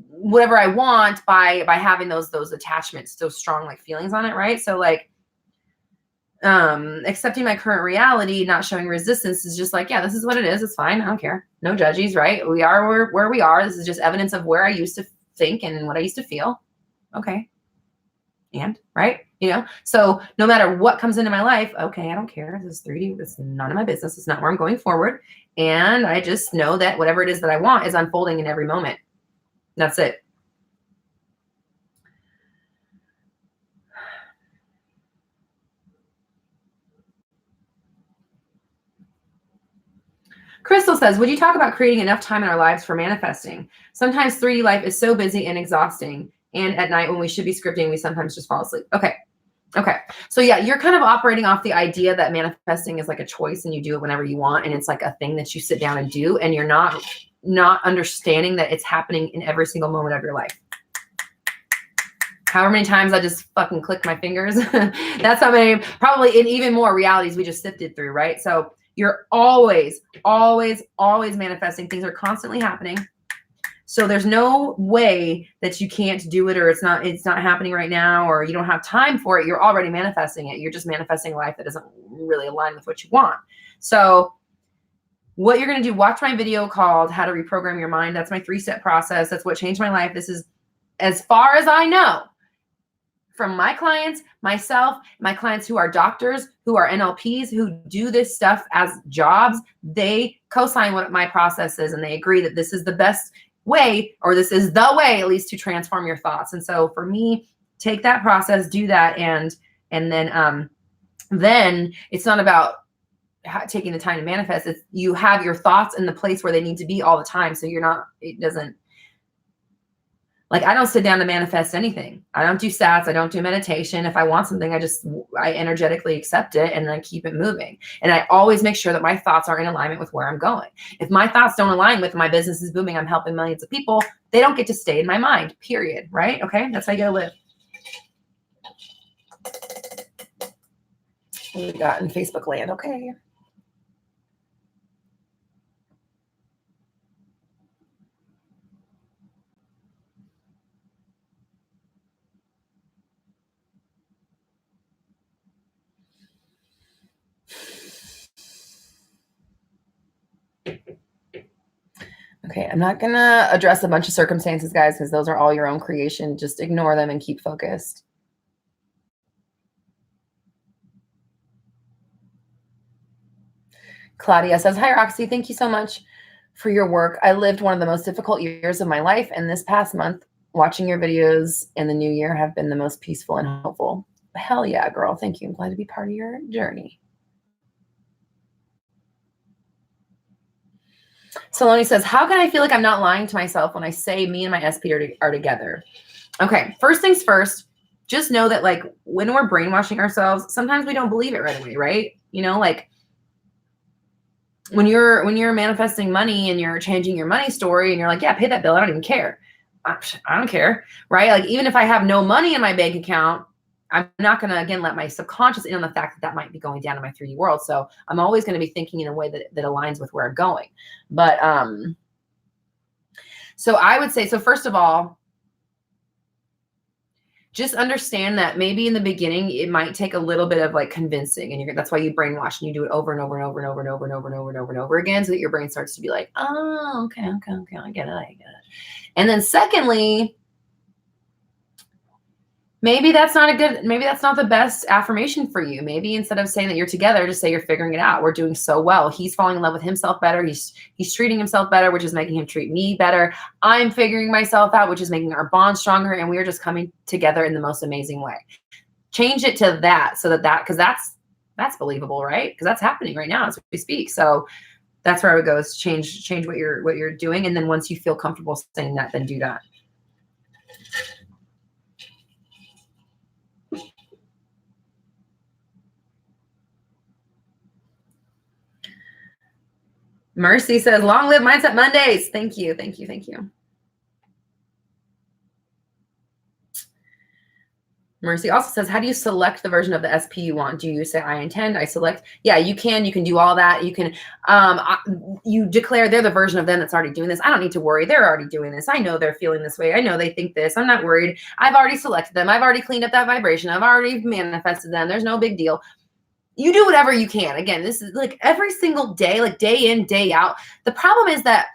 whatever I want by having those attachments, those strong like feelings on it, right? So like accepting my current reality, not showing resistance is just like, yeah, this is what it is. It's fine. I don't care. No judges, right? We are where we are. This is just evidence of where I used to think and what I used to feel. Okay. And right. So no matter what comes into my life, okay, I don't care. This is 3D. It's none of my business. It's not where I'm going forward. And I just know that whatever it is that I want is unfolding in every moment. That's it. Crystal says, would you talk about creating enough time in our lives for manifesting? Sometimes 3D life is so busy and exhausting. And at night when we should be scripting, we sometimes just fall asleep. Okay. So yeah, you're kind of operating off the idea that manifesting is like a choice and you do it whenever you want. And it's like a thing that you sit down and do. And you're not understanding that it's happening in every single moment of your life. However many times I just fucking click my fingers. That's how many, probably in even more realities we just sifted through, right? So you're always manifesting. Things are constantly happening. So there's no way that you can't do it, or it's not happening right now, or you don't have time for it. You're already manifesting it. You're just manifesting a life that doesn't really align with what you want. So what you're going to do, watch my video called How to Reprogram Your Mind. That's my 3-step process. That's what changed my life. This is, as far as I know, from my clients, myself, my clients who are doctors, who are NLPs, who do this stuff as jobs, they co-sign what my process is, and they agree that this is the best way, or this is the way at least, to transform your thoughts. And so for me, take that process, do that, and then it's not about taking the time to manifest. It's you have your thoughts in the place where they need to be all the time. So it doesn't, like, I don't sit down to manifest anything. I don't do stats. I don't do meditation. If I want something, I energetically accept it and then keep it moving. And I always make sure that my thoughts are in alignment with where I'm going. If my thoughts don't align with my business is booming, I'm helping millions of people, they don't get to stay in my mind, period. Right? Okay. That's how you gotta live. What we got in Facebook land? Okay. Okay, I'm not going to address a bunch of circumstances, guys, because those are all your own creation. Just ignore them and keep focused. Claudia says, hi, Roxy. Thank you so much for your work. I lived one of the most difficult years of my life, and this past month, watching your videos in the new year have been the most peaceful and hopeful. Hell yeah, girl. Thank you. I'm glad to be part of your journey. Saloni says, how can I feel like I'm not lying to myself when I say me and my SP are together? Okay, first things first, just know that, like, when we're brainwashing ourselves, sometimes we don't believe it right away, right? Like when you're manifesting money and you're changing your money story and you're like, yeah, pay that bill. I don't even care. I don't care, right? Like, even if I have no money in my bank account, I'm not going to, again, let my subconscious in on the fact that might be going down in my 3D world. So I'm always going to be thinking in a way that aligns with where I'm going. But so I would say, so first of all, just understand that maybe in the beginning, it might take a little bit of like convincing, and that's why you brainwash and you do it over and over and over and over and over and over and over and over and over again, so that your brain starts to be like, oh, okay, I get it. And then secondly, maybe that's not the best affirmation for you. Maybe instead of saying that you're together, just say you're figuring it out. We're doing so well. He's falling in love with himself better. He's treating himself better, which is making him treat me better. I'm figuring myself out, which is making our bond stronger. And we are just coming together in the most amazing way. change it to that, so because that's believable, right? Because that's happening right now as we speak. So that's where I would go, is change what you're doing. And then once you feel comfortable saying that, then do that. Mercy says, long live Mindset Mondays. Thank you. Thank you. Thank you. Mercy also says, how do you select the version of the SP you want? Do you say, I intend, I select? Yeah, you can do all that. You can, you declare they're the version of them that's already doing this. I don't need to worry. They're already doing this. I know they're feeling this way. I know they think this. I'm not worried. I've already selected them. I've already cleaned up that vibration. I've already manifested them. There's no big deal. You do whatever you can. Again, this is like every single day, like day in, day out. The problem is that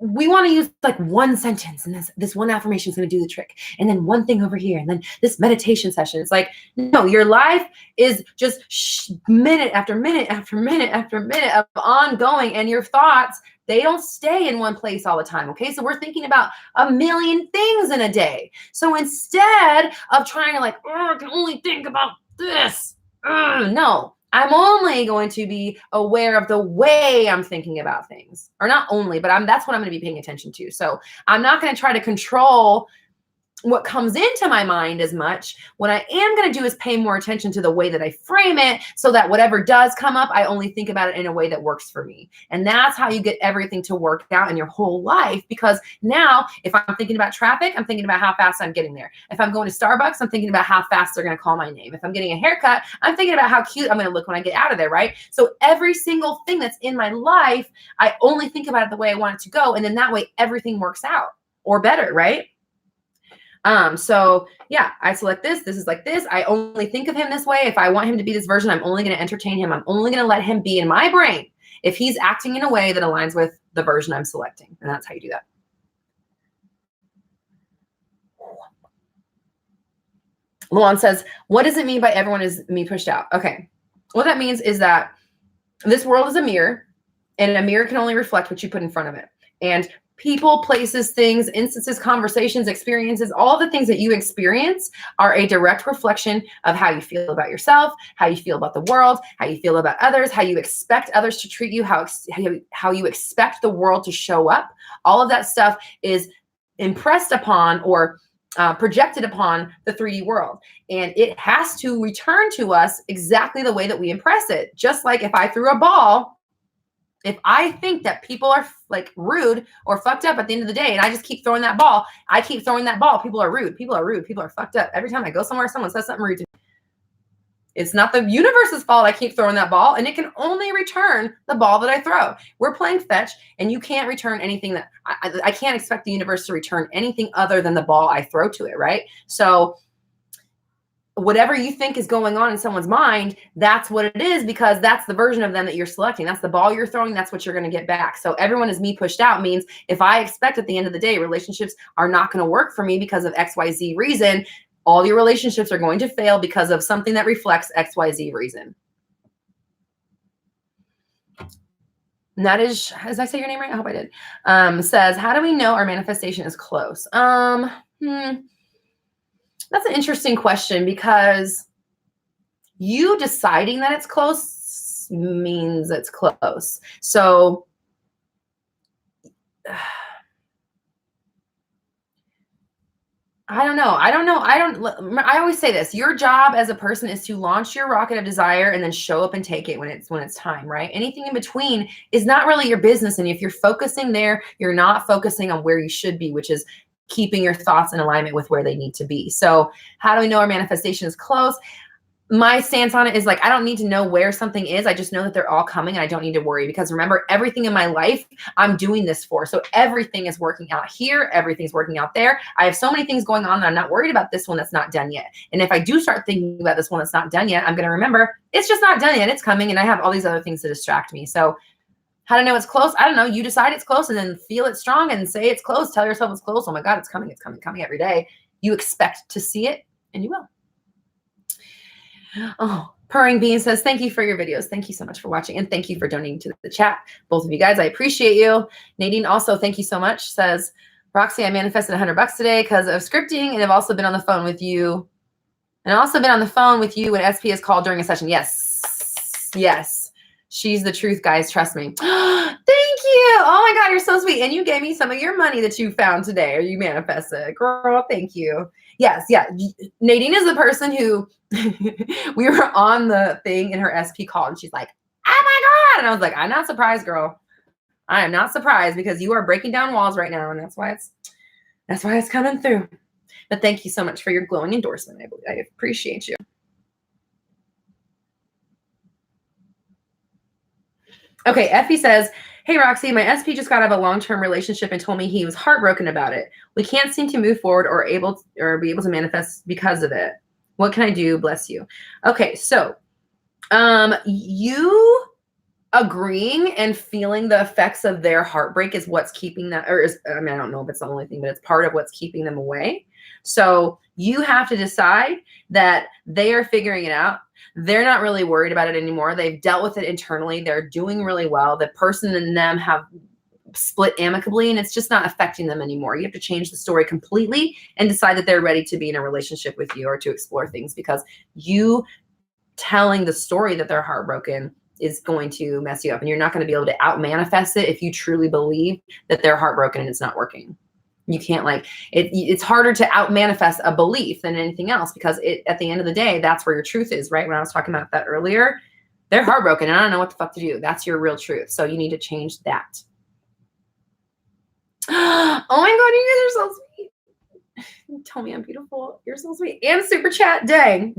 we want to use like one sentence, and this one affirmation is going to do the trick, and then one thing over here, and then this meditation session. It's like, no, your life is just minute after minute after minute after minute of ongoing, and your thoughts, they don't stay in one place all the time. Okay, so we're thinking about a million things in a day. So instead of trying to like, oh, I can only think about this, no, I'm only going to be aware of the way I'm thinking about things. Or not only, but that's what I'm going to be paying attention to. So I'm not going to try to control what comes into my mind as much. What I am going to do is pay more attention to the way that I frame it, so that whatever does come up, I only think about it in a way that works for me. And that's how you get everything to work out in your whole life. Because now if I'm thinking about traffic, I'm thinking about how fast I'm getting there. If I'm going to Starbucks, I'm thinking about how fast they're going to call my name. If I'm getting a haircut, I'm thinking about how cute I'm going to look when I get out of there, right? So every single thing that's in my life, I only think about it the way I want it to go. And then that way everything works out, or better, right? So yeah, I select this. This is like this. I only think of him this way. If I want him to be this version, I'm only going to entertain him. I'm only going to let him be in my brain if he's acting in a way that aligns with the version I'm selecting. And that's how you do that. Luan says, what does it mean by everyone is me pushed out? Okay. What that means is that this world is a mirror, and a mirror can only reflect what you put in front of it. And people, places, things, instances, conversations, experiences, all the things that you experience are a direct reflection of how you feel about yourself, how you feel about the world, how you feel about others, how you expect others to treat you, how you expect the world to show up. All of that stuff is impressed upon or projected upon the 3D world. And it has to return to us exactly the way that we impress it. Just like if I threw a ball, if I think that people are like rude or fucked up at the end of the day, and I just keep throwing that ball, people are rude, people are fucked up. Every time I go somewhere, someone says something rude to me. It's not the universe's fault I keep throwing that ball, and it can only return the ball that I throw. We're playing fetch, and you can't return anything that, I can't expect the universe to return anything other than the ball I throw to it, right? So whatever you think is going on in someone's mind, that's what it is, because that's the version of them that you're selecting. That's the ball you're throwing. That's what you're going to get back. So everyone is me pushed out means if I expect at the end of the day, relationships are not going to work for me because of XYZ reason, all your relationships are going to fail because of something that reflects XYZ reason. And that is, did I say your name right? I hope I did. Says, how do we know our manifestation is close? That's an interesting question, because you deciding that it's close means it's close. So I don't know. I always say this, your job as a person is to launch your rocket of desire and then show up and take it when it's time, right? Anything in between is not really your business. And if you're focusing there, you're not focusing on where you should be, which is keeping your thoughts in alignment with where they need to be. So how do we know our manifestation is close? My stance on it is like, I don't need to know where something is. I just know that they're all coming, and I don't need to worry, because remember, everything in my life I'm doing this for. So everything is working out here. Everything's working out there. I have so many things going on that I'm not worried about this one that's not done yet. And if I do start thinking about this one that's not done yet, I'm going to remember it's just not done yet. It's coming, and I have all these other things to distract me. So how to know it's close? I don't know. You decide it's close, and then feel it strong and say it's close. Tell yourself it's close. Oh my God, it's coming. It's coming, coming every day. You expect to see it, and you will. Oh, Purring Bean says, thank you for your videos. Thank you so much for watching, and thank you for donating to the chat. Both of you guys, I appreciate you. Nadine also, thank you so much. Says, Roxy, I manifested $100 today because of scripting, and I've also been on the phone with you And I've also been on the phone with you when SP is called during a session. Yes. Yes. She's the truth, guys. Trust me. Thank you. Oh my God, you're so sweet. And you gave me some of your money that you found today, or you manifested. Girl, thank you. Yes, yeah. Nadine is the person who we were on the thing and her SP called and she's like, oh my God. And I was like, I'm not surprised, girl. I am not surprised because you are breaking down walls right now. And that's why it's coming through. But thank you so much for your glowing endorsement. I appreciate you. Okay, Effie says, hey, Roxy, my SP just got out of a long-term relationship and told me he was heartbroken about it. We can't seem to move forward or be able to manifest because of it. What can I do? Bless you. Okay, so you agreeing and feeling the effects of their heartbreak is what's keeping that, I don't know if it's the only thing, but it's part of what's keeping them away. So you have to decide that they are figuring it out. They're not really worried about it anymore. They've dealt with it internally. They're doing really well. The person and them have split amicably and it's just not affecting them anymore. You have to change the story completely and decide that they're ready to be in a relationship with you or to explore things, because you telling the story that they're heartbroken is going to mess you up, and you're not going to be able to out manifest it if you truly believe that they're heartbroken and it's not working. You can't it's harder to out manifest a belief than anything else, because at the end of the day, that's where your truth is, right? When I was talking about that earlier, they're heartbroken and I don't know what the fuck to do. That's your real truth. So you need to change that. Oh my God, you guys are so sweet. You tell me I'm beautiful. You're so sweet. And super chat. Dang.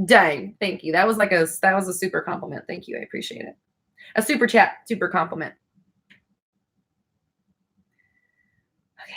Thank you. That was a super compliment. Thank you. I appreciate it. A super chat, super compliment. Okay.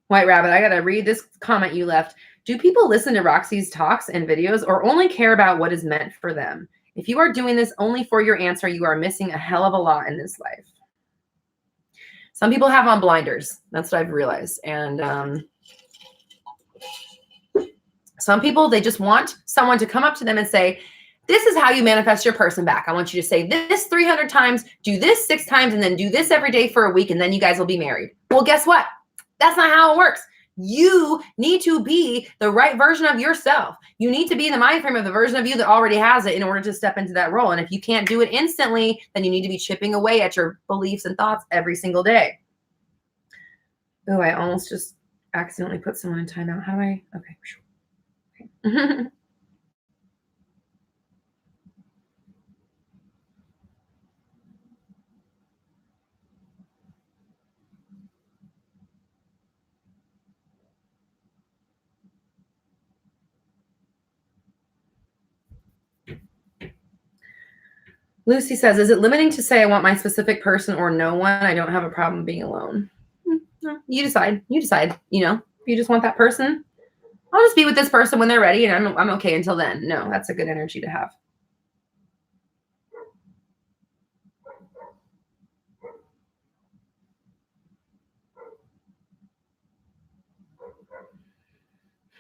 White Rabbit, I got to read this comment you left. Do people listen to Roxy's talks and videos or only care about what is meant for them? If you are doing this only for your answer, you are missing a hell of a lot in this life. Some people have on blinders. That's what I've realized. And some people, they just want someone to come up to them and say, this is how you manifest your person back. I want you to say this 300 times, do this 6 times, and then do this every day for a week, and then you guys will be married. Well, guess what? That's not how it works. You need to be the right version of yourself. You need to be in the mind frame of the version of you that already has it in order to step into that role. And if you can't do it instantly, then you need to be chipping away at your beliefs and thoughts every single day. Oh, I almost just accidentally put someone in timeout. How do I? Okay. Lucy says, is it limiting to say I want my specific person or no one? I don't have a problem being alone. No, you decide. You know, if you just want that person, I'll just be with this person when they're ready and I'm okay until then. No, that's a good energy to have.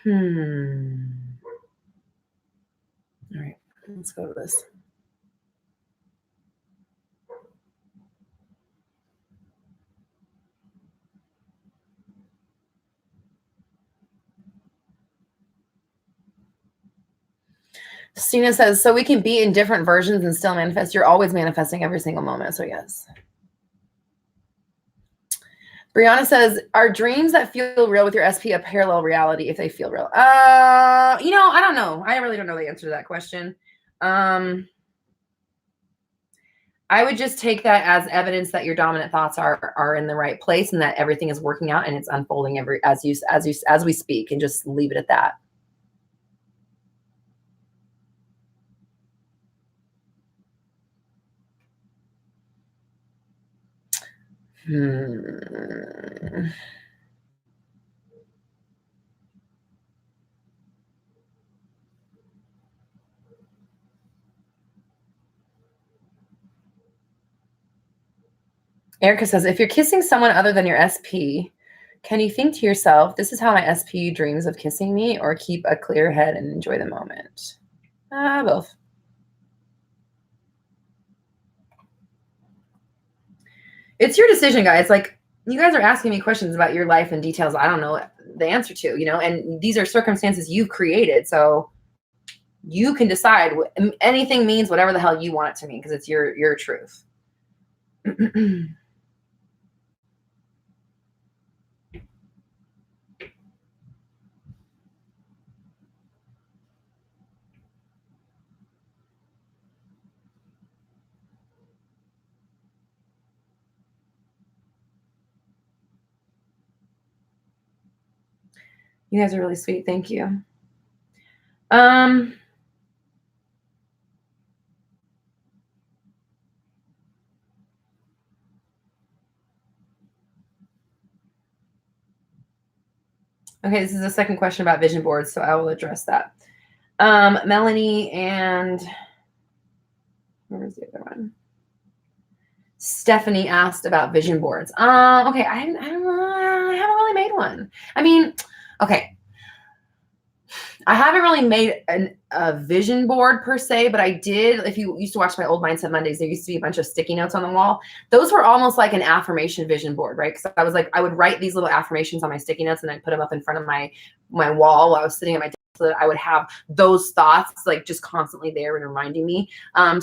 All right, let's go to this. Stina says, so we can be in different versions and still manifest. You're always manifesting every single moment. So yes. Brianna says, are dreams that feel real with your SP a parallel reality if they feel real? I don't know. I really don't know the answer to that question. I would just take that as evidence that your dominant thoughts are in the right place and that everything is working out and it's unfolding as we speak, and just leave it at that. Erica says, if you're kissing someone other than your SP, Can you think to yourself, this is how my SPU dreams of kissing me, or keep a clear head and enjoy the moment? Both. It's your decision, guys. Like, you guys are asking me questions about your life and details I don't know the answer to, and these are circumstances you've created. So you can decide anything means whatever the hell you want it to mean, because it's your truth. You guys are really sweet. Thank you. Okay, this is the second question about vision boards, so I will address that. Melanie and where was the other one? Stephanie asked about vision boards. Okay, I haven't really made one. I mean, okay, I haven't really made a vision board per se, but I did. If you used to watch my old Mindset Mondays, there used to be a bunch of sticky notes on the wall. Those were almost like an affirmation vision board, right? Because I was like, I would write these little affirmations on my sticky notes and I'd put them up in front of my wall while I was sitting at my desk, so that I would have those thoughts like just constantly there and reminding me. And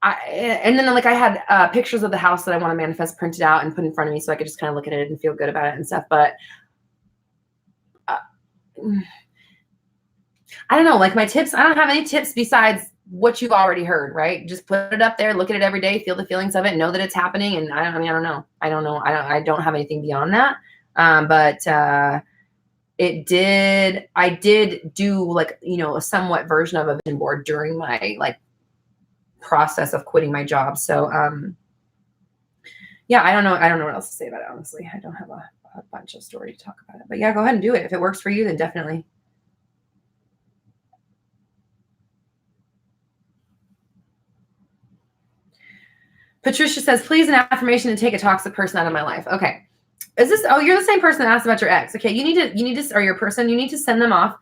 then like I had pictures of the house that I want to manifest printed out and put in front of me, so I could just kind of look at it and feel good about it and stuff. But I don't know, like my tips, I don't have any tips besides what you've already heard, right? Just put it up there, look at it every day, feel the feelings of it, know that it's happening. And I don't know. I don't have anything beyond that. I did do like, a somewhat version of a vision board during my like process of quitting my job. So, yeah, I don't know what else to say about it. Honestly, I don't have a bunch of story to talk about it, but yeah, go ahead and do it. If it works for you, then definitely. Patricia says, please, an affirmation to take a toxic person out of my life. Okay. Is this, you're the same person that asked about your ex. Okay. You need to, or your person, you need to send them off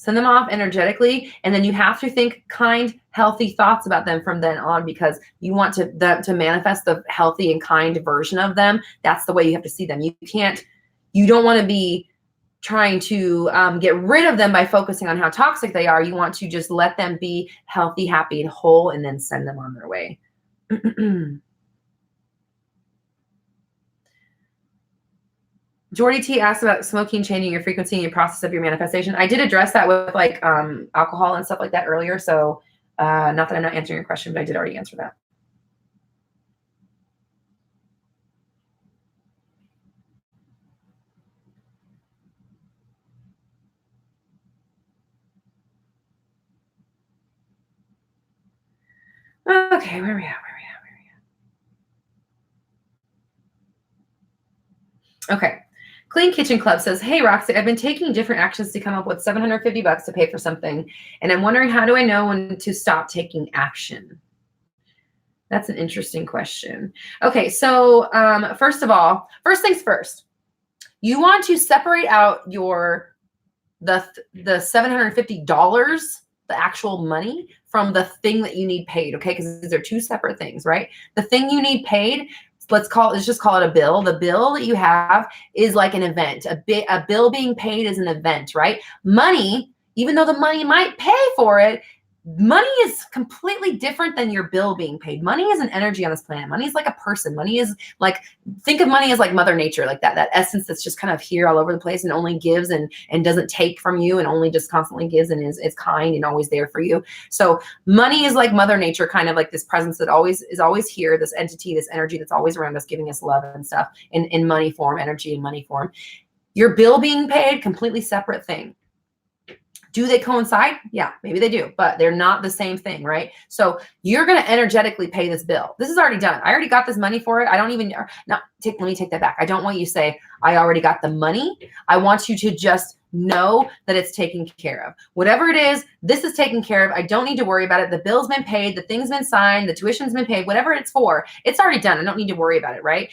energetically. And then you have to think kind, healthy thoughts about them from then on, because you want them to manifest the healthy and kind version of them. That's the way you have to see them. You don't want to be trying to get rid of them by focusing on how toxic they are. You want to just let them be healthy, happy, and whole, and then send them on their way. Jordy T asked about smoking changing your frequency and your process of your manifestation. I did address that with like alcohol and stuff like that earlier. So not that I'm not answering your question, but I did already answer that. Okay, where are we at? Okay. Clean Kitchen Club says, hey, Roxy, I've been taking different actions to come up with $750 to pay for something. And I'm wondering, how do I know when to stop taking action? That's an interesting question. Okay. So first of all, first things first, you want to separate out the $750, the actual money, from the thing that you need paid. Okay. Because these are two separate things, right? The thing you need paid, let's just call it a bill. The bill that you have is like an event. A bill being paid is an event, right? Money, even though the money might pay for it, money is completely different than your bill being paid. Money is an energy on this planet. Money is like a person. Money is like, think of money as like Mother Nature, like that essence that's just kind of here all over the place and only gives and doesn't take from you, and only just constantly gives and is kind and always there for you. So money is like Mother Nature, kind of like this presence that is always here, this entity, this energy that's always around us, giving us love and stuff in money form, energy in money form. Your bill being paid, completely separate thing. Do they coincide? Yeah, maybe they do, but they're not the same thing, right? So you're going to energetically pay this bill. This is already done. I already got this money for it. I don't even, let me take that back. I don't want you to say, I already got the money. I want you to just know that it's taken care of. Whatever it is, this is taken care of. I don't need to worry about it. The bill's been paid. The thing's been signed. The tuition's been paid. Whatever it's for, it's already done. I don't need to worry about it, right?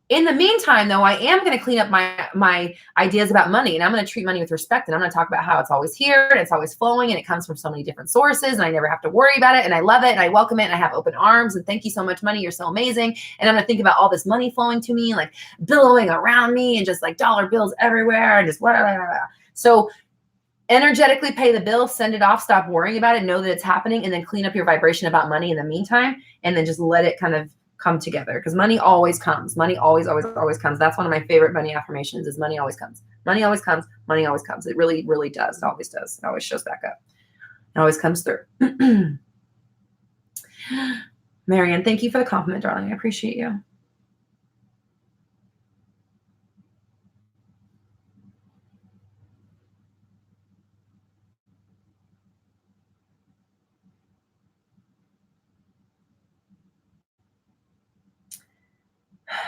In the meantime, though, I am going to clean up my ideas about money, and I'm going to treat money with respect, and I'm going to talk about how it's always here and it's always flowing and it comes from so many different sources and I never have to worry about it and I love it and I welcome it and I have open arms and thank you so much, money. You're so amazing. And I'm going to think about all this money flowing to me, like billowing around me and just like dollar bills everywhere and just whatever. So energetically pay the bill, send it off, stop worrying about it, know that it's happening, and then clean up your vibration about money in the meantime, and then just let it kind of come together, because money always comes. Money always, always, always comes. That's one of my favorite money affirmations is money always comes. Money always comes. Money always comes. It really, really does. It always does. It always shows back up. It always comes through. Marianne, thank you for the compliment, darling. I appreciate you.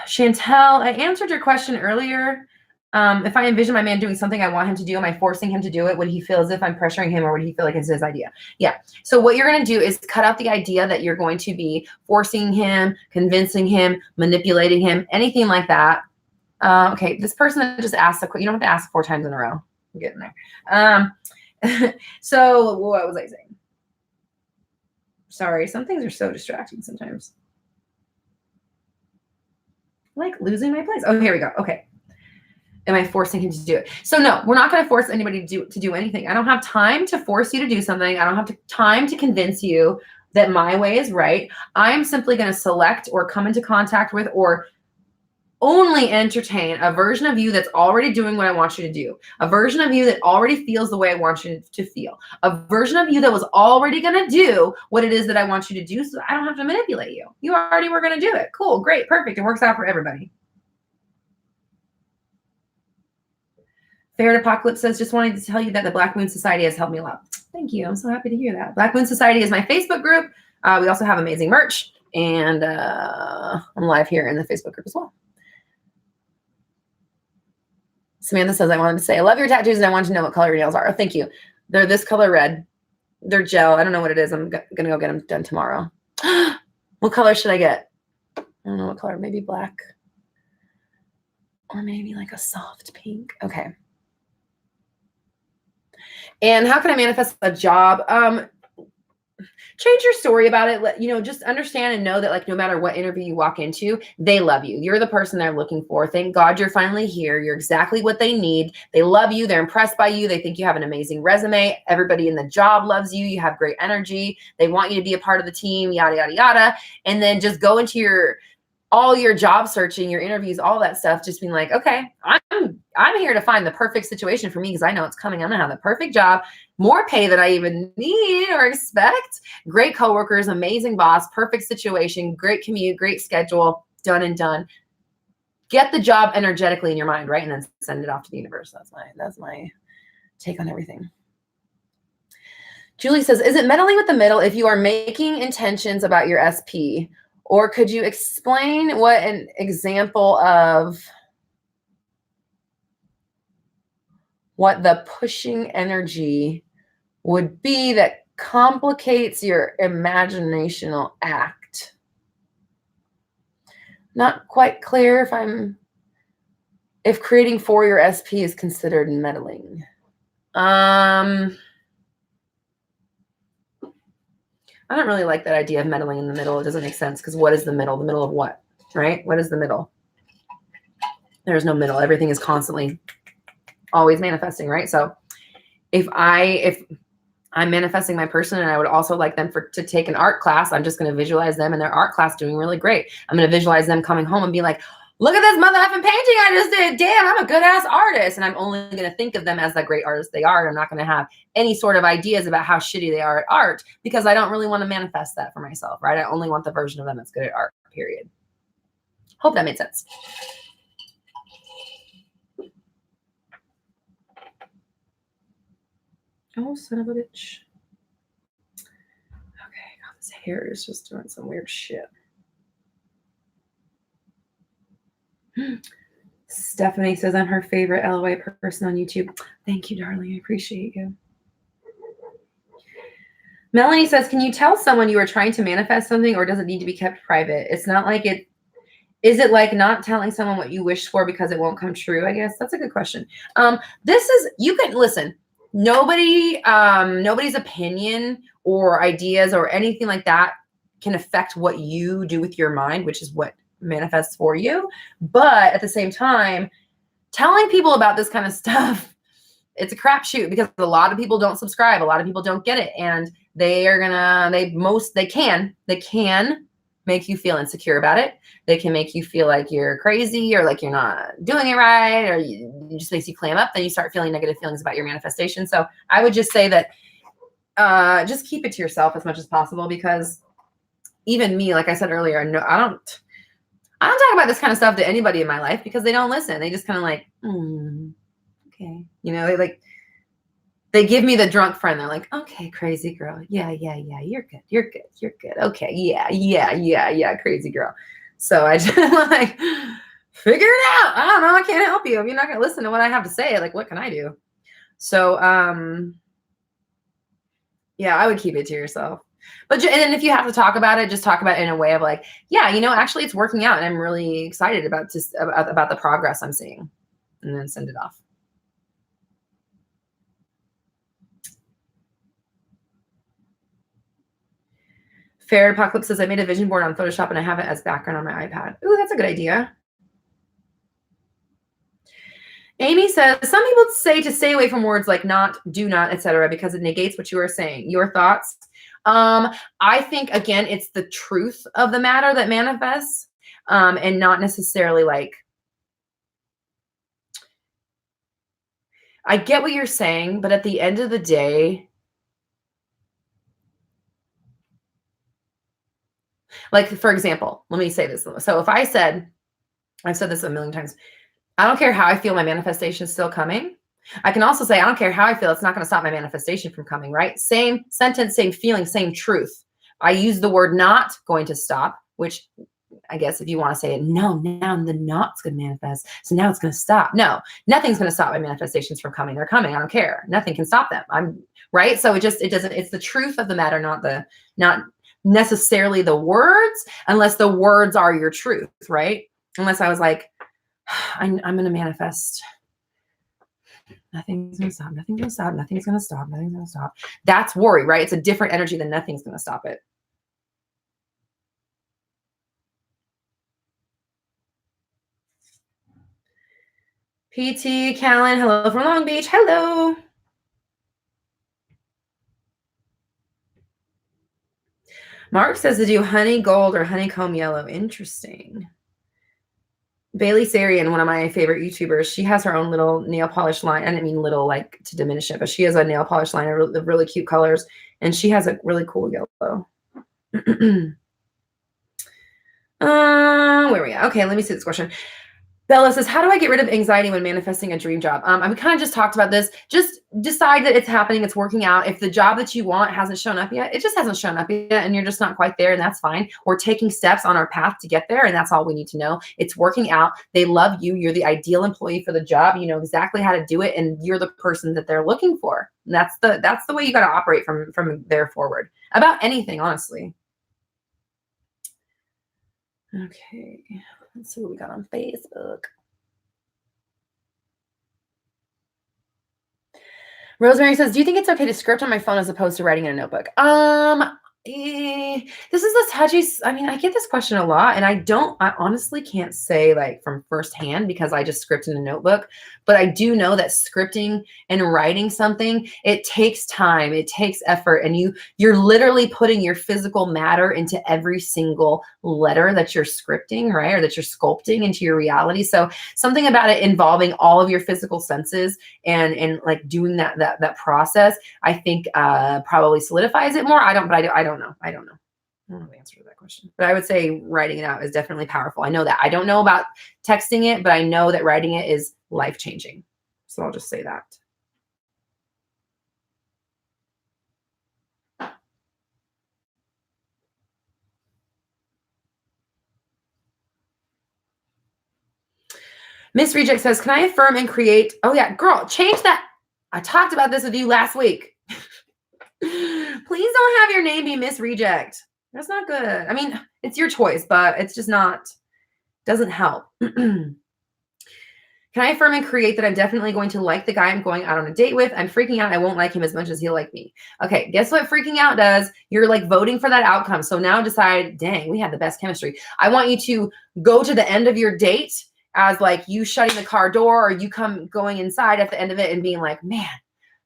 Chantel, I answered your question earlier. If I envision my man doing something I want him to do, am I forcing him to do it? Would he feel as if I'm pressuring him, or would he feel like it's his idea? Yeah. So what you're going to do is cut out the idea that you're going to be forcing him, convincing him, manipulating him, anything like that. Okay, this person that just asked you don't have to ask 4 times in a row. I'm getting there. So what was I saying? Sorry, some things are so distracting sometimes. Like losing my place. Oh, here we go. Okay. Am I forcing him to do it? So no, we're not going to force anybody to do anything. I don't have time to force you to do something. I don't have time to convince you that my way is right. I'm simply going to select or come into contact with or only entertain a version of you that's already doing what I want you to do, a version of you that already feels the way I want you to feel, a version of you that was already going to do what it is that I want you to do, so I don't have to manipulate you. You already were going to do it. Cool, great, perfect. It works out for everybody. Ferret Apocalypse says, just wanted to tell you that the Black Moon Society has helped me a lot. Thank you. I'm so happy to hear that. Black Moon Society is my Facebook group. We also have amazing merch, and I'm live here in the Facebook group as well. Samantha says, I wanted to say, I love your tattoos and I wanted to know what color your nails are. Oh, thank you. They're this color red. They're gel. I don't know what it is. I'm going to go get them done tomorrow. What color should I get? I don't know what color. Maybe black. Or maybe like a soft pink. Okay. And how can I manifest a job? Change your story about it. Just understand and know that, like, no matter what interview you walk into, they love you. You're the person they're looking for. Thank God you're finally here. You're exactly what they need. They love you. They're impressed by you. They think you have an amazing resume. Everybody in the job loves you. You have great energy. They want you to be a part of the team, yada, yada, yada. And then just go into all your job searching, your interviews, all that stuff, just being like, okay, I'm here to find the perfect situation for me because I know it's coming. I'm gonna have the perfect job, more pay than I even need or expect, great coworkers, amazing boss, perfect situation, great commute, great schedule, done and done. Get the job energetically in your mind, right? And then send it off to the universe. That's my take on everything. Julie says, is it meddling with the middle if you are making intentions about your SP? Or could you explain what an example of what the pushing energy would be that complicates your imaginational act? Not quite clear if creating for your SP is considered meddling. I don't really like that idea of meddling in the middle. It doesn't make sense, because what is the middle? The middle of what, right? What is the middle? There's no middle. Everything is constantly always manifesting, right? So if I'm manifesting my person and I would also like them to take an art class, I'm just going to visualize them in their art class doing really great. I'm going to visualize them coming home and be like, look at this mother effing painting I just did. Damn, I'm a good ass artist. And I'm only going to think of them as the great artists they are. I'm not going to have any sort of ideas about how shitty they are at art, because I don't really want to manifest that for myself, right? I only want the version of them that's good at art, period. Hope that made sense. Oh, son of a bitch. Okay, God, this hair is just doing some weird shit. Stephanie says, I'm her favorite LOA person on YouTube. Thank you, darling. I appreciate you. Melanie says, can you tell someone you are trying to manifest something, or does it need to be kept private? It's not like it Is it like not telling someone what you wish for because it won't come true? I guess that's a good question. You can listen. Nobody's opinion or ideas or anything like that can affect what you do with your mind, which is what manifests for you. But at the same time, telling people about this kind of stuff, it's a crapshoot because a lot of people don't subscribe. A lot of people don't get it. And they can make you feel insecure about it. They can make you feel like you're crazy or like you're not doing it right, or it just makes you clam up. Then you start feeling negative feelings about your manifestation. So I would just say that just keep it to yourself as much as possible, because even me, like I said earlier, no, I don't talk about this kind of stuff to anybody in my life because they don't listen. They just kind of like, okay. They give me the drunk friend. They're like, okay, crazy girl. Yeah. You're good. Okay. Yeah. Crazy girl. So I just like, figure it out. I don't know. I can't help you. If you're not going to listen to what I have to say, like, what can I do? So, yeah, I would keep it to yourself. And then if you have to talk about it, just talk about it in a way of like, yeah, actually it's working out and I'm really excited about the progress I'm seeing, and then send it off. Fair Apocalypse says, I made a vision board on Photoshop and I have it as background on my iPad. Ooh, that's a good idea. Amy says, some people say to stay away from words like not, do not, etc., because it negates what you are saying. Your thoughts? I think, again, it's the truth of the matter that manifests, and not necessarily like, I get what you're saying, but at the end of the day, like, for example, let me say this. So if I've said this a million times, I don't care how I feel, my manifestation is still coming. I can also say, I don't care how I feel, it's not going to stop my manifestation from coming, right? Same sentence, same feeling, same truth. I use the word not going to stop, which I guess if you want to say it, no, now the not's going to manifest. So now it's going to stop. No, nothing's going to stop my manifestations from coming. They're coming. I don't care. Nothing can stop them. I'm right. So it doesn't, it's the truth of the matter, not necessarily the words, unless the words are your truth, right? Unless I was like, I'm going to manifest. Nothing's going to stop. Nothing's going to stop. Nothing's going to stop. Nothing's going to stop. That's worry, right? It's a different energy than nothing's going to stop it. PT Callan, hello from Long Beach. Hello. Mark says to do honey gold or honeycomb yellow. Interesting. Bailey Sarian, one of my favorite YouTubers, she has her own little nail polish line. I didn't mean little like to diminish it, but she has a nail polish line of really cute colors, and she has a really cool yellow. Where are we at? Okay, let me see this question. Bella says, how do I get rid of anxiety when manifesting a dream job? We kind of just talked about this. Just decide that it's happening. It's working out. If the job that you want hasn't shown up yet, it just hasn't shown up yet, and you're just not quite there, and that's fine. We're taking steps on our path to get there, and that's all we need to know. It's working out. They love you. You're the ideal employee for the job. You know exactly how to do it, and you're the person that they're looking for. And that's the way you got to operate from there forward. About anything, honestly. Okay. Let's see what we got on Facebook. Rosemary says, do you think it's okay to script on my phone as opposed to writing in a notebook? This is the touchy. I get this question a lot, and I honestly can't say like from firsthand because I just script in a notebook, but I do know that scripting and writing something, it takes time, it takes effort, and you're literally putting your physical matter into every single letter that you're scripting, right? Or that you're sculpting into your reality. So something about it involving all of your physical senses and like doing that process, I think probably solidifies it more. I don't know. I don't know. I don't know the answer to that question, but I would say writing it out is definitely powerful. I know that. I don't know about texting it, but I know that writing it is life-changing. So I'll just say that. Miss Reject says, can I affirm and create? Oh yeah, girl, change that. I talked about this with you last week. Please don't have your name be Miss Reject. That's not good. I mean, it's your choice, but it's just not, Doesn't help. Can I affirm and create that I'm definitely going to like the guy I'm going out on a date with? I'm freaking out. I won't like him as much as he'll like me. Okay, guess what freaking out does? You're like voting for that outcome. So now decide, dang, we had the best chemistry. I want you to go to the end of your date as like you shutting the car door or you going inside at the end of it and being like, man,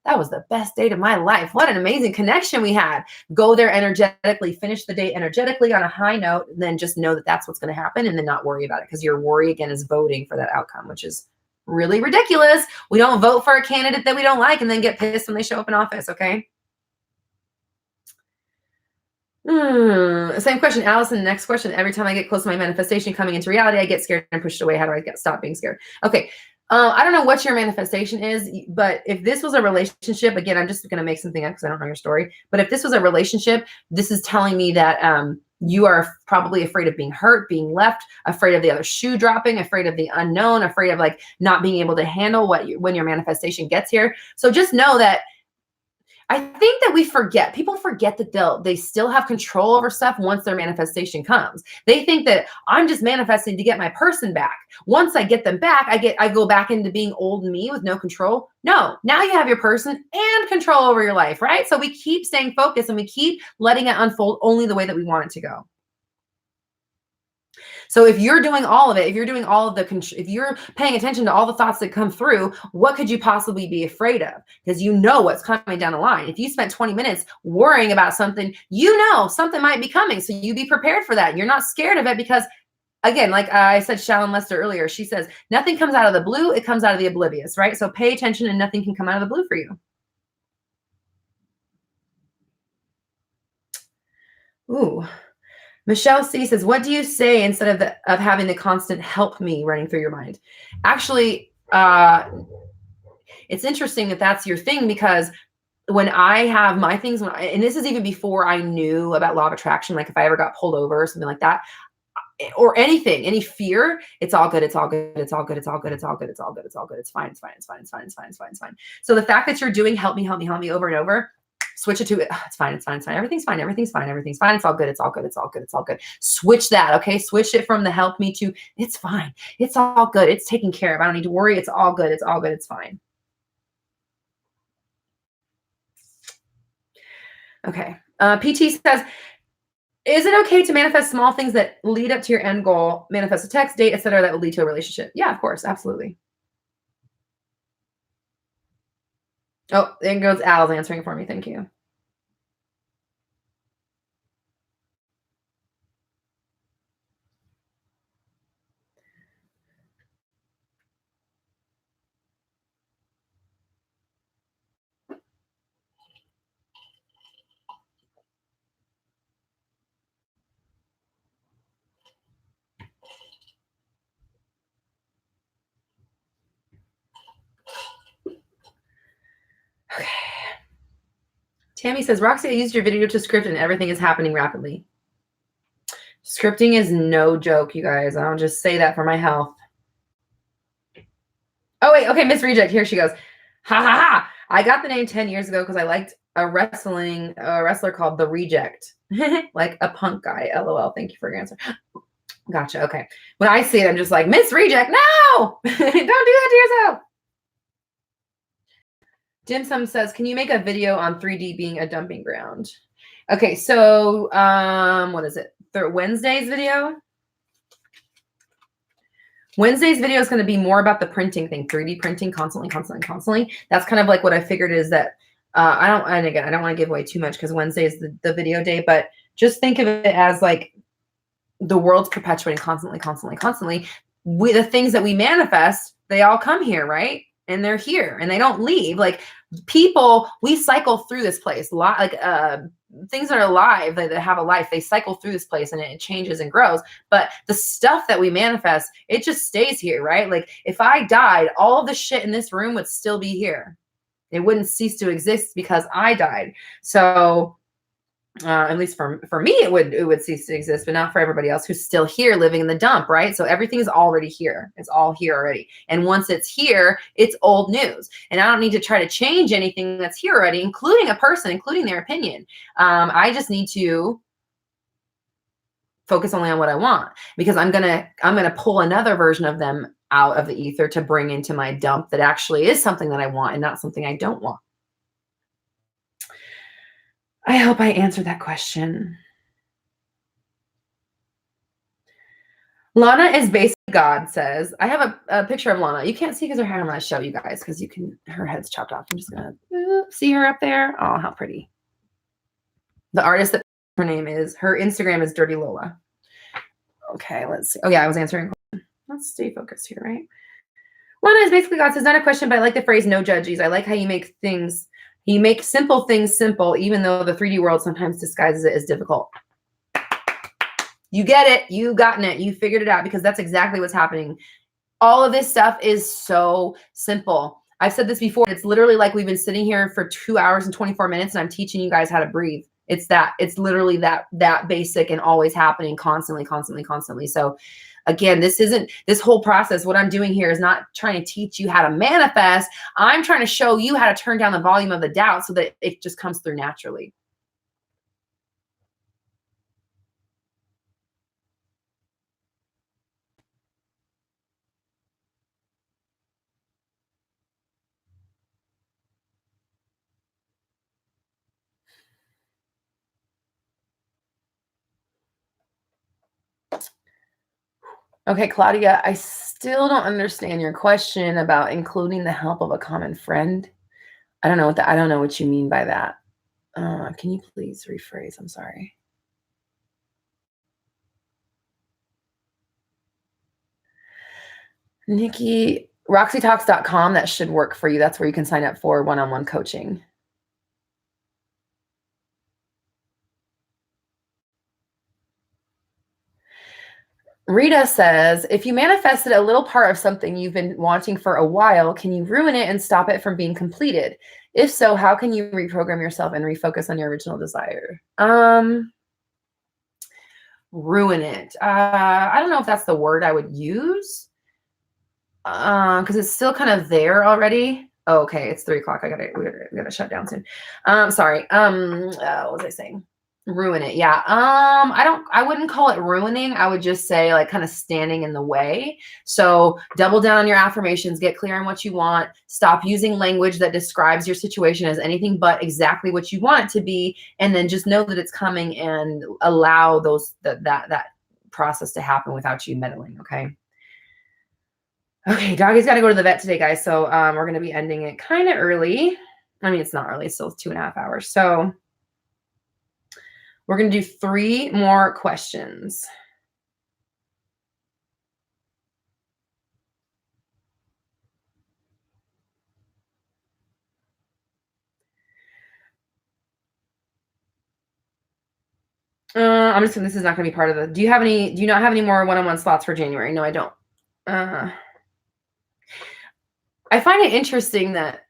that was the best date of my life. What an amazing connection we had. Go there energetically, finish the date energetically on a high note, and then just know that that's what's going to happen and then not worry about it, because your worry again is voting for that outcome, which is really ridiculous. We don't vote for a candidate that we don't like and then get pissed when they show up in office, okay? Same question, Allison. Next question. Every time I get close to my manifestation coming into reality, I get scared and pushed away. How do I stop being scared? Okay. I don't know what your manifestation is, but if this was a relationship, again, I'm just going to make something up because I don't know your story. But if this was a relationship, this is telling me that you are probably afraid of being hurt, being left, afraid of the other shoe dropping, afraid of the unknown, afraid of like not being able to handle when your manifestation gets here. So just know that I think that people forget that they still have control over stuff once their manifestation comes. They think that I'm just manifesting to get my person back. Once I get them back, I go back into being old me with no control. No, now you have your person and control over your life, right? So we keep staying focused and we keep letting it unfold only the way that we want it to go. So if you're doing all of it, if you're paying attention to all the thoughts that come through, what could you possibly be afraid of? Because you know what's coming down the line. If you spent 20 minutes worrying about something, you know something might be coming. So you be prepared for that. You're not scared of it because, again, like I said, Shallon Lester earlier, she says, nothing comes out of the blue. It comes out of the oblivious, right? So pay attention and nothing can come out of the blue for you. Ooh. Michelle C says, what do you say instead of having the constant help me running through your mind? Actually, it's interesting that that's your thing, because when I have my things, and this is even before I knew about law of attraction, like if I ever got pulled over or something like that, or anything, any fear, it's all good. It's all good. It's all good. It's all good. It's all good. It's all good. It's all good. It's fine. It's fine. It's fine. It's fine. It's fine. It's fine. It's fine. So the fact that you're doing help me over and over, switch it to it's fine. It's fine. It's fine. Everything's fine. Everything's fine. Everything's fine. It's all good. It's all good. It's all good. It's all good. Switch that. Okay. Switch it from the help me to it's fine. It's all good. It's taken care of. I don't need to worry. It's all good. It's all good. It's fine. Okay. PT says, is it okay to manifest small things that lead up to your end goal, manifest a text, date, etc., that will lead to a relationship? Yeah, of course. Absolutely. Oh, there goes Al's answering for me. Thank you. Okay. Tammy says, Roxy, I used your video to script and everything is happening rapidly. Scripting is no joke, you guys. I don't just say that for my health. Oh, wait. Okay, Miss Reject. Here she goes. Ha ha ha. I got the name 10 years ago because I liked a wrestler called The Reject. Like a punk guy. LOL. Thank you for your answer. Gotcha. Okay. When I see it, I'm just like, Miss Reject, no! Don't do that to yourself. Dim Sum says, can you make a video on 3D being a dumping ground? Okay, so what is it? Wednesday's video? Wednesday's video is going to be more about the printing thing, 3D printing constantly. That's kind of like what I figured is that I don't want to give away too much because Wednesday is the video day, but just think of it as like the world's perpetuating constantly. The things that we manifest, they all come here, right? And they're here and they don't leave. Like people, we cycle through this place. Things that are alive, that have a life, they cycle through this place and it changes and grows. But the stuff that we manifest, it just stays here, right? Like if I died, all of the shit in this room would still be here. It wouldn't cease to exist because I died. So at least for me, it would cease to exist, but not for everybody else who's still here living in the dump, right? So everything's already here. It's all here already. And once it's here, it's old news. And I don't need to try to change anything that's here already, including a person, including their opinion. I just need to focus only on what I want, because I'm gonna pull another version of them out of the ether to bring into my dump that actually is something that I want and not something I don't want. I hope I answered that question. Lana is basically God says. I have a picture of Lana. You can't see because her hair. I'm going to show you guys because her head's chopped off. I'm just going to see her up there. Oh, how pretty. The artist that her name is, her Instagram is Dirty Lola. Okay, let's see. Oh yeah, I was answering. Let's stay focused here, right? Lana is basically God says, not a question, but I like the phrase no judges. I like how you make simple things simple, even though the 3D world sometimes disguises it as difficult. You get it. You gotten it. You figured it out, because that's exactly what's happening. All of this stuff is so simple. I've said this before. It's literally like we've been sitting here for 2 hours and 24 minutes and I'm teaching you guys how to breathe. It's literally that basic and always happening constantly. So again, this whole process, what I'm doing here is not trying to teach you how to manifest. I'm trying to show you how to turn down the volume of the doubt so that it just comes through naturally. Okay, Claudia, I still don't understand your question about including the help of a common friend. I don't know what you mean by that. Can you please rephrase? I'm sorry. Nikki, RoxyTalks.com, that should work for you. That's where you can sign up for one-on-one coaching. Rita says, if you manifested a little part of something you've been wanting for a while, can you ruin it and stop it from being completed? If so, how can you reprogram yourself and refocus on your original desire? Ruin it. I don't know if that's the word I would use. Because it's still kind of there already. Oh, okay, it's 3 o'clock. We gotta shut down soon. Sorry. What was I saying? Ruin it. Yeah. I wouldn't call it ruining. I would just say like kind of standing in the way. So double down on your affirmations, get clear on what you want, stop using language that describes your situation as anything but exactly what you want it to be. And then just know that it's coming and allow that process to happen without you meddling. Okay. Okay. Doggy's got to go to the vet today, guys. So, we're going to be ending it kind of early. I mean, it's not early. It's still 2.5 hours. So we're going to do 3 more questions. I'm just saying this is not going to be part of the, do you not have any more one-on-one slots for January? No, I don't. I find it interesting that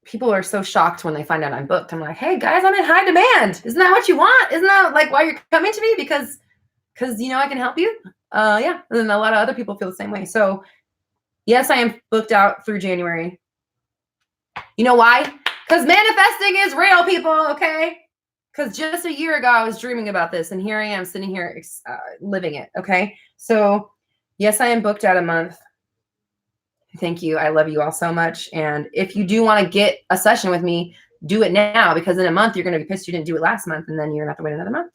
people are so shocked when they find out I'm booked. I'm like, hey guys, I'm in high demand. Isn't that what you want? Isn't that like why you're coming to me? Because I can help you. Yeah. And then a lot of other people feel the same way. So yes, I am booked out through January. You know why? Because manifesting is real, people. Okay. Because just a year ago, I was dreaming about this, and here I am sitting here living it. Okay. So yes, I am booked out a month. Thank you. I love you all so much. And if you do want to get a session with me, do it now, because in a month, you're going to be pissed you didn't do it last month, and then you're going to have to wait another month.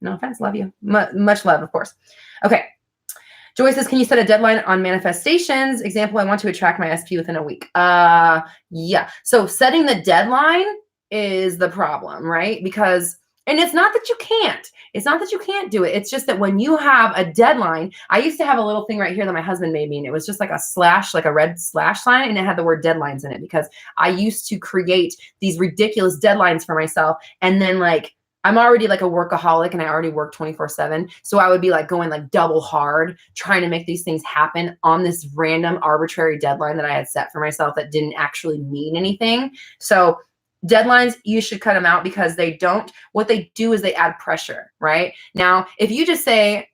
No offense. Love you. Much love, of course. Okay. Joy says, can you set a deadline on manifestations? Example, I want to attract my SP within a week. Yeah. So setting the deadline is the problem, right? Because, and it's not that you can't. It's not that you can't do it. It's just that when you have a deadline, I used to have a little thing right here that my husband made me, and it was just like a slash, like a red slash sign, and it had the word deadlines in it, because I used to create these ridiculous deadlines for myself. And then like, I'm already like a workaholic and I already work 24/7. So I would be like going like double hard trying to make these things happen on this random arbitrary deadline that I had set for myself that didn't actually mean anything. So deadlines, you should cut them out, because what they do is they add pressure, right? Now, if you just say,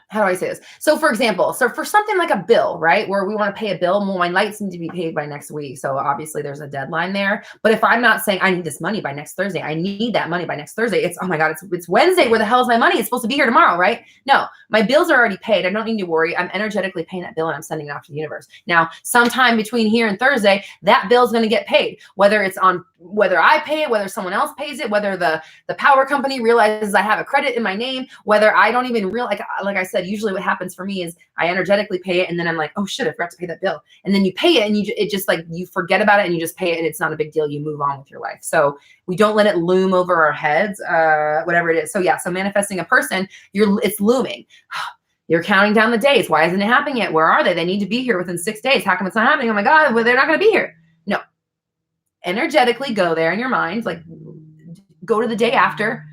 how do I say this? So for example, so for something like a bill, right, where we want to pay a bill, well, my lights need to be paid by next week. So obviously there's a deadline there. But if I'm not saying I need this money by next Thursday, I need that money by next Thursday. It's, oh my God, it's Wednesday. Where the hell is my money? It's supposed to be here tomorrow, right? No, my bills are already paid. I don't need to worry. I'm energetically paying that bill and I'm sending it off to the universe. Now, sometime between here and Thursday, that bill is going to get paid, whether it's on, whether I pay it, whether someone else pays it, whether the power company realizes I have a credit in my name, whether I don't even realize, like I said, usually what happens for me is I energetically pay it and then I'm like, oh shit, I forgot to pay that bill. And then you pay it and it just like, you forget about it and you just pay it and it's not a big deal. You move on with your life. So we don't let it loom over our heads, whatever it is. So yeah, so manifesting a person, it's looming. You're counting down the days. Why isn't it happening yet? Where are they? They need to be here within 6 days. How come it's not happening? Oh my God, well, they're not going to be here. No, energetically go there in your mind, like go to the day after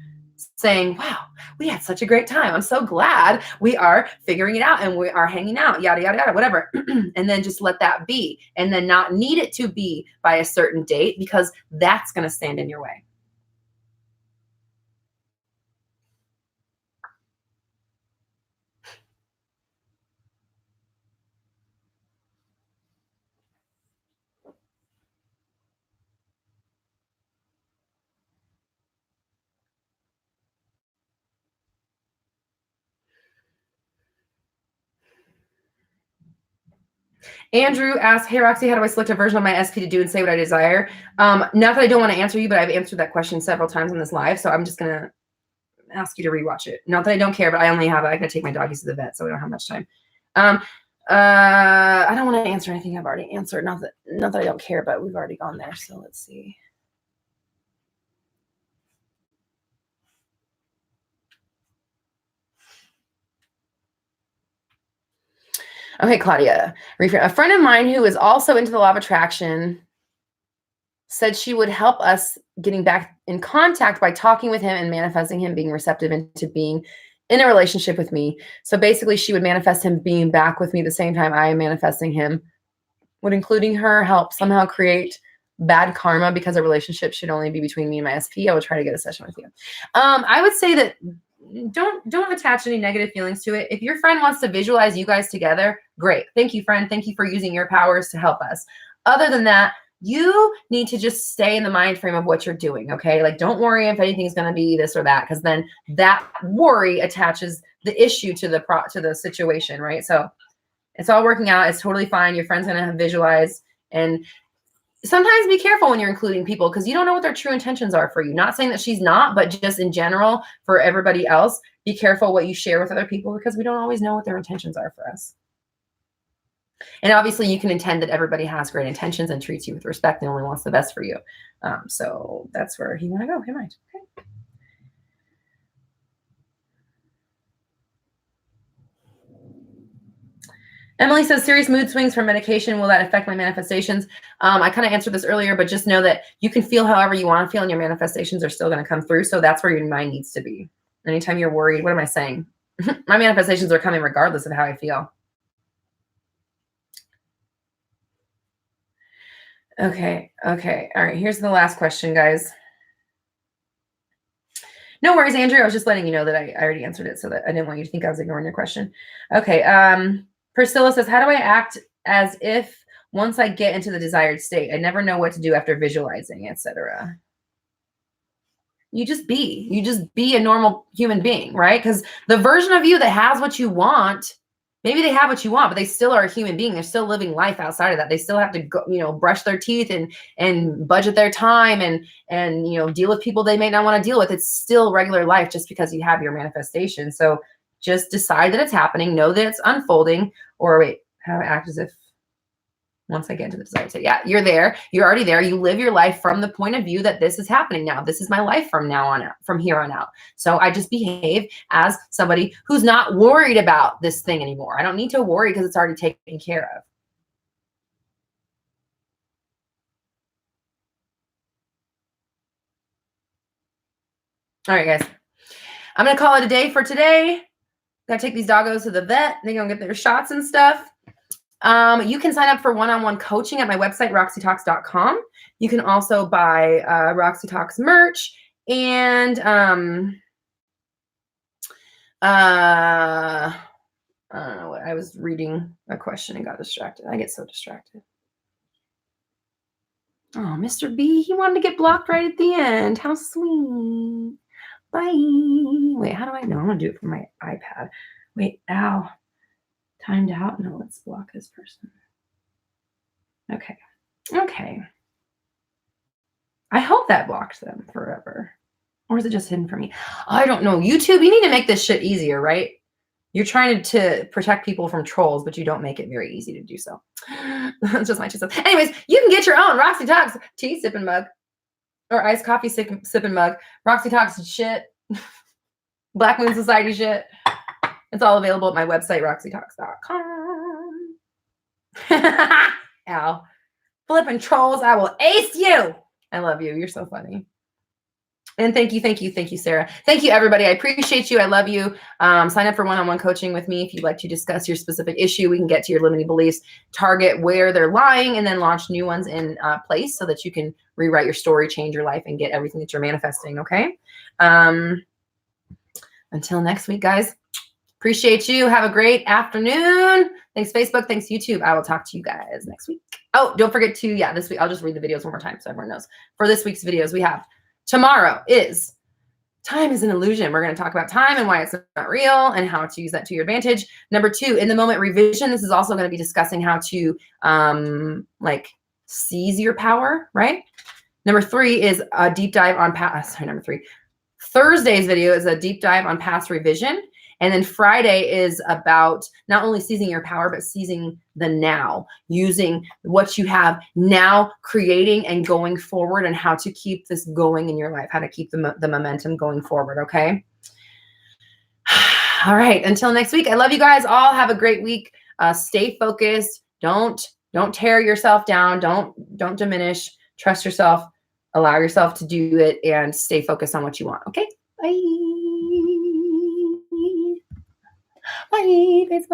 saying, wow, we had such a great time. I'm so glad we are figuring it out and we are hanging out, yada, yada, yada, whatever. And then just let that be and then not need it to be by a certain date because that's going to stand in your way. Andrew asked, hey, Roxy, how do I select a version of my SP to do and say what I desire? Not that I don't want to answer you, but I've answered that question several times on this live. So I'm just going to ask you to rewatch it. Not that I don't care, but I got to take my doggies to the vet, so we don't have much time. I don't want to answer anything I've already answered. Not that I don't care, but we've already gone there. So let's see. Okay, Claudia. A friend of mine who is also into the law of attraction said she would help us getting back in contact by talking with him and manifesting him being receptive into being in a relationship with me. So basically she would manifest him being back with me the same time I am manifesting him. Would including her help somehow create bad karma because a relationship should only be between me and my SP? I would try to get a session with you. I would say that don't attach any negative feelings to it. If your friend wants to visualize you guys together, great. Thank you, friend. Thank you for using your powers to help us. Other than that, you need to just stay in the mind frame of what you're doing. Okay. Like, don't worry if anything's going to be this or that, because then that worry attaches the issue to the situation. Right. So it's all working out. It's totally fine. Your friend's going to visualize, and sometimes be careful when you're including people because you don't know what their true intentions are for you. Not saying that she's not, but just in general for everybody else, be careful what you share with other people because we don't always know what their intentions are for us. And obviously you can intend that everybody has great intentions and treats you with respect and only wants the best for you. So that's where you want to go. Okay, mind. Okay. Emily says, serious mood swings from medication. Will that affect my manifestations? I kind of answered this earlier, but just know that you can feel however you want to feel and your manifestations are still going to come through. So that's where your mind needs to be. Anytime you're worried, what am I saying? My manifestations are coming regardless of how I feel. Okay. All right. Here's the last question, guys. No worries, Andrew. I was just letting you know that I already answered it so that I didn't want you to think I was ignoring your question. Okay. Priscilla says, how do I act as if once I get into the desired state? I never know what to do after visualizing, etc. You just be a normal human being, right? Because the version of you that has what you want, maybe they have what you want, but they still are a human being. They're still living life outside of that. They still have to go, brush their teeth and budget their time and deal with people they may not want to deal with. It's still regular life just because you have your manifestation. So just decide that it's happening, know that it's unfolding, or wait, how to act as if once I get into the desired state. Yeah, you're there. You're already there. You live your life from the point of view that this is happening now. This is my life from now on out, from here on out. So I just behave as somebody who's not worried about this thing anymore. I don't need to worry because it's already taken care of. All right, guys. I'm going to call it a day for today. Got to take these doggos to the vet. They're going to get their shots and stuff. You can sign up for one-on-one coaching at my website, roxytalks.com. You can also buy Roxy Talks merch and I don't know what, I was reading a question and got distracted. I get so distracted. Oh, Mr. B, he wanted to get blocked right at the end. How sweet. Bye. Wait, how do I know? I'm going to do it from my iPad. Wait, ow. Timed out? No, let's block this person. Okay. Okay. I hope that blocks them forever. Or is it just hidden from me? I don't know. YouTube, you need to make this shit easier, right? You're trying to protect people from trolls, but you don't make it very easy to do so. That's just my 2 cents. Anyways, you can get your own Roxy Talks tea sipping mug or iced coffee sipping mug. Roxy Talks shit. Black Moon Society shit. It's all available at my website, roxytalks.com. Ow. Flipping trolls, I will ace you. I love you. You're so funny. And thank you, Sarah. Thank you, everybody. I appreciate you. I love you. Sign up for one-on-one coaching with me if you'd like to discuss your specific issue. We can get to your limiting beliefs, target where they're lying, and then launch new ones in place so that you can rewrite your story, change your life, and get everything that you're manifesting, okay? Until next week, guys. Appreciate you. Have a great afternoon. Thanks, Facebook. Thanks, YouTube. I will talk to you guys next week. Oh, don't forget to, this week, I'll just read the videos one more time so everyone knows. For this week's videos, we have tomorrow is time is an illusion. We're going to talk about time and why it's not real and how to use that to your advantage. Number 2, in the moment revision. This is also going to be discussing how to like seize your power, right? Number 3 is a deep dive on past. Sorry, number 3. Thursday's video is a deep dive on past revision. And then Friday is about not only seizing your power, but seizing the now, using what you have now, creating and going forward, and how to keep this going in your life, how to keep the momentum going forward, okay? All right, until next week, I love you guys all. Have a great week. Stay focused. Don't tear yourself down. Don't diminish. Trust yourself. Allow yourself to do it and stay focused on what you want, okay? Bye. Bye, Facebook.